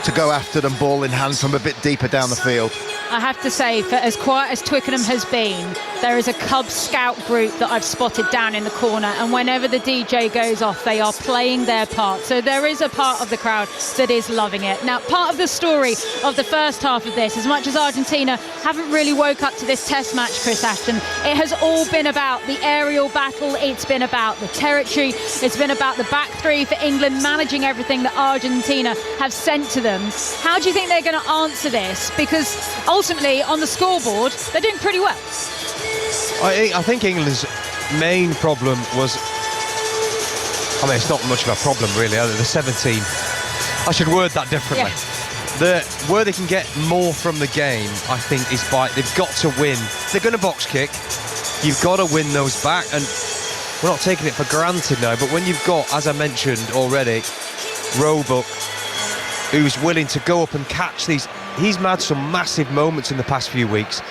to go after them ball in hand from a bit deeper down the field. I have to say, for as quiet as Twickenham has been, there is a Cub Scout group that I've spotted down in the corner, and whenever the DJ goes off, they are playing their part. So there is a part of the crowd that is loving it. Now, part of the story of the first half of this, as much as Argentina haven't really woke up to this test match, Chris Ashton, it has all been about the aerial battle, it's been about the territory, it's been about the back three for England managing everything that Argentina have sent to them. How do you think they're going to answer this? Because ultimately, on the scoreboard, they're doing pretty well. I think England's main problem was, it's not much of a problem really, are they? The 17. I should word that differently. Yeah. Where they can get more from the game, I think, is by they've got to win. They're going to box kick. You've got to win those back, and we're not taking it for granted now. But when you've got, as I mentioned already, Roebuck, who's willing to go up and catch these. He's had some massive moments in the past few weeks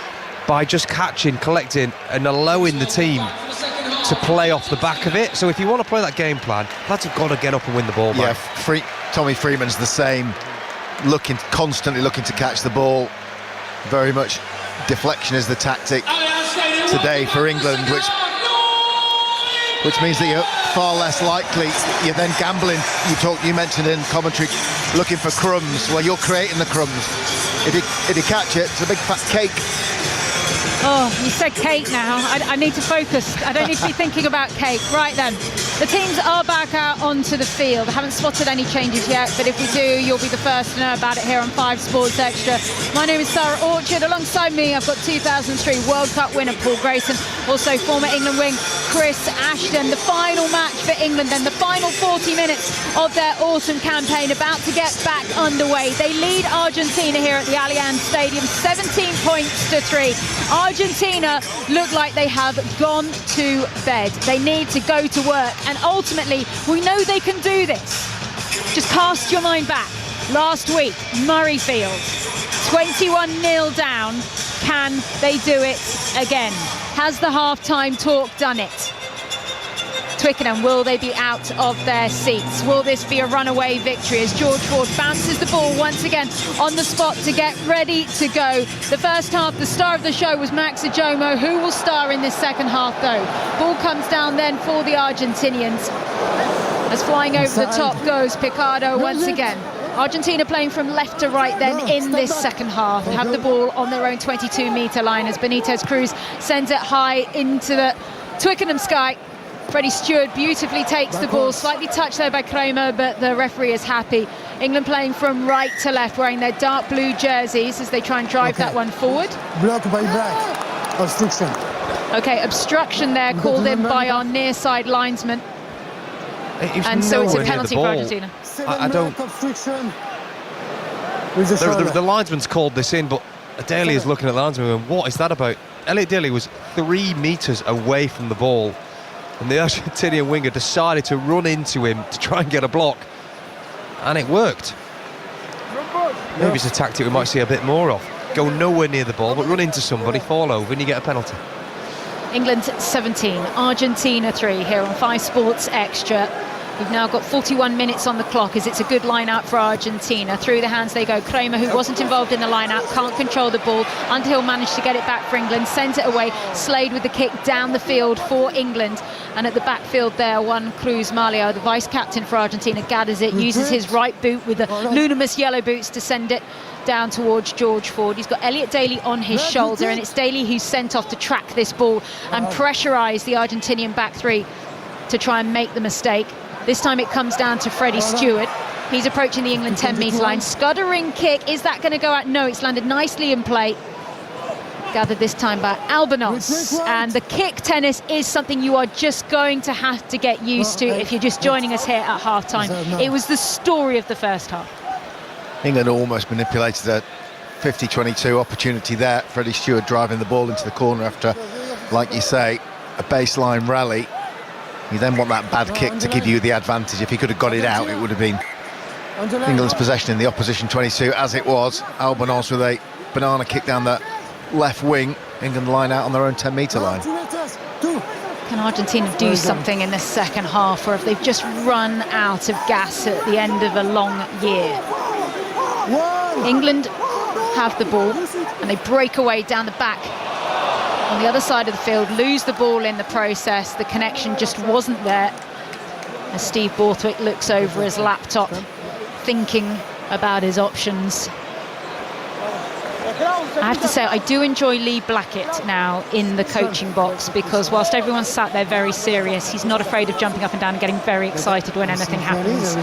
by just catching, collecting and allowing the team to play off the back of it. So if you want to play that game plan, lads have got to get up and win the ball back. Yeah, Tommy Freeman's the same, constantly looking to catch the ball. Very much deflection is the tactic today for England, which means that you're far less likely. You're then gambling. You mentioned in commentary, looking for crumbs. Well, you're creating the crumbs. If you catch it, it's a big fat cake. Oh, you said cake now. I need to focus. I don't need to be thinking about cake. Right then, the teams are back out onto the field. I haven't spotted any changes yet, but if we do, you'll be the first to know about it here on 5 Sports Extra. My name is Sarah Orchard. Alongside me, I've got 2003 World Cup winner Paul Grayson, also former England wing Chris Ashton. The final match for England, then the final 40 minutes of their autumn campaign about to get back underway. They lead Argentina here at the Allianz Stadium, 17 points to 3. Argentina look like they have gone to bed. They need to go to work, and ultimately we know they can do this. Just cast your mind back. Last week, Murrayfield, 21-0 down, Can they do it again? Has the half-time talk done it? Twickenham, will they be out of their seats? Will this be a runaway victory as George Ford bounces the ball once again on the spot to get ready to go? The first half, the star of the show was Max Ajomo. Who will star in this second half though? Ball comes down then for the Argentinians. As flying over the top goes Picardo once again. Argentina playing from left to right then in this second half. Have the ball on their own 22-metre line as Benitez Cruz sends it high into the Twickenham sky. Freddie Stewart beautifully takes the ball, slightly touched there by Kramer, but the referee is happy. England playing from right to left, wearing their dark blue jerseys as they try and drive that one forward. Blocked by back. Obstruction. Okay, obstruction there called in by our near side linesman. And so it's a penalty for Argentina. I don't... Obstruction. The linesman's called this in, but Daly is looking at the linesman and what is that about? Elliot Daly was 3 metres away from the ball, and the Argentinian winger decided to run into him to try and get a block, and it worked. Maybe it's a tactic we might see a bit more of. Go nowhere near the ball, but run into somebody, fall over, and you get a penalty. England 17, Argentina 3 here on 5 Sports Extra. We've now got 41 minutes on the clock as it's a good line-out for Argentina. Through the hands they go. Kramer, who wasn't involved in the line-out, can't control the ball. Underhill managed to get it back for England, sends it away. Slade with the kick down the field for England. And at the backfield there, Juan Cruz Malio, the vice-captain for Argentina, gathers it, uses his right boot with the luminous yellow boots to send it down towards George Ford. He's got Elliot Daly on his shoulder, and it's Daly who's sent off to track this ball and pressurise the Argentinian back three to try and make the mistake. This time it comes down to Freddie Stewart. He's approaching the England 10-metre line. Scuttering kick. Is that going to go out? No, it's landed nicely in play. Gathered this time by Albanos. And the kick tennis is something you are just going to have to get used to if you're just joining us here at half-time. It was the story of the first half. England almost manipulated a 50-22 opportunity there. Freddie Stewart driving the ball into the corner after, like you say, a baseline rally. You then want that bad kick to give you the advantage. If he could have got it out, it would have been England's possession in the opposition 22. As it was, Albanos with a banana kick down the left wing. England line out on their own 10-metre line. Can Argentina do something in the second half, or have they just run out of gas at the end of a long year? England have the ball and they break away down the back on the other side of the field, lose the ball in the process. The connection just wasn't there as Steve Borthwick looks over his laptop thinking about his options. I have to say, I do enjoy Lee Blackett now in the coaching box, because whilst everyone's sat there very serious, he's not afraid of jumping up and down and getting very excited when anything happens.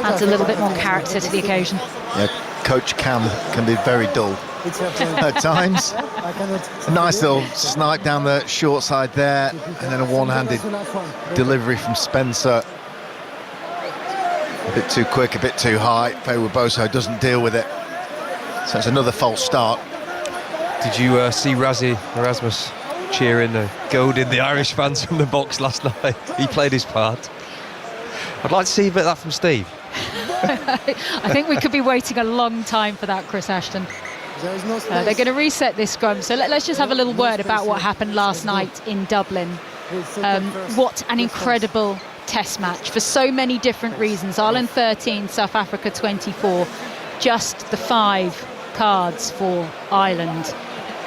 Adds a little bit more character to the occasion. Yeah, Coach Cam can be very dull at times. A nice little snipe down the short side there, and then a one-handed delivery from Spencer. A bit too quick, a bit too high. Feo Boso doesn't deal with it. So it's another false start. Did you see Razzie Erasmus cheering, goading the Irish fans from the box last night? He played his part. I'd like to see a bit of that from Steve. I think we could be waiting a long time for that, Chris Ashton. They're going to reset this scrum, so let's just have a little word about what happened last night in Dublin. What an incredible test match for so many different reasons. Ireland 13, South Africa 24. Just the 5 cards for Ireland.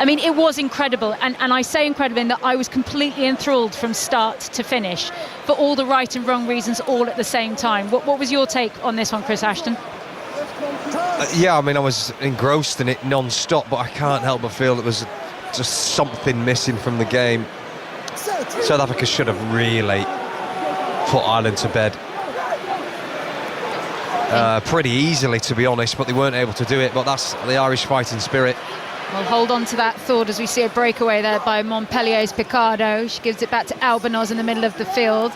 I mean, it was incredible, and I say incredible in that I was completely enthralled from start to finish for all the right and wrong reasons all at the same time. What was your take on this one, Chris Ashton? Yeah, I mean, I was engrossed in it non-stop, but I can't help but feel there was just something missing from the game. South Africa should have really put Ireland to bed pretty easily, to be honest, but they weren't able to do it. But that's the Irish fighting spirit. We'll hold on to that thought as we see a breakaway there by Montpellier's Picardo. She gives it back to Albanos in the middle of the field.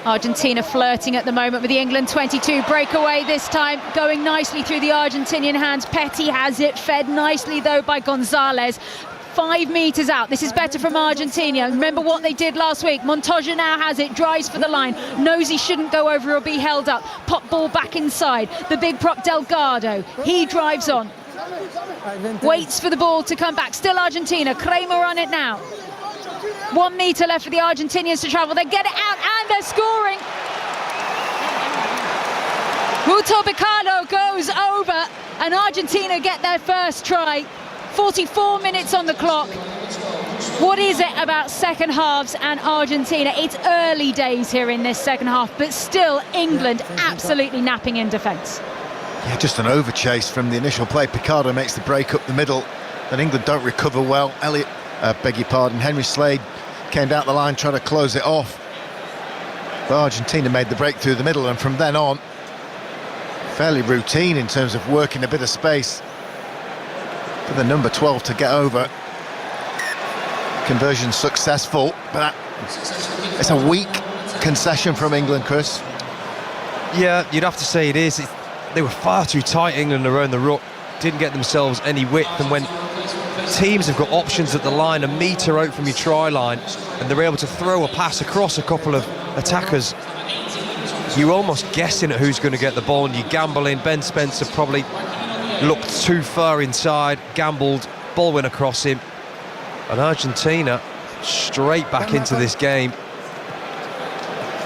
Argentina flirting at the moment with the England 22 breakaway, this time going nicely through the Argentinian hands. Petty has it, fed nicely though by Gonzalez. 5 metres out. This is better from Argentina. Remember what they did last week. Montoya now has it, drives for the line, knows he shouldn't go over or be held up. Pop ball back inside. The big prop Delgado, he drives on. Waits for the ball to come back. Still Argentina. Kramer on it now. 1 metre left for the Argentinians to travel. They get it out and they're scoring. Ruto Picado goes over and Argentina get their first try. 44 minutes on the clock. What is it about second halves and Argentina? It's early days here in this second half, but still England absolutely napping in defence. Yeah, just an overchase from the initial play. Picado makes the break up the middle, then England don't recover well. Henry Slade came down the line trying to close it off, but Argentina made the break through the middle, and from then on fairly routine in terms of working a bit of space for the number 12 to get over. Conversion successful, but it's a weak concession from England, Chris. Yeah, you'd have to say it is. They were far too tight, England, around the ruck. Didn't get themselves any width, and when teams have got options at the line, a metre out from your try line, and they're able to throw a pass across a couple of attackers, you're almost guessing at who's going to get the ball, and you gamble in. Ben Spencer probably looked too far inside, gambled, ball went across him, and Argentina straight back into this game.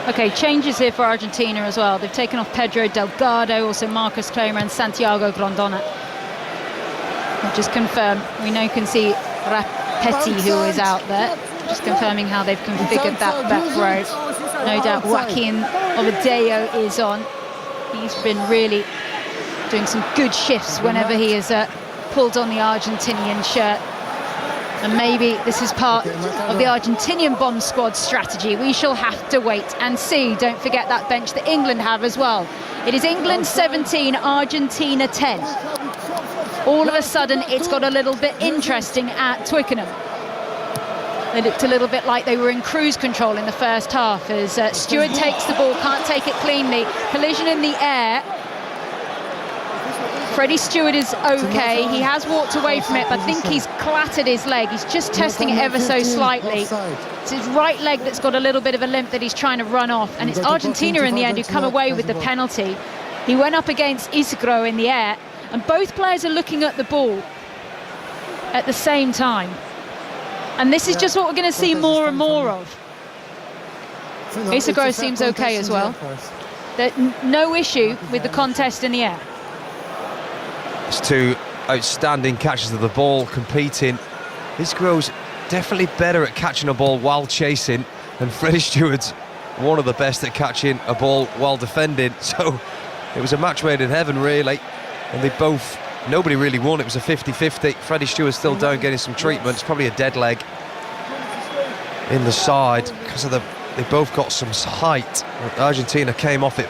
Okay, changes here for Argentina as well. They've taken off Pedro Delgado, also Marcus Kramer and Santiago Grondona. I'll just confirm, we now can see Rapetti, who is out there. Just confirming how they've configured that back row. No doubt Joaquin Ovideo is on. He's been really doing some good shifts whenever he has pulled on the Argentinian shirt. And maybe this is part of the Argentinian bomb squad strategy. We shall have to wait and see. Don't forget that bench that England have as well. It is England 17, Argentina 10. All of a sudden, it's got a little bit interesting at Twickenham. They looked a little bit like they were in cruise control in the first half as Stewart takes the ball, can't take it cleanly. Collision in the air. Freddie Stewart is okay. He has walked away from it, but I think he's clattered his leg. He's just testing it ever so slightly. It's his right leg that's got a little bit of a limp that he's trying to run off. And it's Argentina in the end who come away with the penalty. He went up against Isgro in the air, and both players are looking at the ball at the same time. And this is just what we're going to see more and more of. Isgro seems okay as well. No issue with the contest in the air. It's two outstanding catches of the ball, competing. Isgro's definitely better at catching a ball while chasing, and Freddie Stewart's one of the best at catching a ball while defending. So it was a match made in heaven, really. And they both, nobody really won. It was a 50-50. Freddie Stewart's still down getting some treatment. It's probably a dead leg in the side because of they both got some height. Argentina came off it.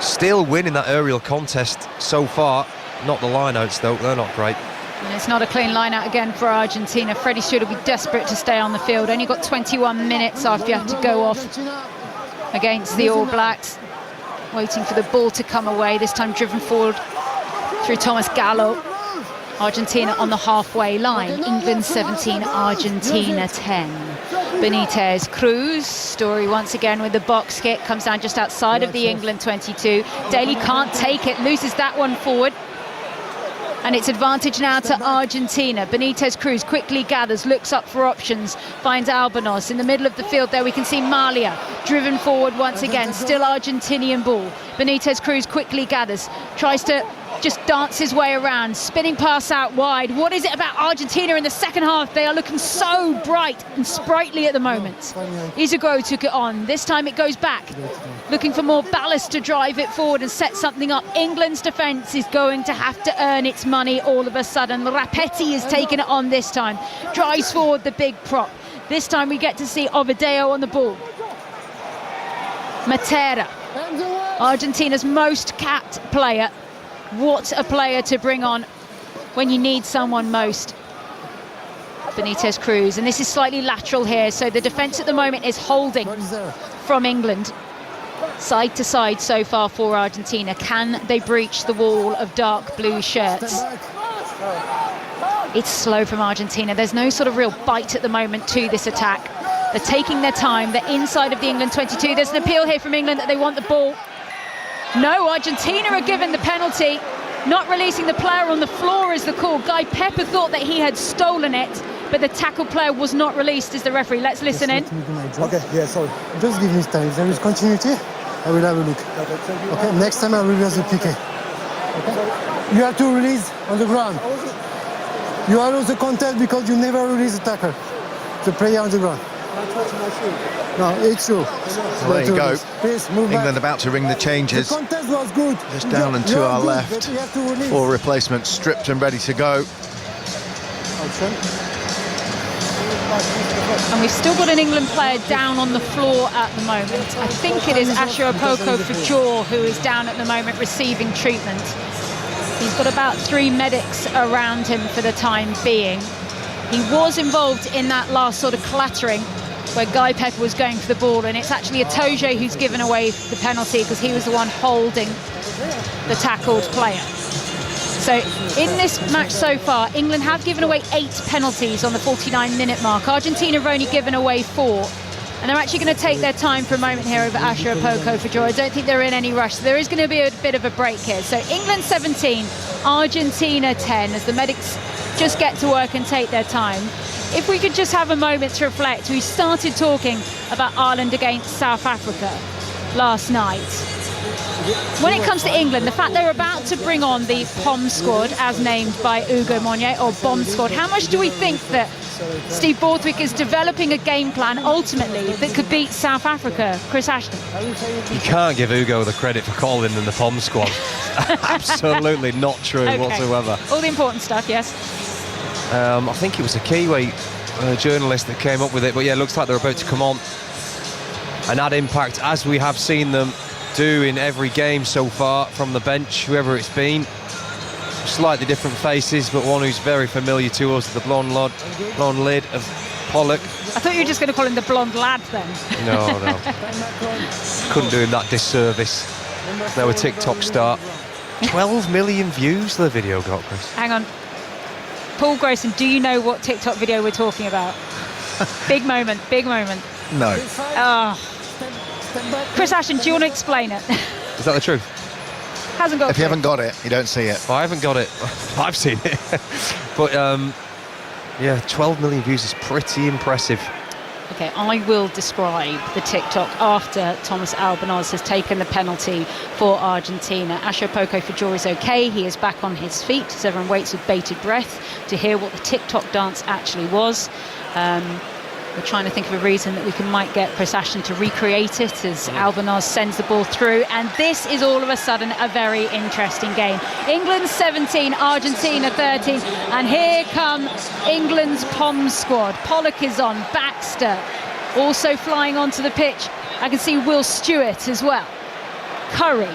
Still winning that aerial contest so far. Not the lineouts though, they're not great. And it's not a clean line-out again for Argentina. Freddie Stewart will be desperate to stay on the field. Only got 21 minutes after you have to go off against the All Blacks. Waiting for the ball to come away, this time driven forward through Thomas Gallo. Argentina on the halfway line. England 17, Argentina 10. Benitez Cruz, Story once again with the box kick, comes down just outside of the England 22. Daly can't take it, loses that one forward. And it's advantage now to Argentina. Benitez Cruz quickly gathers, looks up for options, finds Albanos. In the middle of the field there we can see Malia, driven forward once again, still Argentinian ball. Benitez Cruz quickly gathers, tries to just dance his way around, spinning pass out wide. What is it about Argentina in the second half? They are looking so bright and sprightly at the moment. Isagro took it on. This time it goes back, looking for more ballast to drive it forward and set something up. England's defence is going to have to earn its money all of a sudden. Rapetti is taking it on this time, drives forward the big prop. This time we get to see Ovideo on the ball. Matera, Argentina's most capped player. What a player to bring on when you need someone most. Benitez Cruz, and this is slightly lateral here, so the defence at the moment is holding from England. Side to side so far for Argentina. Can they breach the wall of dark blue shirts? It's slow from Argentina. There's no sort of real bite at the moment to this attack. They're taking their time. They're inside of the England 22. There's an appeal here from England that they want the ball. No, Argentina are given the penalty. Not releasing the player on the floor is the call. Guy Pepper thought that he had stolen it, but the tackle player was not released as the referee. Let's listen in. Okay, yeah, sorry. Just give me time. If there is continuity, I will have a look. Okay, next time I will release the PK. Okay? You have to release on the ground. You allow the contest because you never release the tackle. The player on the ground. No, it's true. Well, there you go. Please, move England back. about to ring the changes. The contest was good. Just down and to You are our good, left. but you have to release. 4 replacements stripped and ready to go. And we've still got an England player down on the floor at the moment. I think it is Asher Opoko for jaw who is down at the moment receiving treatment. He's got about 3 medics around him for the time being. He was involved in that last sort of clattering where Guy Pepper was going for the ball, and it's actually Itoje who's given away the penalty because he was the one holding the tackled player. So in this match so far, England have given away 8 penalties on the 49-minute mark. Argentina have only given away 4. And they're actually going to take their time for a moment here over Asher Opoko for jaw. I don't think they're in any rush. So there is going to be a bit of a break here. So England 17, Argentina 10, as the medics just get to work and take their time. If we could just have a moment to reflect, we started talking about Ireland against South Africa last night. When it comes to England, the fact they're about to bring on the POM squad, as named by Ugo Monye, or BOM squad, how much do we think that Steve Borthwick is developing a game plan, ultimately, that could beat South Africa? Chris Ashton? You can't give Ugo the credit for calling them the POM squad. Absolutely not true whatsoever. All the important stuff, yes. I think it was a Kiwi journalist that came up with it, but yeah, it looks like they're about to come on and add impact, as we have seen them do in every game so far from the bench, whoever it's been. Slightly different faces, but one who's very familiar to us, the blonde lid of Pollock. I thought you were just going to call him the blonde lad then. No. Couldn't do him that disservice. Now a TikTok star. 12 million views the video got, Chris. Hang on. Paul Grayson, do you know what TikTok video we're talking about? Big moment, big moment. No. Chris Ashton, do you want to explain it? Is that the truth? Hasn't got. If you haven't got it, you don't see it. Well, I haven't got it. I've seen it. But yeah, 12 million views is pretty impressive. Okay, I will describe the TikTok after Thomas Albanaz has taken the penalty for Argentina. Asher Opoko for jaw is okay. He is back on his feet as everyone waits with bated breath to hear what the TikTok dance actually was. We're trying to think of a reason that we might get Chris Ashton to recreate it as Albanaz sends the ball through. And this is all of a sudden a very interesting game. England 17, Argentina 13. And here come England's POM squad. Pollock is on, Baxter also flying onto the pitch. I can see Will Stewart as well. Curry.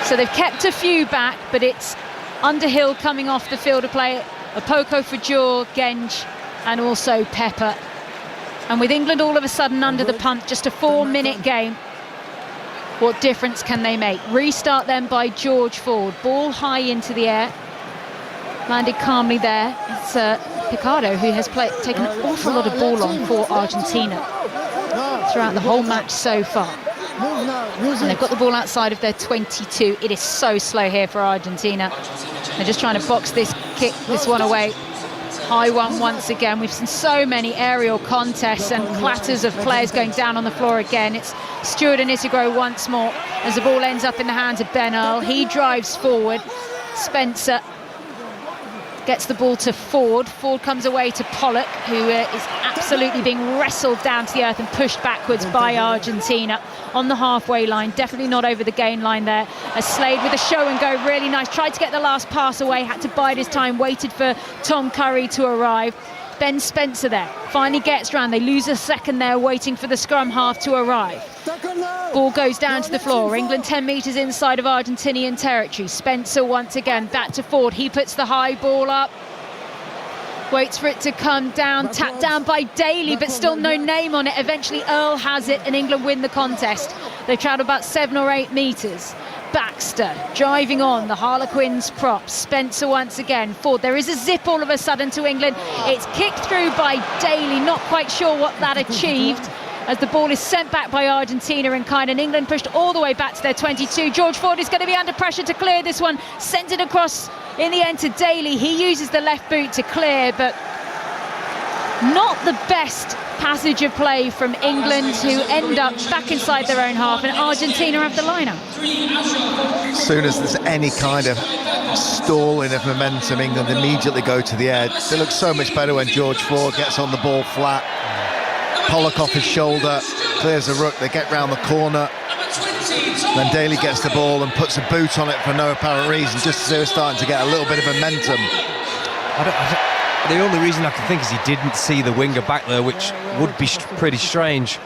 So they've kept a few back, but it's Underhill coming off the field to play. Opoko for jaw, Genge, and also Pepper. And with England all of a sudden under the pump, just a 4-minute game, what difference can they make? Restart then by George Ford. Ball high into the air. Landed calmly there. It's Picardo who has taken an awful lot of ball on for Argentina throughout the whole match so far. And they've got the ball outside of their 22. It is so slow here for Argentina. They're just trying to box this one away. High one once again. We've seen so many aerial contests and clatters of players going down on the floor again. It's Stewart and Isigro once more as the ball ends up in the hands of Ben Earl. He drives forward. Spencer gets the ball to Ford. Ford comes away to Pollock, who is absolutely being wrestled down to the earth and pushed backwards by Argentina on the halfway line. Definitely not over the gain line there. As Slade with a show and go, really nice. Tried to get the last pass away, had to bide his time, waited for Tom Curry to arrive. Ben Spencer there, finally gets round. They lose a second there, waiting for the scrum half to arrive. Ball goes down to the floor. England 10 metres inside of Argentinian territory. Spencer once again, back to Ford. He puts the high ball up. Waits for it to come down, tapped down by Daly, but still no name on it. Eventually Earl has it and England win the contest. They've travelled about 7 or 8 metres. Baxter driving on, the Harlequins prop. Spencer once again, Ford. There is a zip all of a sudden to England. It's kicked through by Daly, not quite sure what that achieved. as the ball is sent back by Argentina in kind, and England pushed all the way back to their 22. George Ford is going to be under pressure to clear this one, sends it across in the end to Daly. He uses the left boot to clear, but not the best passage of play from England, who end up back inside their own half, and Argentina have the line out. As soon as there's any kind of stalling of momentum, England immediately go to the edge. They look so much better when George Ford gets on the ball flat. Pollock off his shoulder, clears a ruck, they get round the corner. Then Daly gets the ball and puts a boot on it for no apparent reason, just as they were starting to get a little bit of momentum. The only reason I can think is he didn't see the winger back there, which would be pretty strange.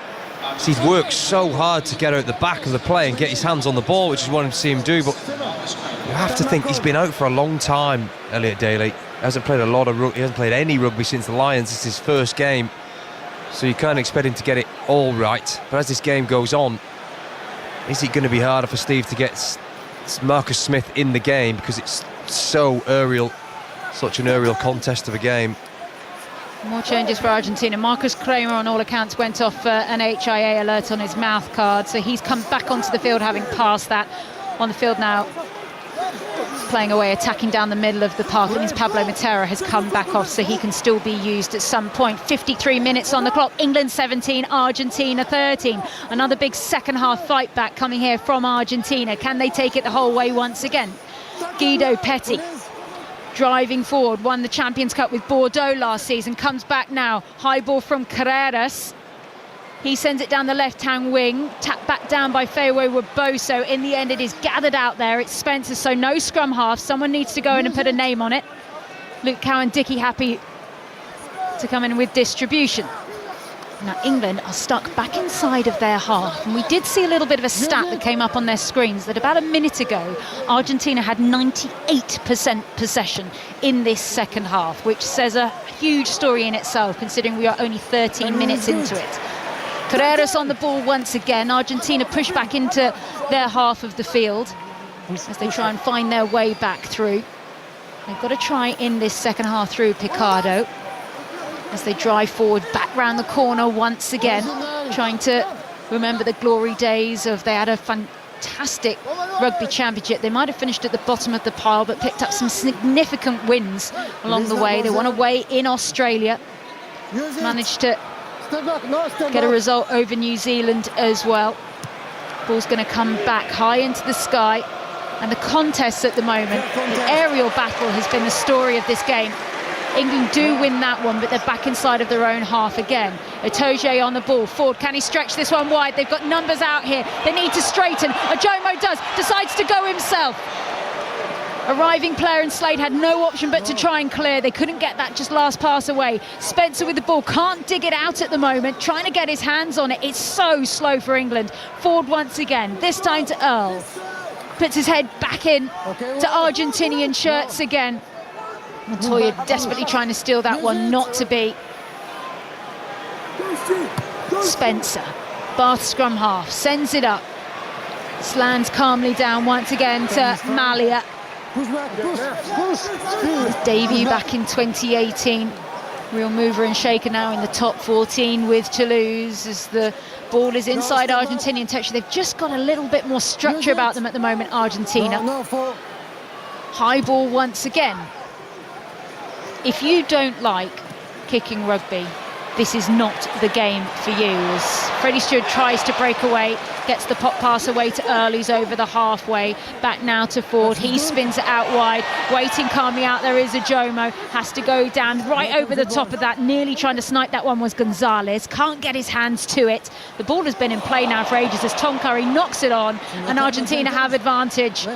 So he's worked so hard to get out the back of the play and get his hands on the ball, which is what I've seen him do, but you have to think he's been out for a long time, Elliot Daly. He hasn't played a lot of rugby, he hasn't played any rugby since the Lions. It's his first game, so you can't expect him to get it all right. But as this game goes on, is it going to be harder for Steve to get Marcus Smith in the game, because it's so aerial, such an aerial contest of a game? More changes for Argentina. Marcus Kramer, on all accounts, went off an HIA alert on his mouth card, so he's come back onto the field having passed that. On the field now, playing away, attacking down the middle of the park. It means Pablo Matera has come back off, so he can still be used at some point. 53 minutes on the clock. England 17, Argentina 13. Another big second half fight back coming here from Argentina. Can they take it the whole way once again? Guido Petty driving forward, won the Champions Cup with Bordeaux last season, comes back now. High ball from Carreras. He sends it down the left-hand wing, tapped back down by Fewo Weboso. In the end, it is gathered out there. It's Spencer, so no scrum half. Someone needs to go in and put a name on it. Luke Cowan-Dickey happy to come in with distribution. Now, England are stuck back inside of their half, and we did see a little bit of a stat that came up on their screens that about a minute ago, Argentina had 98% possession in this second half, which says a huge story in itself, considering we are only 13 minutes into it. Carreras on the ball once again. Argentina push back into their half of the field as they try and find their way back through. They've got to try in this second half through Picardo as they drive forward back round the corner once again, trying to remember the glory days of, they had a fantastic rugby championship. They might have finished at the bottom of the pile, but picked up some significant wins along the way. They won away in Australia, managed to get a result over New Zealand as well. Ball's going to come back high into the sky, and the contest at the moment, the aerial battle has been the story of this game. England do win that one, but they're back inside of their own half again. Itoje on the ball. Ford, can he stretch this one wide? They've got numbers out here. They need to straighten. Ajomo decides to go himself. Arriving player in Slade had no option but to try and clear. They couldn't get that just last pass away. Spencer with the ball, can't dig it out at the moment, trying to get his hands on it. It's so slow for England. Ford once again, this time to Earl. Puts his head back in to Argentinian shirts again. Montoya desperately trying to steal that one, not to be. Spencer, Bath scrum half, sends it up. Slams calmly down once again to Malia. His debut back in 2018. Real mover and shaker now in the top 14 with Toulouse as the ball is inside Argentinian territory. They've just got a little bit more structure about them at the moment, Argentina. High ball once again. If you don't like kicking rugby, this is not the game for you. As Freddie Stewart tries to break away, gets the pop pass away to Earl, who's over the halfway. Back now to Ford. He spins it out wide. Waiting calmly out there is Ajomo. Has to go down right over the top of that. Nearly trying to snipe that one was Gonzalez. Can't get his hands to it. The ball has been in play now for ages as Tom Curry knocks it on, and Argentina have advantage.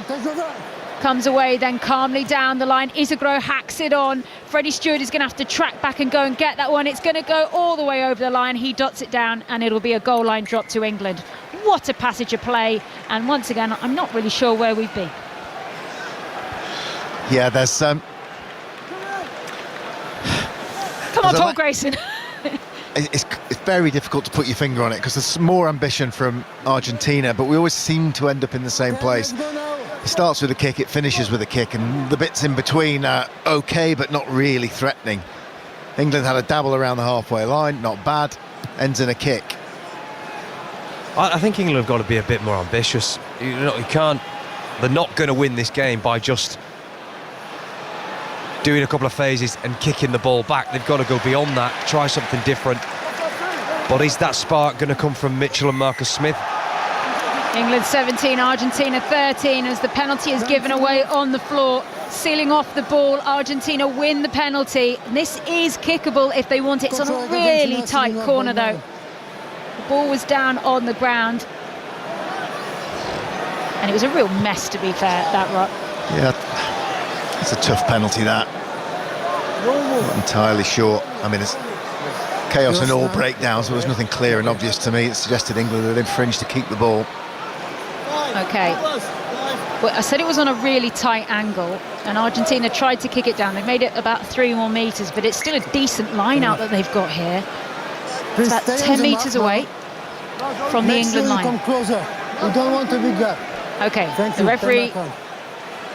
Comes away then calmly down the line. Isagro hacks it on. Freddie Stewart is going to have to track back and go and get that one. It's going to go all the way over the line. He dots it down, and it'll be a goal line drop to England. What a passage of play. And once again, I'm not really sure where we'd be. Yeah, there's Come on, Paul Grayson. it's very difficult to put your finger on it because there's more ambition from Argentina, but we always seem to end up in the same place. It starts with a kick, it finishes with a kick, and the bits in between are okay but not really threatening. England had a dabble around the halfway line, not bad, ends in a kick. I think England have got to be a bit more ambitious. You can't. They're not going to win this game by just doing a couple of phases and kicking the ball back. They've got to go beyond that, try something different. But is that spark going to come from Mitchell and Marcus Smith? England 17, Argentina 13 as the penalty is given away on the floor, sealing off the ball. Argentina win the penalty. This is kickable if they want it. It's on a really tight corner though. The ball was down on the ground. And it was a real mess, to be fair, that rock. Yeah, it's a tough penalty, that. Not entirely sure. I mean, it's chaos and all breakdowns. There was nothing clear and obvious to me. It suggested England had infringed to keep the ball. Okay. Well, I said it was on a really tight angle, and Argentina tried to kick it down. They've made it about 3 more metres, but it's still a decent line out that they've got here. It's about 10 metres away from the England line. Come closer. We don't want a big gap. Okay, the referee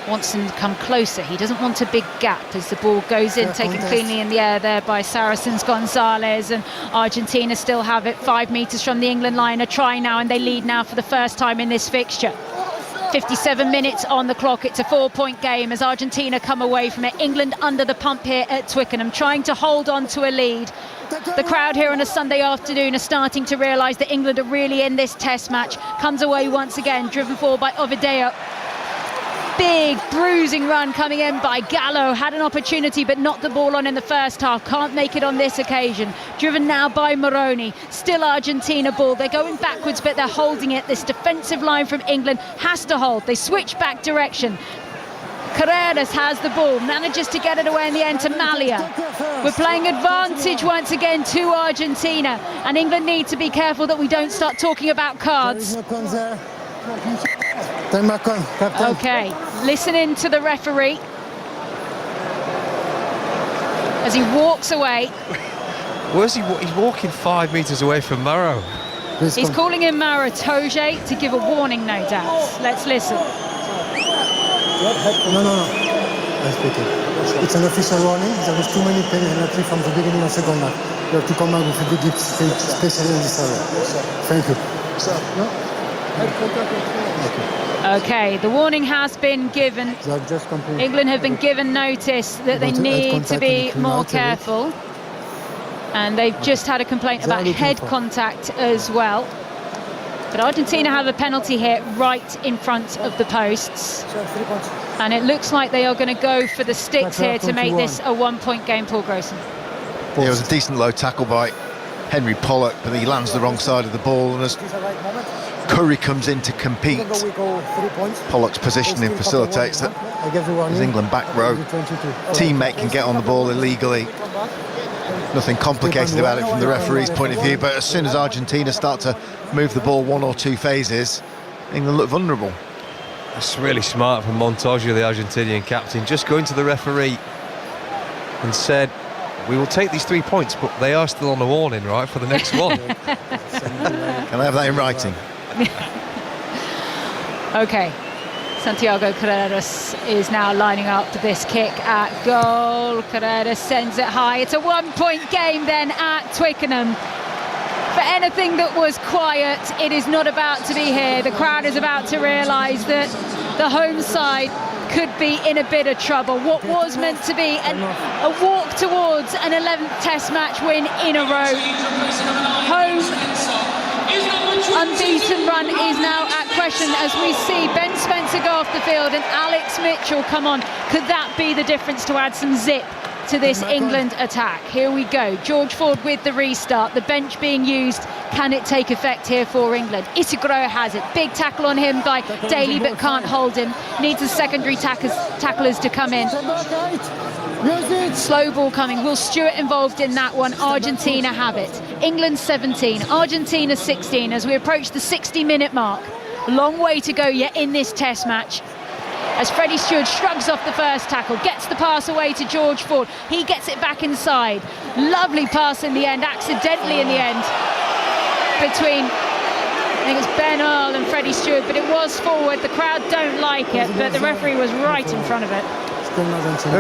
wants them to come closer. He doesn't want a big gap as the ball goes in, taken cleanly in the air there by Saracens Gonzalez, and Argentina still have it 5 metres from the England line. A try now, and they lead now for the first time in this fixture. 57 minutes on the clock. It's a 4-point game as Argentina come away from it. England under the pump here at Twickenham, trying to hold on to a lead. The crowd here on a Sunday afternoon are starting to realise that England are really in this test match. Comes away once again, driven forward by Ovideo. Big bruising run coming in by Gallo. Had an opportunity but knocked the ball on in the first half. Can't make it on this occasion. Driven now by Moroni. Still Argentina ball. They're going backwards but they're holding it. This defensive line from England has to hold. They switch back direction. Carreras has the ball, manages to get it away in the end to Malia. We're playing advantage once again to Argentina, and England need to be careful that we don't start talking about cards. Okay, listening to the referee as he walks away. Where's he? He's walking 5 metres away from Maro. He's calling in Maro Toge to give a warning, no doubt. Let's listen. No. I'm speaking. It's an official warning. There was too many penalties from the beginning of second half. You have to come out with a big gift, especially in this area. Thank you. Okay, the warning has been given. England have been given notice that they need to be more careful. And they've just had a complaint about head contact as well. But Argentina have a penalty here right in front of the posts. And it looks like they are going to go for the sticks here to make this a 1-point game, Paul Grayson. Yeah, it was a decent low tackle by Henry Pollock, but he lands the wrong side of the ball, and as Curry comes in to compete, Pollock's positioning facilitates that his England back row teammate can get on the ball illegally. Nothing complicated about it from the referee's point of view, but as soon as Argentina start to move the ball 1 or 2 phases, England look vulnerable. It's really smart from Montoya, the Argentinian captain, just going to the referee and said, we will take these 3 points, but they are still on a warning, right, for the next one. Can I have that in writing? Okay. Santiago Carreras is now lining up this kick at goal. Carreras sends it high. It's a 1-point game then at Twickenham. For anything that was quiet, it is not about to be here. The crowd is about to realise that the home side could be in a bit of trouble. What was meant to be a walk towards an 11th Test match win in a row. Home unbeaten run is now at question as we see Ben Spencer go off the field and Alex Mitchell come on. Could that be the difference to add some zip to this England attack? Here we go. George Ford with the restart. The bench being used. Can it take effect here for England? Isigro has it. Big tackle on him by Daly, but can't hold him. Needs the secondary tacklers to come in. Slow ball coming. Will Stewart involved in that one? Argentina have it. England 17, Argentina 16 as we approach the 60-minute mark. Long way to go yet in this test match. As Freddie Stewart shrugs off the first tackle, gets the pass away to George Ford. He gets it back inside. Lovely pass in the end, accidentally in the end, between, I think it's Ben Earl and Freddie Stewart, but it was forward. The crowd don't like it, but the referee was right in front of it.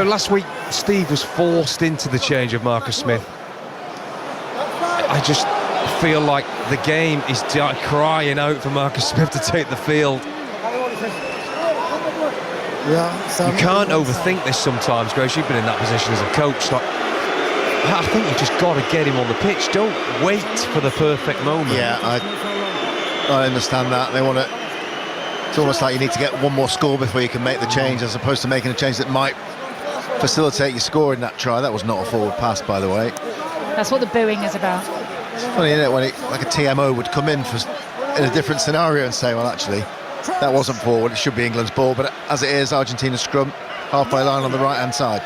Last week, Steve was forced into the change of Marcus Smith. I just feel like the game is crying out for Marcus Smith to take the field. You can't overthink this sometimes, Grace. You've been in that position as a coach. Like, I think you've just got to get him on the pitch. Don't wait for the perfect moment. Yeah, I understand that. They want to. It's almost like you need to get one more score before you can make the change, as opposed to making a change that might facilitate you scoring that try. That was not a forward pass, by the way. That's what the booing is about. It's funny, isn't it, when like a TMO would come in in a different scenario and say, well, actually, that wasn't forward, it should be England's ball, but as it is, Argentina's scrum, halfway line on the right-hand side.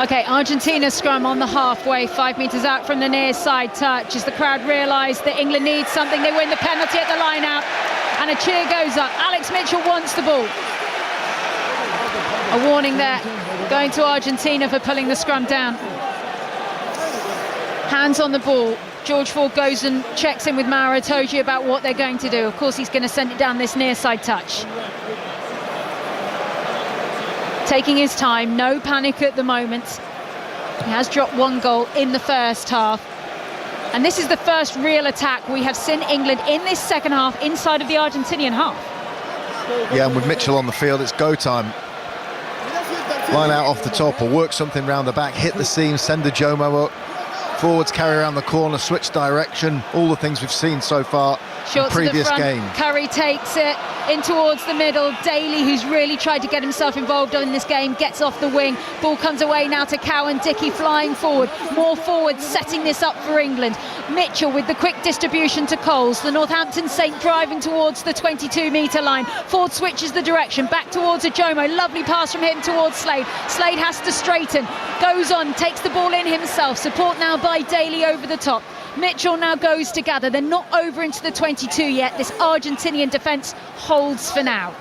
Okay, Argentina's scrum on the halfway, 5 metres out from the near side touch. As the crowd realise that England needs something, they win the penalty at the line out, and a cheer goes up. Alex Mitchell wants the ball. A warning there, going to Argentina for pulling the scrum down. Hands on the ball. George Ford goes and checks in with Mauro Itoje about what they're going to do. Of course, he's going to send it down this near side touch. Taking his time, no panic at the moment. He has dropped one goal in the first half. And this is the first real attack we have seen England in this second half inside of the Argentinian half. Yeah, and with Mitchell on the field, it's go time. Line out off the top or work something round the back, hit the seam, send the Jomo up. Forwards carry around the corner, switch direction, all the things we've seen so far in previous games. Curry takes it in towards the middle. Daly, who's really tried to get himself involved in this game, gets off the wing. Ball comes away now to Cowan. Dickey flying forward. More forwards setting this up for England. Mitchell with the quick distribution to Coles. The Northampton Saint driving towards the 22-metre line. Ford switches the direction back towards Ajomo. Lovely pass from him towards Slade. Slade has to straighten. Goes on, takes the ball in himself. Support now by Daly over the top. Mitchell now goes to gather. They're not over into the 22 yet. This Argentinian defence holds for now.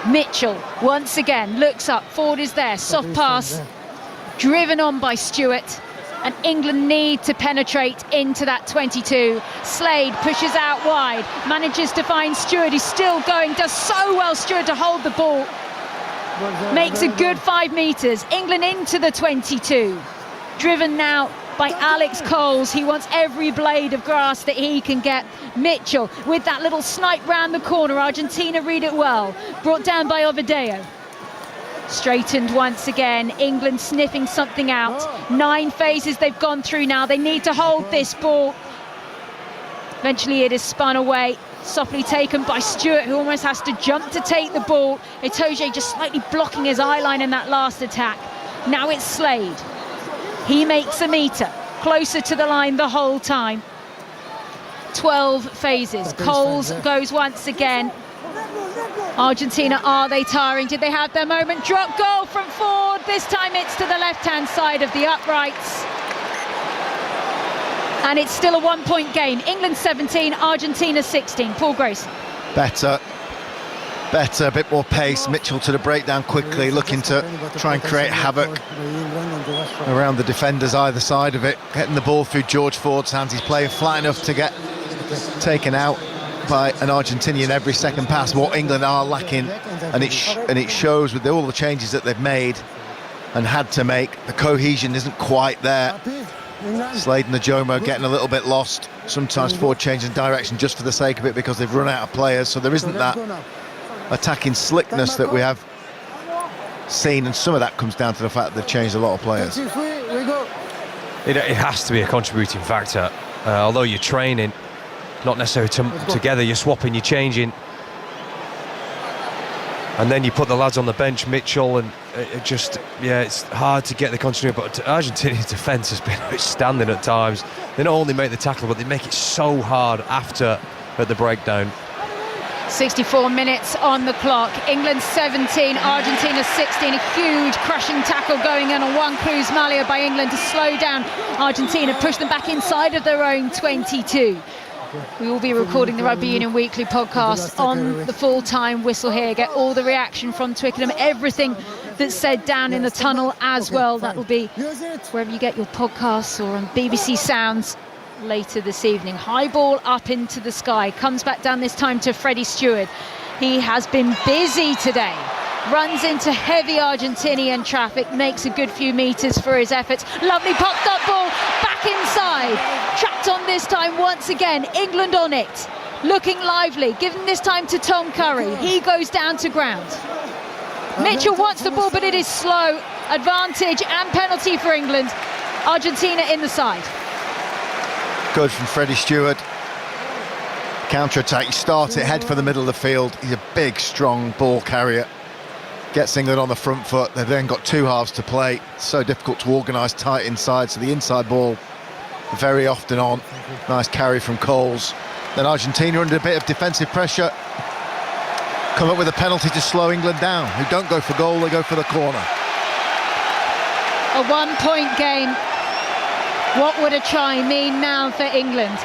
Mitchell once again looks up. Ford is there. Soft pass driven on by Stewart. And England need to penetrate into that 22. Slade pushes out wide. Manages to find Stewart, who's still going. Does so well, Stewart, to hold the ball. Makes a good 5 metres. England into the 22. Driven now by Alex Coles. He wants every blade of grass that he can get. Mitchell with that little snipe round the corner. Argentina read it well. Brought down by Ovideo. Straightened once again. England sniffing something out. 9 phases they've gone through now. They need to hold this ball. Eventually it is spun away. Softly taken by Stewart, who almost has to jump to take the ball. Itoje just slightly blocking his eye line in that last attack. Now it's Slade. He makes a metre, closer to the line the whole time. 12 phases. Coles goes once again. Argentina, are they tiring? Did they have their moment? Drop goal from Ford. This time it's to the left-hand side of the uprights. And it's still a 1-point game. England 17, Argentina 16. Paul Grace. Better, a bit more pace. Mitchell to the breakdown quickly, looking to try and create havoc around the defenders either side of it. Getting the ball through George Ford's hands. He's playing flat enough to get taken out by an Argentinian every second pass. What England are lacking, and it shows with all the changes that they've made and had to make. The cohesion isn't quite there. Slade and the Jomo getting a little bit lost. Sometimes Ford changing direction just for the sake of it because they've run out of players. So there isn't that attacking slickness that we have seen, and some of that comes down to the fact that they've changed a lot of players. It has to be a contributing factor. Although you're training, not necessarily together, you're swapping, you're changing. And then you put the lads on the bench, Mitchell, and it's hard to get the continuity. But Argentinian defence has been outstanding at times. They not only make the tackle, but they make it so hard after at the breakdown. 64 minutes on the clock. England 17, Argentina 16. A huge crushing tackle going on Juan Cruz Malia by England to slow down Argentina, push them back inside of their own 22. We will be recording the Rugby Union Weekly podcast on the full-time whistle here. Get all the reaction from Twickenham, everything that's said down in the tunnel as well. That will be wherever you get your podcasts or on BBC Sounds later this evening. High ball up into the sky. Comes back down this time to Freddie Stewart. He has been busy today. runs into heavy Argentinian traffic, makes a good few metres for his efforts. Lovely popped up ball, back inside. Trapped on this time once again, England on it. Looking lively, given this time to Tom Curry. He goes down to ground. Mitchell wants the ball, but it is slow. Advantage and penalty for England. Argentina in the side. Good from Freddie Stewart. Counter-attack, you start it, head for the middle of the field. He's a big, strong ball carrier. Gets England on the front foot. They've then got two halves to play. So difficult to organise tight inside, so the inside ball very often on. Nice carry from Coles. Then Argentina under a bit of defensive pressure. Come up with a penalty to slow England down. Who don't go for goal, they go for the corner. A 1 point game. What would a try mean now for England?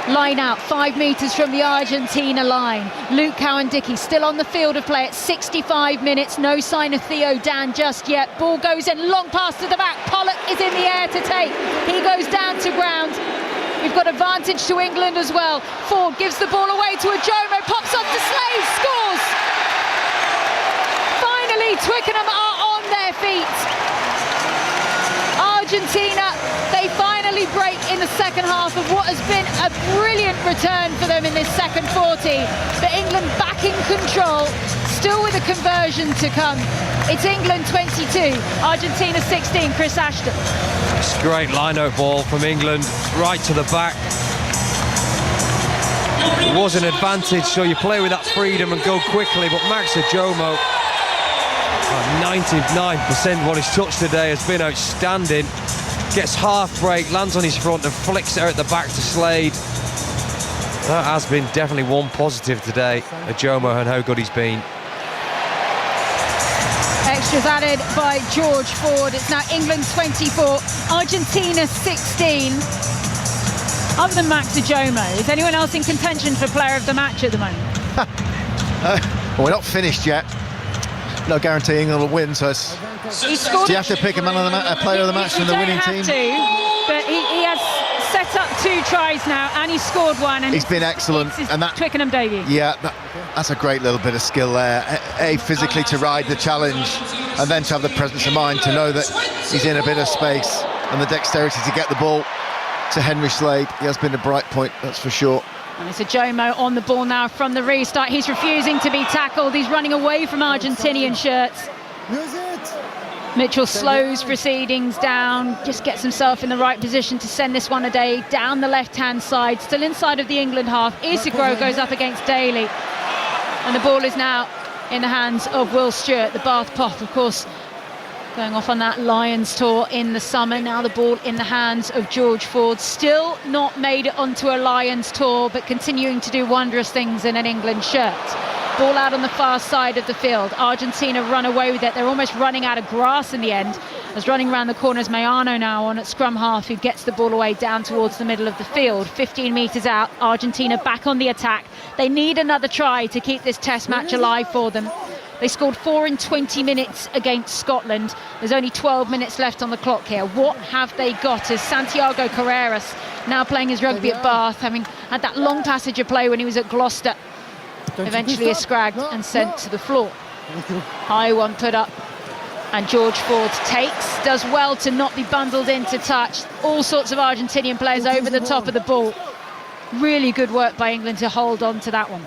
Line out 5 metres from the Argentina line. Luke Cowan-Dickey still on the field of play at 65 minutes. No sign of Theo Dan just yet. Ball goes in, long pass to the back. Pollock is in the air to take. He goes down to ground. We've got advantage to England as well. Ford gives the ball away to Ajomo, pops up to Slade, scores! Finally, Twickenham are on their feet. Argentina, they finally break in the second half of what has been a brilliant return for them in this second 40. But England back in control, still with a conversion to come. It's England 22, Argentina 16, Chris Ashton. It's a great line-out ball from England, right to the back. It was an advantage, so you play with that freedom and go quickly, but Max Ajomo, 99% what he's touched today has been outstanding. Gets half break, lands on his front and flicks it out the back to Slade. That has been definitely one positive today, Ajomo, and how good he's been. Extras added by George Ford. It's now England 24, Argentina 16. Other than Max Ajomo, is anyone else in contention for player of the match at the moment? Well, we're not finished yet. No guarantee England will win, so it's... He scored. Do you have to pick a man of the player of the match from the winning team? You don't have to, but he has set up 2 tries now, and he's scored 1. And he's been excellent, and that Twickenham debut. Yeah, that's a great little bit of skill there. Physically to ride the challenge, and then to have the presence of mind to know that he's in a bit of space, and the dexterity to get the ball to Henry Slade. He has been a bright point, that's for sure. And it's Ajomo on the ball now from the restart. He's refusing to be tackled. He's running away from Argentinian shirts. Mitchell slows proceedings down, just gets himself in the right position to send this one a day down the left-hand side, still inside of the England half. Isigro goes up against Daly, and the ball is now in the hands of Will Stewart. The Bath Poth, of course, going off on that Lions tour in the summer. Now the ball in the hands of George Ford. Still not made it onto a Lions tour, but continuing to do wondrous things in an England shirt. Ball out on the far side of the field. Argentina run away with it. They're almost running out of grass in the end. As running around the corner is Mayano now on at scrum half, who gets the ball away down towards the middle of the field. 15 metres out, Argentina back on the attack. They need another try to keep this test match alive for them. They scored 4 in 20 minutes against Scotland. There's only 12 minutes left on the clock here. What have they got? Is Santiago Carreras now playing his rugby at Bath, having had that long passage of play when he was at Gloucester. Eventually is scragged and sent to the floor. High one put up, and George Ford takes, does well to not be bundled into touch. All sorts of Argentinian players over the top of the ball. Really good work by England to hold on to that one.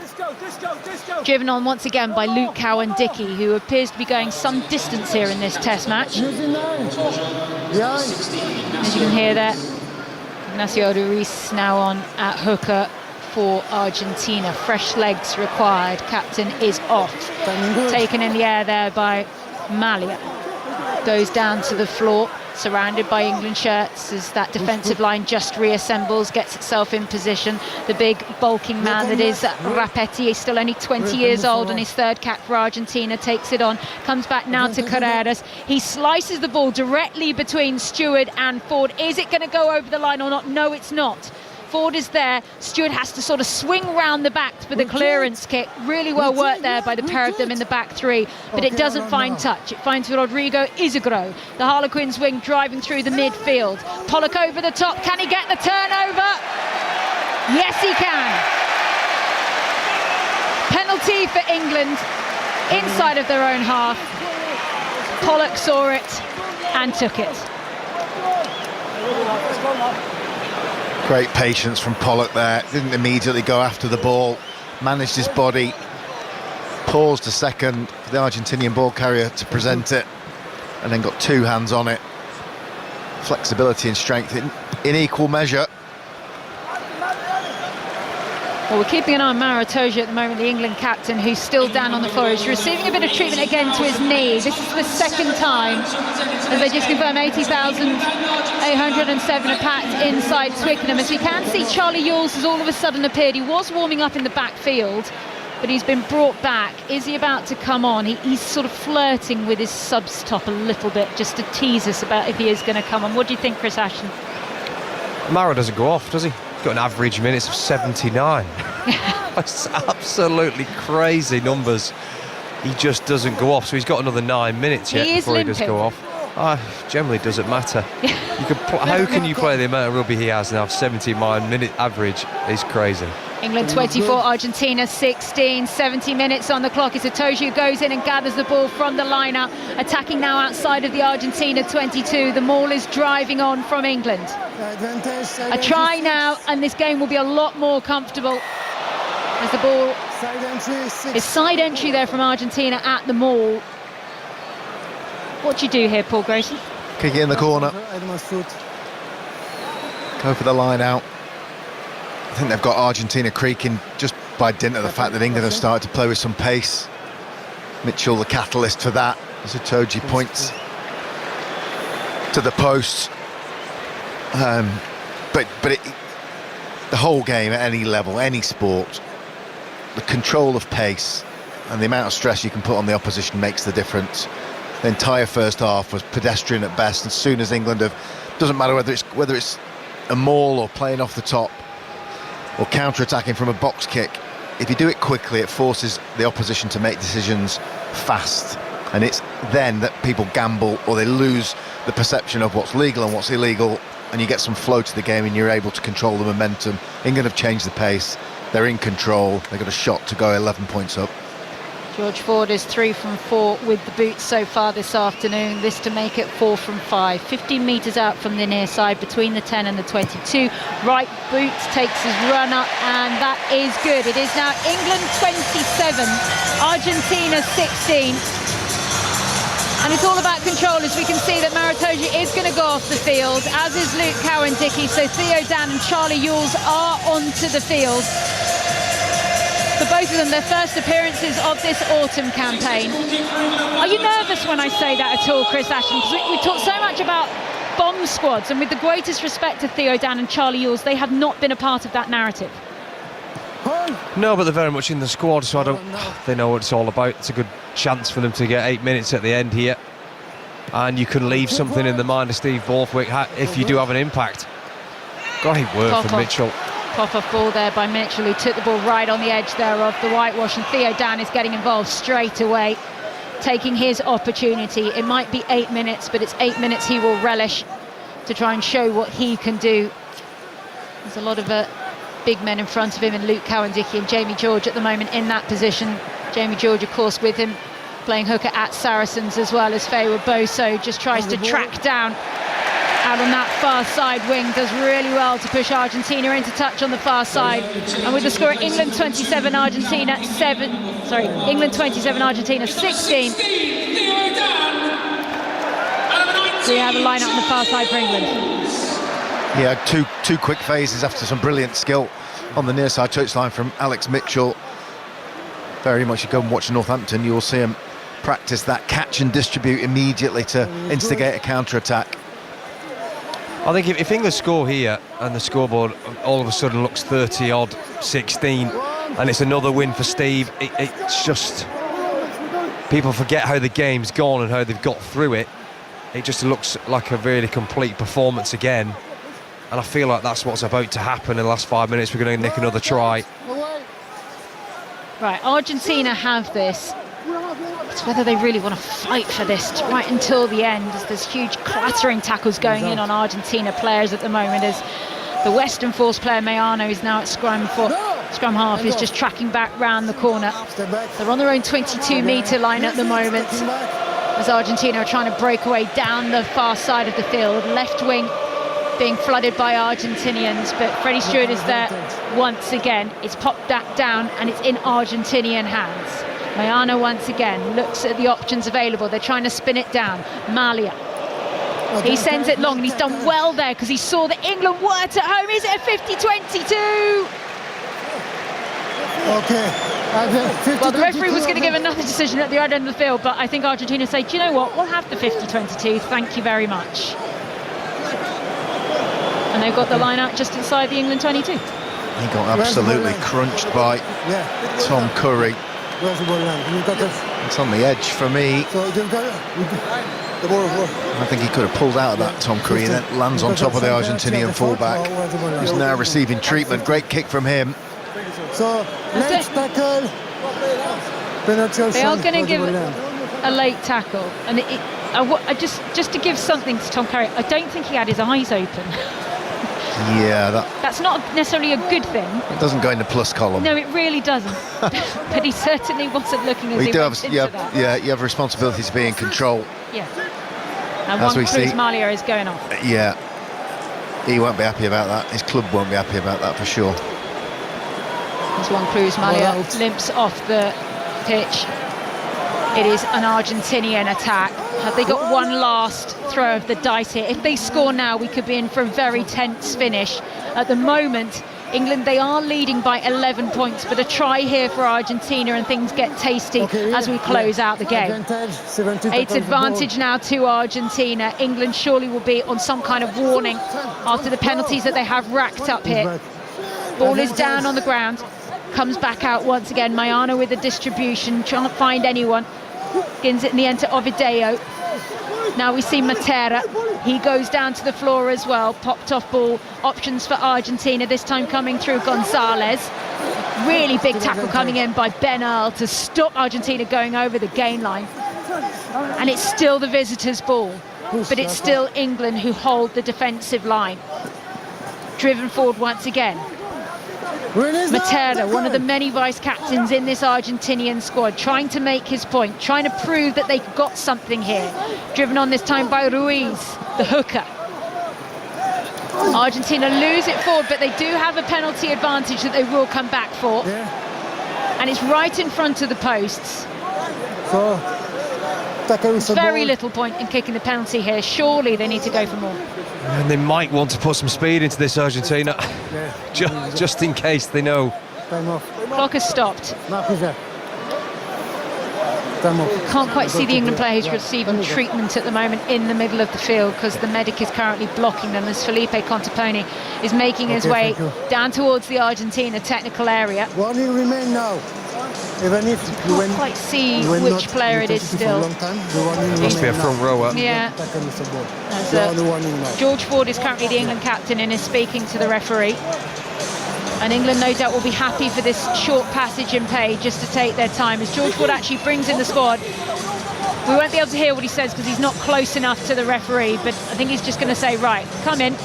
Driven on once again by Luke Cowan-Dickey, who appears to be going some distance here in this test match. As you can hear there, Ignacio Ruiz now on at hooker for Argentina. Fresh legs required. Captain is off. Taken in the air there by Malia. Goes down to the floor, surrounded by England shirts as that defensive line just reassembles, gets itself in position. The big bulking man that is Rapetti is still only 20 years old, and his 3rd cap for Argentina, takes it on, comes back now to Carreras. He slices the ball directly between Stewart and Ford. Is it going to go over the line or not? No, it's not. Ford is there. Stewart has to sort of swing round the back for the clearance kick. Really well worked there by the pair of them in the back 3, but it doesn't find touch. It finds Rodrigo Isigro, the Harlequins wing, driving through the midfield. Pollock over the top. Can he get the turnover? Yes, he can. Penalty for England. inside of their own half. Pollock saw it and took it. Great patience from Pollock there. Didn't immediately go after the ball. Managed his body. Paused a second for the Argentinian ball carrier to present it. And then got two hands on it. Flexibility and strength in equal measure. Well, we're keeping an eye on Mauro Itoje at the moment, the England captain, who's still down on the floor. He's receiving a bit of treatment again to his knee. This is the second time, as they just confirmed, 80,807 are packed inside Twickenham. As we can see, Charlie Ewels has all of a sudden appeared. He was warming up in the backfield, but he's been brought back. Is he about to come on? He's sort of flirting with his subs top a little bit, just to tease us about if he is going to come on. What do you think, Chris Ashton? Mauro doesn't go off, does he? He's got an average minutes of 79. That's absolutely crazy numbers. He just doesn't go off, so he's got another 9 minutes yet before he does go off. Generally doesn't matter. How can you play the amount of rugby he has now? 79-minute average is crazy. England 24, Argentina 16, 70 minutes on the clock. It's Itoje who goes in and gathers the ball from the line-out, attacking now outside of the Argentina 22. The maul is driving on from England. A try now, and this game will be a lot more comfortable as the ball is side entry there from Argentina at the maul. What do you do here, Paul Grayson? Kick it in the corner. Go for the line out. I think they've got Argentina creaking just by dint of the fact that England have started to play with some pace. Mitchell the catalyst for that, as Itoje points to the post. But the whole game at any level, any sport, the control of pace and the amount of stress you can put on the opposition makes the difference. The entire first half was pedestrian at best. As soon as England have, doesn't matter whether it's a maul or playing off the top or counter-attacking from a box kick, if you do it quickly, it forces the opposition to make decisions fast, and it's then that people gamble or they lose the perception of what's legal and what's illegal, and you get some flow to the game and you're able to control the momentum. England have changed the pace, they're in control, they've got a shot to go 11 points up. George Ford is 3 from 4 with the boots so far this afternoon. This to make it 4 from 5. 15 metres out from the near side, between the 10 and the 22. Right boot takes his run up, and that is good. It is now England 27, Argentina 16. And it's all about control, as we can see that Mauro Itoje is going to go off the field, as is Luke Cowan-Dickie. So Theo Dan and Charlie Ewels are onto the field. For both of them, their first appearances of this autumn campaign. Are you nervous when I say that at all, Chris Ashton? Because we talk so much about bomb squads, and with the greatest respect to Theo Dan and Charlie Ewels, they have not been a part of that narrative. No, but they're very much in the squad, so they know what it's all about. It's a good chance for them to get 8 minutes at the end here, and you can leave something in the mind of Steve Borthwick if you do have an impact. Great work from Mitchell. Pop-off ball there by Mitchell, who took the ball right on the edge there of the whitewash, and Theo Dan is getting involved straight away, taking his opportunity. It might be 8 minutes, but it's 8 minutes he will relish to try and show what he can do. There's a lot of big men in front of him, and Luke Cowan-Dickie and Jamie George at the moment in that position. Jamie George, of course, with him playing hooker at Saracens, as well as Fayward Boso, just tries to track down out on that far side wing, does really well to push Argentina into touch on the far side. And with the score, England 27, Argentina 7. Sorry, England 27, Argentina 16. So you have a line up on the far side for England. Yeah, two quick phases after some brilliant skill on the near side touchline from Alex Mitchell. Very much, you go and watch Northampton, you'll see him practice that catch and distribute immediately to instigate a counter-attack. I think if England score here and the scoreboard all of a sudden looks 30-odd, 16, and it's another win for Steve, it's just... people forget how the game's gone and how they've got through it. It just looks like a really complete performance again. And I feel like that's what's about to happen in the last 5 minutes. We're going to nick another try. Right, Argentina have this. It's whether they really want to fight for this right until the end, as there's huge clattering tackles going in on Argentina players at the moment, as the Western Force player Mayano is now at scrum for Scrum half is just tracking back round the corner. They're on their own 22-metre line at the moment, as Argentina are trying to break away down the far side of the field. Left wing being flooded by Argentinians, but Freddie Stewart is there once again. It's popped that down and it's in Argentinian hands. Mayano once again looks at the options available. They're trying to spin it down. Malia. He sends it long, and he's done well there because he saw that England weren't at home. Is it a 50-22? Okay. Well, the referee was going to give another decision at the other end of the field, but I think Argentina say, do you know what? We'll have the 50-22. Thank you very much. And they've got the line out just inside the England 22. He got absolutely crunched by Tom Curry. Where's the ball line? It's on the edge for me. I think he could have pulled out of that, Tom Curry, and then lands on top of the Argentinian fullback, who's now receiving treatment. Great kick from him. So let's tackle. They are going to give a late tackle, and I just to give something to Tom Curry, I don't think he had his eyes open. Yeah, that's not necessarily a good thing. It doesn't go in the plus column. No, it really doesn't. But he certainly wasn't looking as We he do went have, into that. you have a responsibility to be in control. Yeah. And As we one Cruz see. Malia is going off. Yeah, he won't be happy about that. His club won't be happy about that for sure. As Juan Cruz Malia limps off the pitch. It is an Argentinian attack. Have they got one last throw of the dice here? If they score now, we could be in for a very tense finish. At the moment, England, they are leading by 11 points, but a try here for Argentina and things get tasty as we close out the game. It's advantage now to Argentina. England surely will be on some kind of warning after the penalties that they have racked up here. Ball is down on the ground, comes back out once again. Mayano with the distribution, trying to find anyone. Gins it in the end to Ovideo. Now we see Matera. He goes down to the floor as well. Popped off ball. Options for Argentina, this time coming through Gonzalez. Really big tackle coming in by Ben Earl to stop Argentina going over the gain line. And it's still the visitors' ball, but it's still England who hold the defensive line. Driven forward once again. Matera, one of the many vice-captains in this Argentinian squad, trying to make his point, trying to prove that they've got something here. Driven on this time by Ruiz, the hooker. Argentina lose it forward, but they do have a penalty advantage that they will come back for. And it's right in front of the posts. There's very little point in kicking the penalty here. Surely they need to go for more. And they might want to put some speed into this Argentina, just in case they know. Clock has stopped. Can't quite see the England player who's receiving treatment at the moment in the middle of the field because the medic is currently blocking them as Felipe Contaponi is making his way down towards the Argentina technical area. Warning remain now. Even if you Can't quite see which player it is still. Must be a front rower. Yeah. George Ford is currently the England captain and is speaking to the referee. And England, no doubt, will be happy for this short passage in play just to take their time. As George Ford actually brings in the squad, we won't be able to hear what he says because he's not close enough to the referee, but I think he's just going to say, right, come in.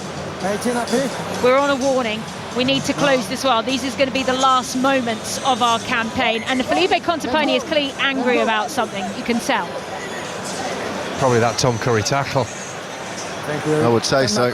We're on a warning. We need to close this well. These is going to be the last moments of our campaign. And Felipe Contaponi is clearly angry about something, you can tell. Probably that Tom Curry tackle. I would say so.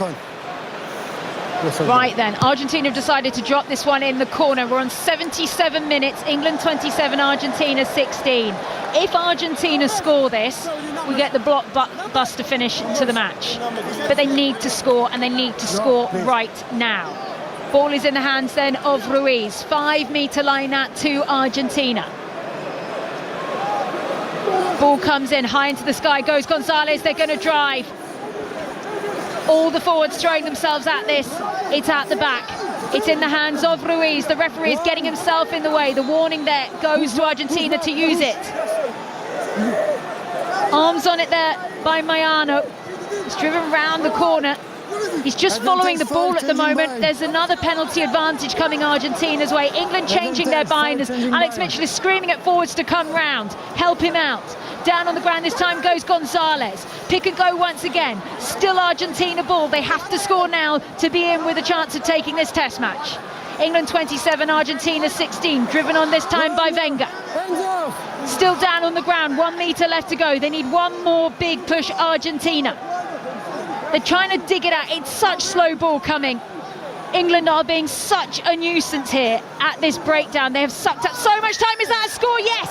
Right then, Argentina have decided to drop this one in the corner. We're on 77 minutes, England 27, Argentina 16. If Argentina score this, we get the blockbuster finish to the match. But they need to score, and they need to score right now. Ball is in the hands then of Ruiz. 5-metre line out to Argentina. Ball comes in high into the sky, goes Gonzalez, they're going to drive. All the forwards throwing themselves at this. It's at the back. It's in the hands of Ruiz. The referee is getting himself in the way. The warning there goes to Argentina to use it. Arms on it there by Mayano. He's driven round the corner. He's just following the ball at the moment. There's another penalty advantage coming Argentina's way. England changing their binders. Alex Mitchell is screaming at forwards to come round. Help him out. Down on the ground this time goes Gonzalez. Pick and go once again. Still Argentina ball. They have to score now to be in with a chance of taking this test match. England 27, Argentina 16, driven on this time by Wenger. Hands off. Still down on the ground, 1 metre left to go. They need one more big push, Argentina. They're trying to dig it out. It's such slow ball coming. England are being such a nuisance here at this breakdown. They have sucked up so much time. Is that a score? Yes.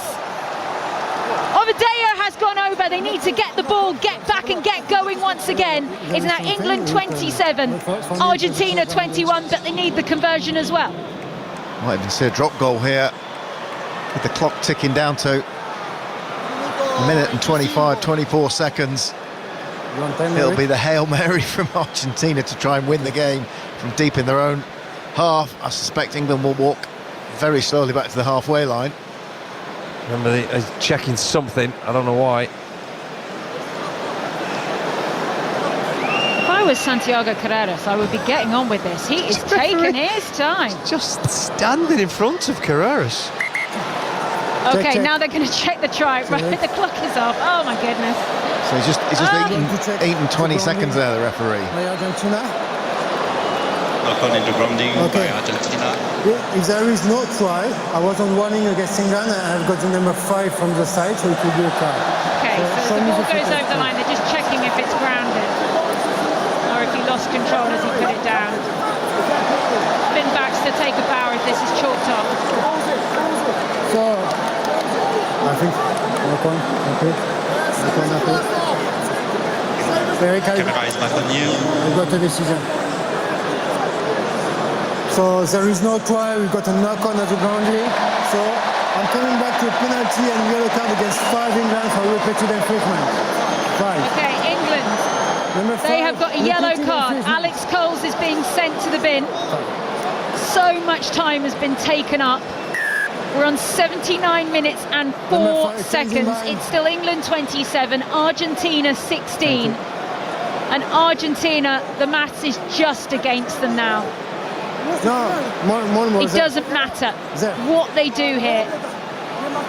Ovideo has gone over. They need to get the ball, get back and get going once again. It's now England 27, Argentina 21, but they need the conversion as well. Might even see a drop goal here with the clock ticking down to a minute and 24 seconds. It'll be the Hail Mary from Argentina to try and win the game from deep in their own half. I suspect England will walk very slowly back to the halfway line. Remember, they're checking something. I don't know why. If I was Santiago Carreras, I would be getting on with this. He is taking his time. Just standing in front of Carreras. Okay, check. now they're going to check the try. Right, the clock is off. Oh my goodness. So he's just eaten 20 seconds there, the referee. By Argentina. Knock on into grounding by Argentina. If there is no try, I was on warning against England, and I've got the number 5 from the side, so it will be a try. Okay, so show the me ball the goes footage. over the line. They're just checking if it's grounded or if he lost control as he put it down. Spin backs to take a bow if this is chalked off. So, I think, knock on, okay. Very kind. Camera is back on you. We got a decision. So there is no try, we got a knock on at the boundary. So I'm coming back to a penalty and yellow card against 5 England for repeated infringement. 5. Okay, England. Number 5, They have got a yellow repeated card. infringement. Alex Coles is being sent to the bin. So much time has been taken up. We're on 79 minutes and 4 Number 5, seconds. Tanzania. It's still England 27, Argentina 16. And Argentina, the maths is just against them now. No, more. It doesn't matter what they do here.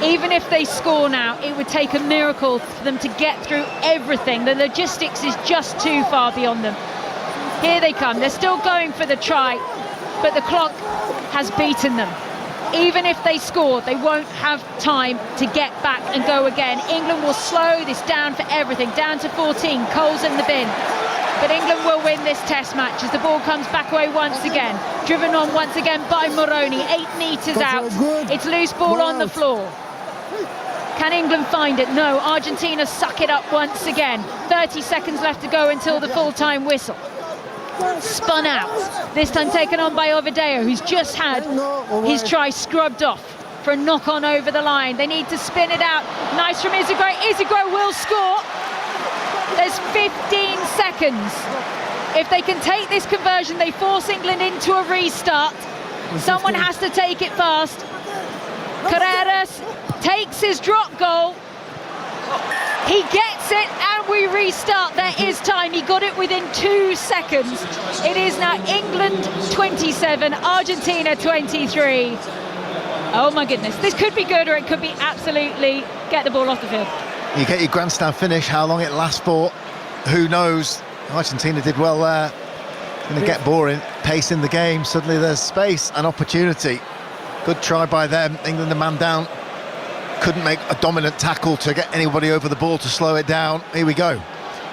Even if they score now, it would take a miracle for them to get through everything. The logistics is just too far beyond them. Here they come. They're still going for the try, but the clock has beaten them. Even if they score, they won't have time to get back and go again. England will slow this down for everything, down to 14, Coles in the bin. But England will win this test match as the ball comes back away once again. Driven on once again by Moroni, 8 metres out. It's loose ball on the floor. Can England find it? No, Argentina suck it up once again. 30 seconds left to go until the full-time whistle. Spun out, this time taken on by Ovideo, who's just had his try scrubbed off for a knock on over the line. They need to spin it out. Nice from Izagro. Izagro will score. There's 15 seconds. If they can take this conversion, they force England into a restart. Someone has to take it fast. Carreras takes his drop goal. He gets it and we restart. There is time. He got it within 2 seconds. It is now England 27, Argentina 23. Oh my goodness. This could be good or it could be absolutely get the ball off the field. You get your grandstand finish, how long it lasts for, who knows. Argentina did well there. Going to get boring, pace in the game. Suddenly there's space and opportunity. Good try by them. England a man down. Couldn't make a dominant tackle to get anybody over the ball to slow it down. Here we go.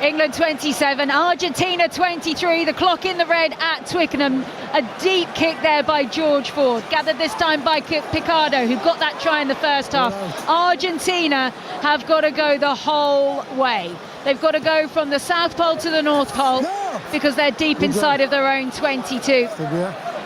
England 27, Argentina 23, the clock in the red at Twickenham. A deep kick there by George Ford, gathered this time by Picardo, who got that try in the first half. Argentina have got to go the whole way. They've got to go from the South Pole to the North Pole because they're deep inside of their own 22.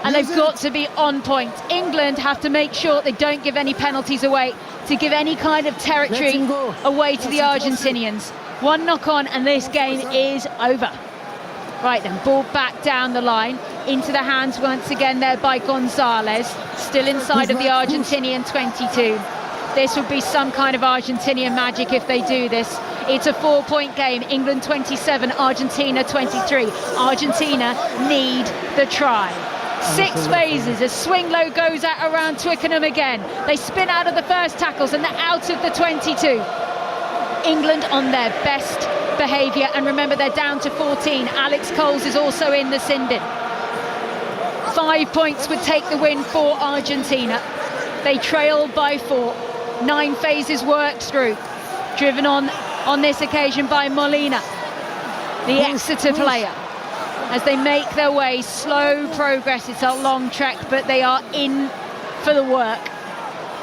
And they've got to be on point. England have to make sure they don't give any penalties away, to give any kind of territory away to the Argentinians. One knock on and this game is over. Right then, ball back down the line, into the hands once again there by Gonzalez, still inside of the Argentinian 22. This would be some kind of Argentinian magic if they do this. It's a 4-point game, England 27, Argentina 23. Argentina need the try. 6 phases, a swing low goes out around Twickenham again. They spin out of the first tackles and they're out of the 22. England on their best behaviour, and remember they're down to 14. Alex Coles is also in the sin bin. 5 points would take the win for Argentina. They trailed by 4. 9 phases worked through, driven on this occasion by Molina, the Exeter player, as they make their way. Slow progress, it's a long trek, but they are in for the work.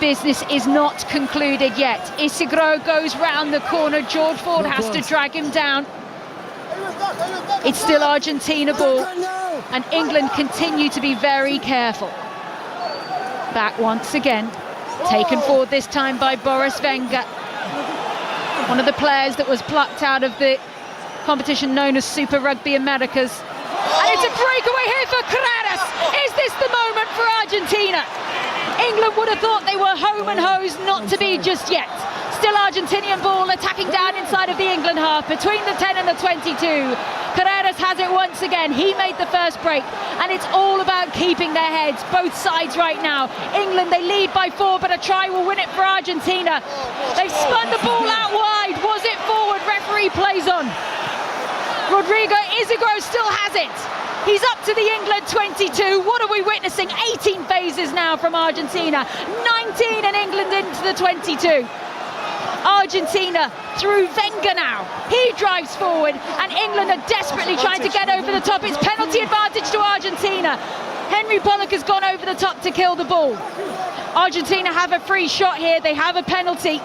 Business is not concluded yet. Isigro goes round the corner. George Ford has to drag him down. It's still Argentina ball, and England continue to be very careful. Back once again, taken forward this time by Boris Wenger, one of the players that was plucked out of the competition known as Super Rugby Americas. And it's a breakaway here for Carreras. Is this the moment for Argentina? England would have thought they were home and hosed, not to be just yet. Still Argentinian ball attacking down inside of the England half, between the 10 and the 22. Carreras has it once again. He made the first break, and it's all about keeping their heads, both sides right now. England, they lead by 4, but a try will win it for Argentina. They've spun the ball out wide. Was it forward? Referee plays on. Rodrigo Isigro still has it. He's up to the England 22. What are we witnessing? 18 phases now from Argentina. 19 in England into the 22. Argentina through Wenger now. He drives forward, and England are desperately trying to get over the top. It's penalty advantage to Argentina. Henry Pollock has gone over the top to kill the ball. Argentina have a free shot here. They have a penalty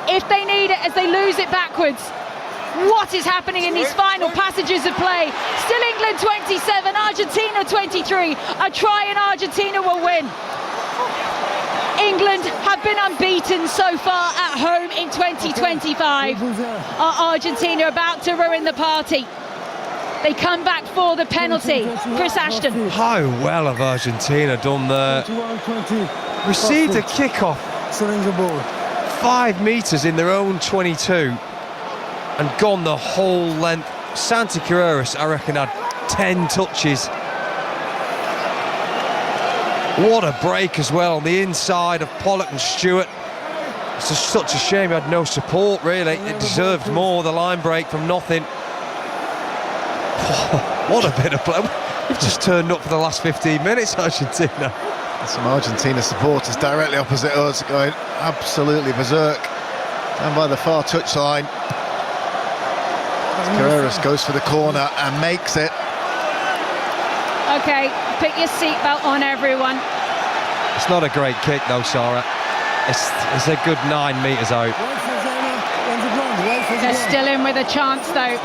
if they need it, as they lose it backwards. What is happening in these final passages of play? Still England 27, Argentina 23. A try and Argentina will win. England have been unbeaten so far at home in 2025. Are Argentina about to ruin the party? They come back for the penalty. Chris Ashton. How well have Argentina done there? Received a kick-off 5 metres in their own 22 and gone the whole length. Santi Carreras, I reckon, had 10 touches. What a break as well on the inside of Pollock and Stewart. It's just such a shame he had no support, really. It deserved more, the line break from nothing. What a bit of play. We've just turned up for the last 15 minutes, Argentina. Some Argentina supporters directly opposite us going absolutely berserk down by the far touchline. Carreras goes for the corner and makes it. Okay, put your seatbelt on, everyone. It's not a great kick though, Sarah. It's a good 9 metres out. They're still in with a chance though,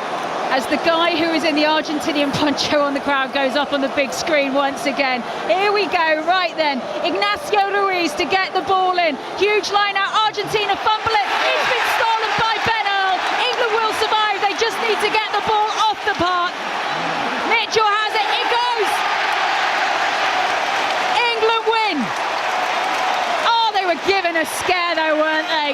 as the guy who is in the Argentinian poncho on the crowd goes up on the big screen once again. Here we go, right then. Ignacio Ruiz to get the ball in. Huge line out, Argentina fumble it. It's been stolen by Ben Earl. England will survive, they just need to get the ball off the park. Mitchell has it, it goes. England win. Oh, they were given a scare though, weren't they?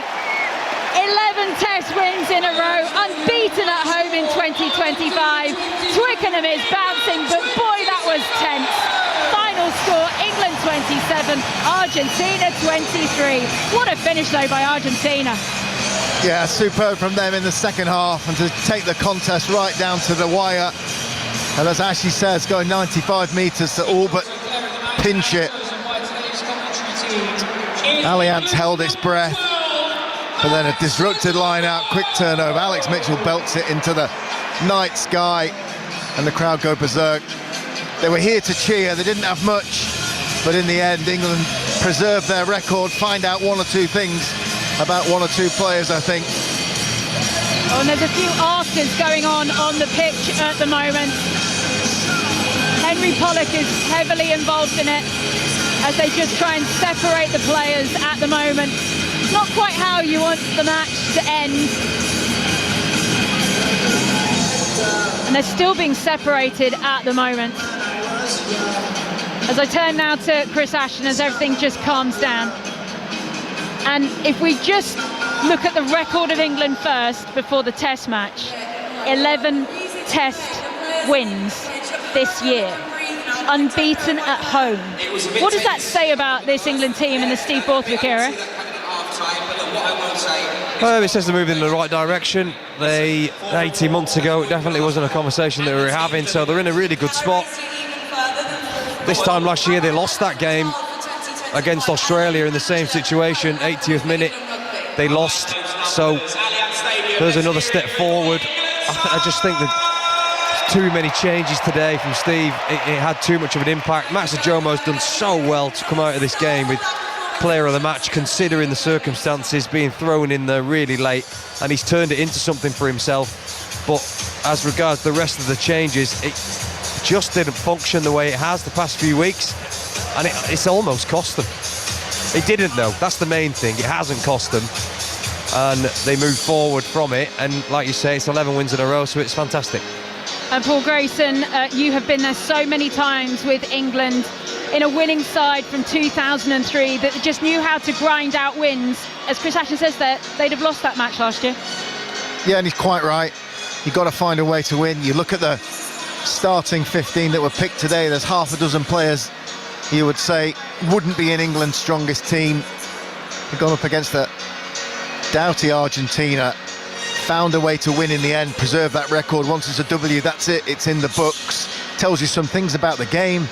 11 test wins in a row, unbeaten at home in 2025. Twickenham is bouncing, but boy, that was tense. Final score, England 27, Argentina 23. What a finish though by Argentina. Yeah, superb from them in the second half, and to take the contest right down to the wire. And as Ashley says, going 95 metres to all but pinch it. Allianz held its breath, but then a disrupted line out, quick turnover. Alex Mitchell belts it into the night sky, and the crowd go berserk. They were here to cheer, they didn't have much, but in the end, England preserved their record, find out 1 or 2 things about 1 or 2 players, I think. Oh, and there's a few afters going on the pitch at the moment. Henry Pollock is heavily involved in it, as they just try and separate the players at the moment. Not quite how you want the match to end. And they're still being separated at the moment. As I turn now to Chris Ashton, as everything just calms down. And if we just look at the record of England first before the test match, 11 test wins this year, unbeaten at home. What does that say about this England team in the Steve Borthwick era? It says they're moving in the right direction. 18 months ago, it definitely wasn't a conversation that we were having, so they're in a really good spot. This time last year they lost that game against Australia in the same situation. 80th minute they lost, so there's another step forward. I just think that too many changes today from Steve. It had too much of an impact. Max Ajomo's done so well to come out of this game with player of the match, considering the circumstances, being thrown in there really late, and he's turned it into something for himself. But as regards the rest of the changes, it just didn't function the way it has the past few weeks, and it's almost cost them. It didn't, though. That's the main thing. It hasn't cost them, and they move forward from it, and like you say, it's 11 wins in a row, so it's fantastic. And Paul Grayson, you have been there so many times with England in a winning side from 2003 that just knew how to grind out wins. As Chris Ashton says there, they'd have lost that match last year. Yeah, and he's quite right. You've got to find a way to win. You look at the starting 15 that were picked today, there's half a dozen players you would say wouldn't be in England's strongest team. They've gone up against the doughty Argentina, found a way to win in the end, preserve that record. Once it's a W, that's it, it's in the books. Tells you some things about the game.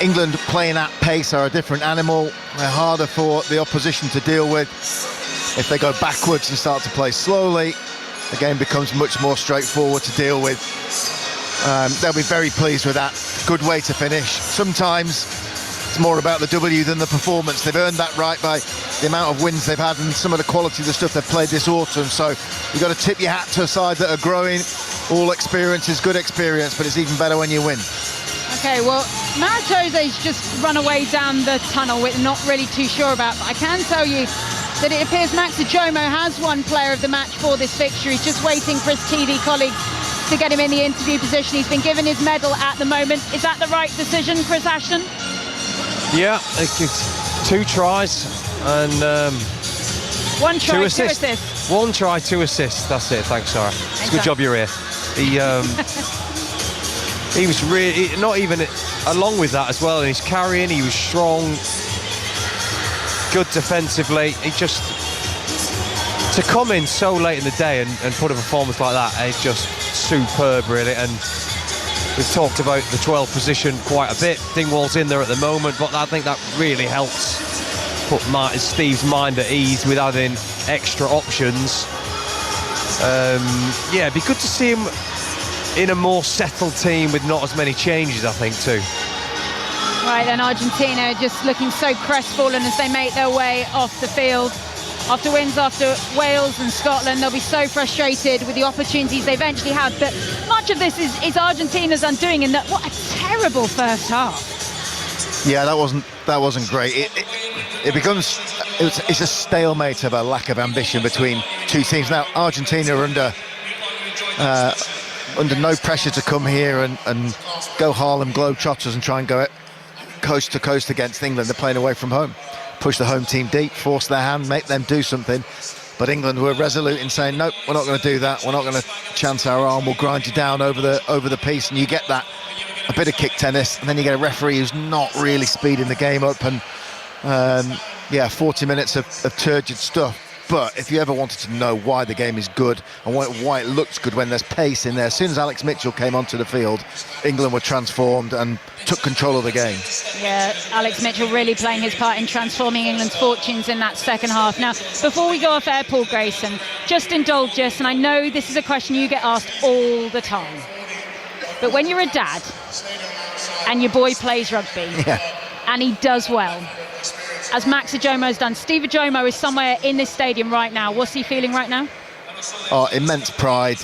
England playing at pace are a different animal. They're harder for the opposition to deal with. If they go backwards and start to play slowly, the game becomes much more straightforward to deal with. They'll be very pleased with that. Good way to finish. Sometimes it's more about the W than the performance. They've earned that right by the amount of wins they've had and some of the quality of the stuff they've played this autumn. So you've got to tip your hat to a side that are growing. All experience is good experience, but it's even better when you win. Okay, well, Matt Jose's just run away down the tunnel, which I'm not really too sure about, but I can tell you that it appears Max Ajomo has won player of the match for this fixture. He's just waiting for his TV colleagues to get him in the interview position. He's been given his medal at the moment. Is that the right decision, Chris Ashton? Yeah, it's 2 tries and 1 try, 2 assists. 1 try, 2 assists. That's it. Thanks, Sarah. It's a good job you're here. He was really, not even along with that as well, and he's carrying, he was strong, good defensively. He just, to come in so late in the day and put a performance like that, it's just superb, really. And we've talked about the 12 position quite a bit. Dingwall's in there at the moment, but I think that really helps put Steve's mind at ease with adding extra options. Yeah, it'd be good to see him in a more settled team with not as many changes, I think, too. Right, then Argentina just looking so crestfallen as they make their way off the field. After wins after Wales and Scotland, they'll be so frustrated with the opportunities they eventually had. But much of this is Argentina's undoing, in that what a terrible first half. Yeah, that wasn't great. It's a stalemate of a lack of ambition between two teams. Now Argentina are under no pressure to come here and go Harlem Globetrotters and try and go coast to coast against England. They're playing away from home. Push the home team deep, force their hand, make them do something. But England were resolute in saying, nope, we're not going to do that. We're not going to chance our arm. We'll grind you down over the piece. And you get that, a bit of kick tennis, and then you get a referee who's not really speeding the game up. And 40 minutes of turgid stuff. But if you ever wanted to know why the game is good and why it looks good when there's pace in there, as soon as Alex Mitchell came onto the field, England were transformed and took control of the game. Yeah, Alex Mitchell really playing his part in transforming England's fortunes in that second half. Now, before we go off air, Paul Grayson, just indulge us, and I know this is a question you get asked all the time, but when you're a dad and your boy plays rugby and he does well, as Max Ajomo's done. Steve Ajomo is somewhere in this stadium right now. What's he feeling right now? Oh, immense pride.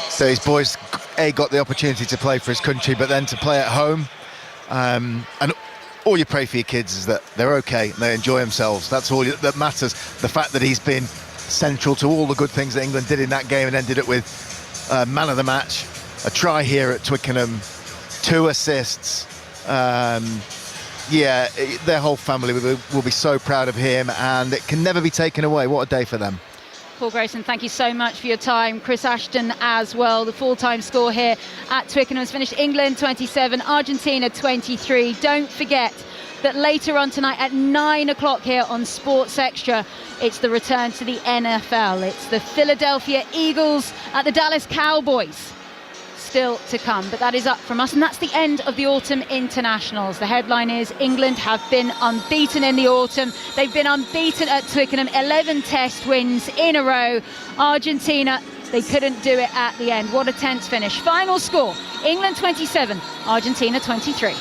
So his boys, got the opportunity to play for his country, but then to play at home. And all you pray for your kids is that they're okay and they enjoy themselves. That's all that matters. The fact that he's been central to all the good things that England did in that game and ended up with man of the match, a try here at Twickenham, 2 assists. Their whole family will be so proud of him, and it can never be taken away. What a day for them. Paul Grayson, thank you so much for your time. Chris Ashton as well. The full-time score here at Twickenham has finished England 27, Argentina 23. Don't forget that later on tonight at 9 o'clock here on Sports Extra, it's the return to the NFL. It's the Philadelphia Eagles at the Dallas Cowboys. still to come, but that is up from us, and that's the end of the autumn internationals. The headline is England have been unbeaten in the autumn. They've been unbeaten at Twickenham, 11 test wins in a row. Argentina, they couldn't do it at the end. What a tense finish. Final score, England 27, Argentina 23.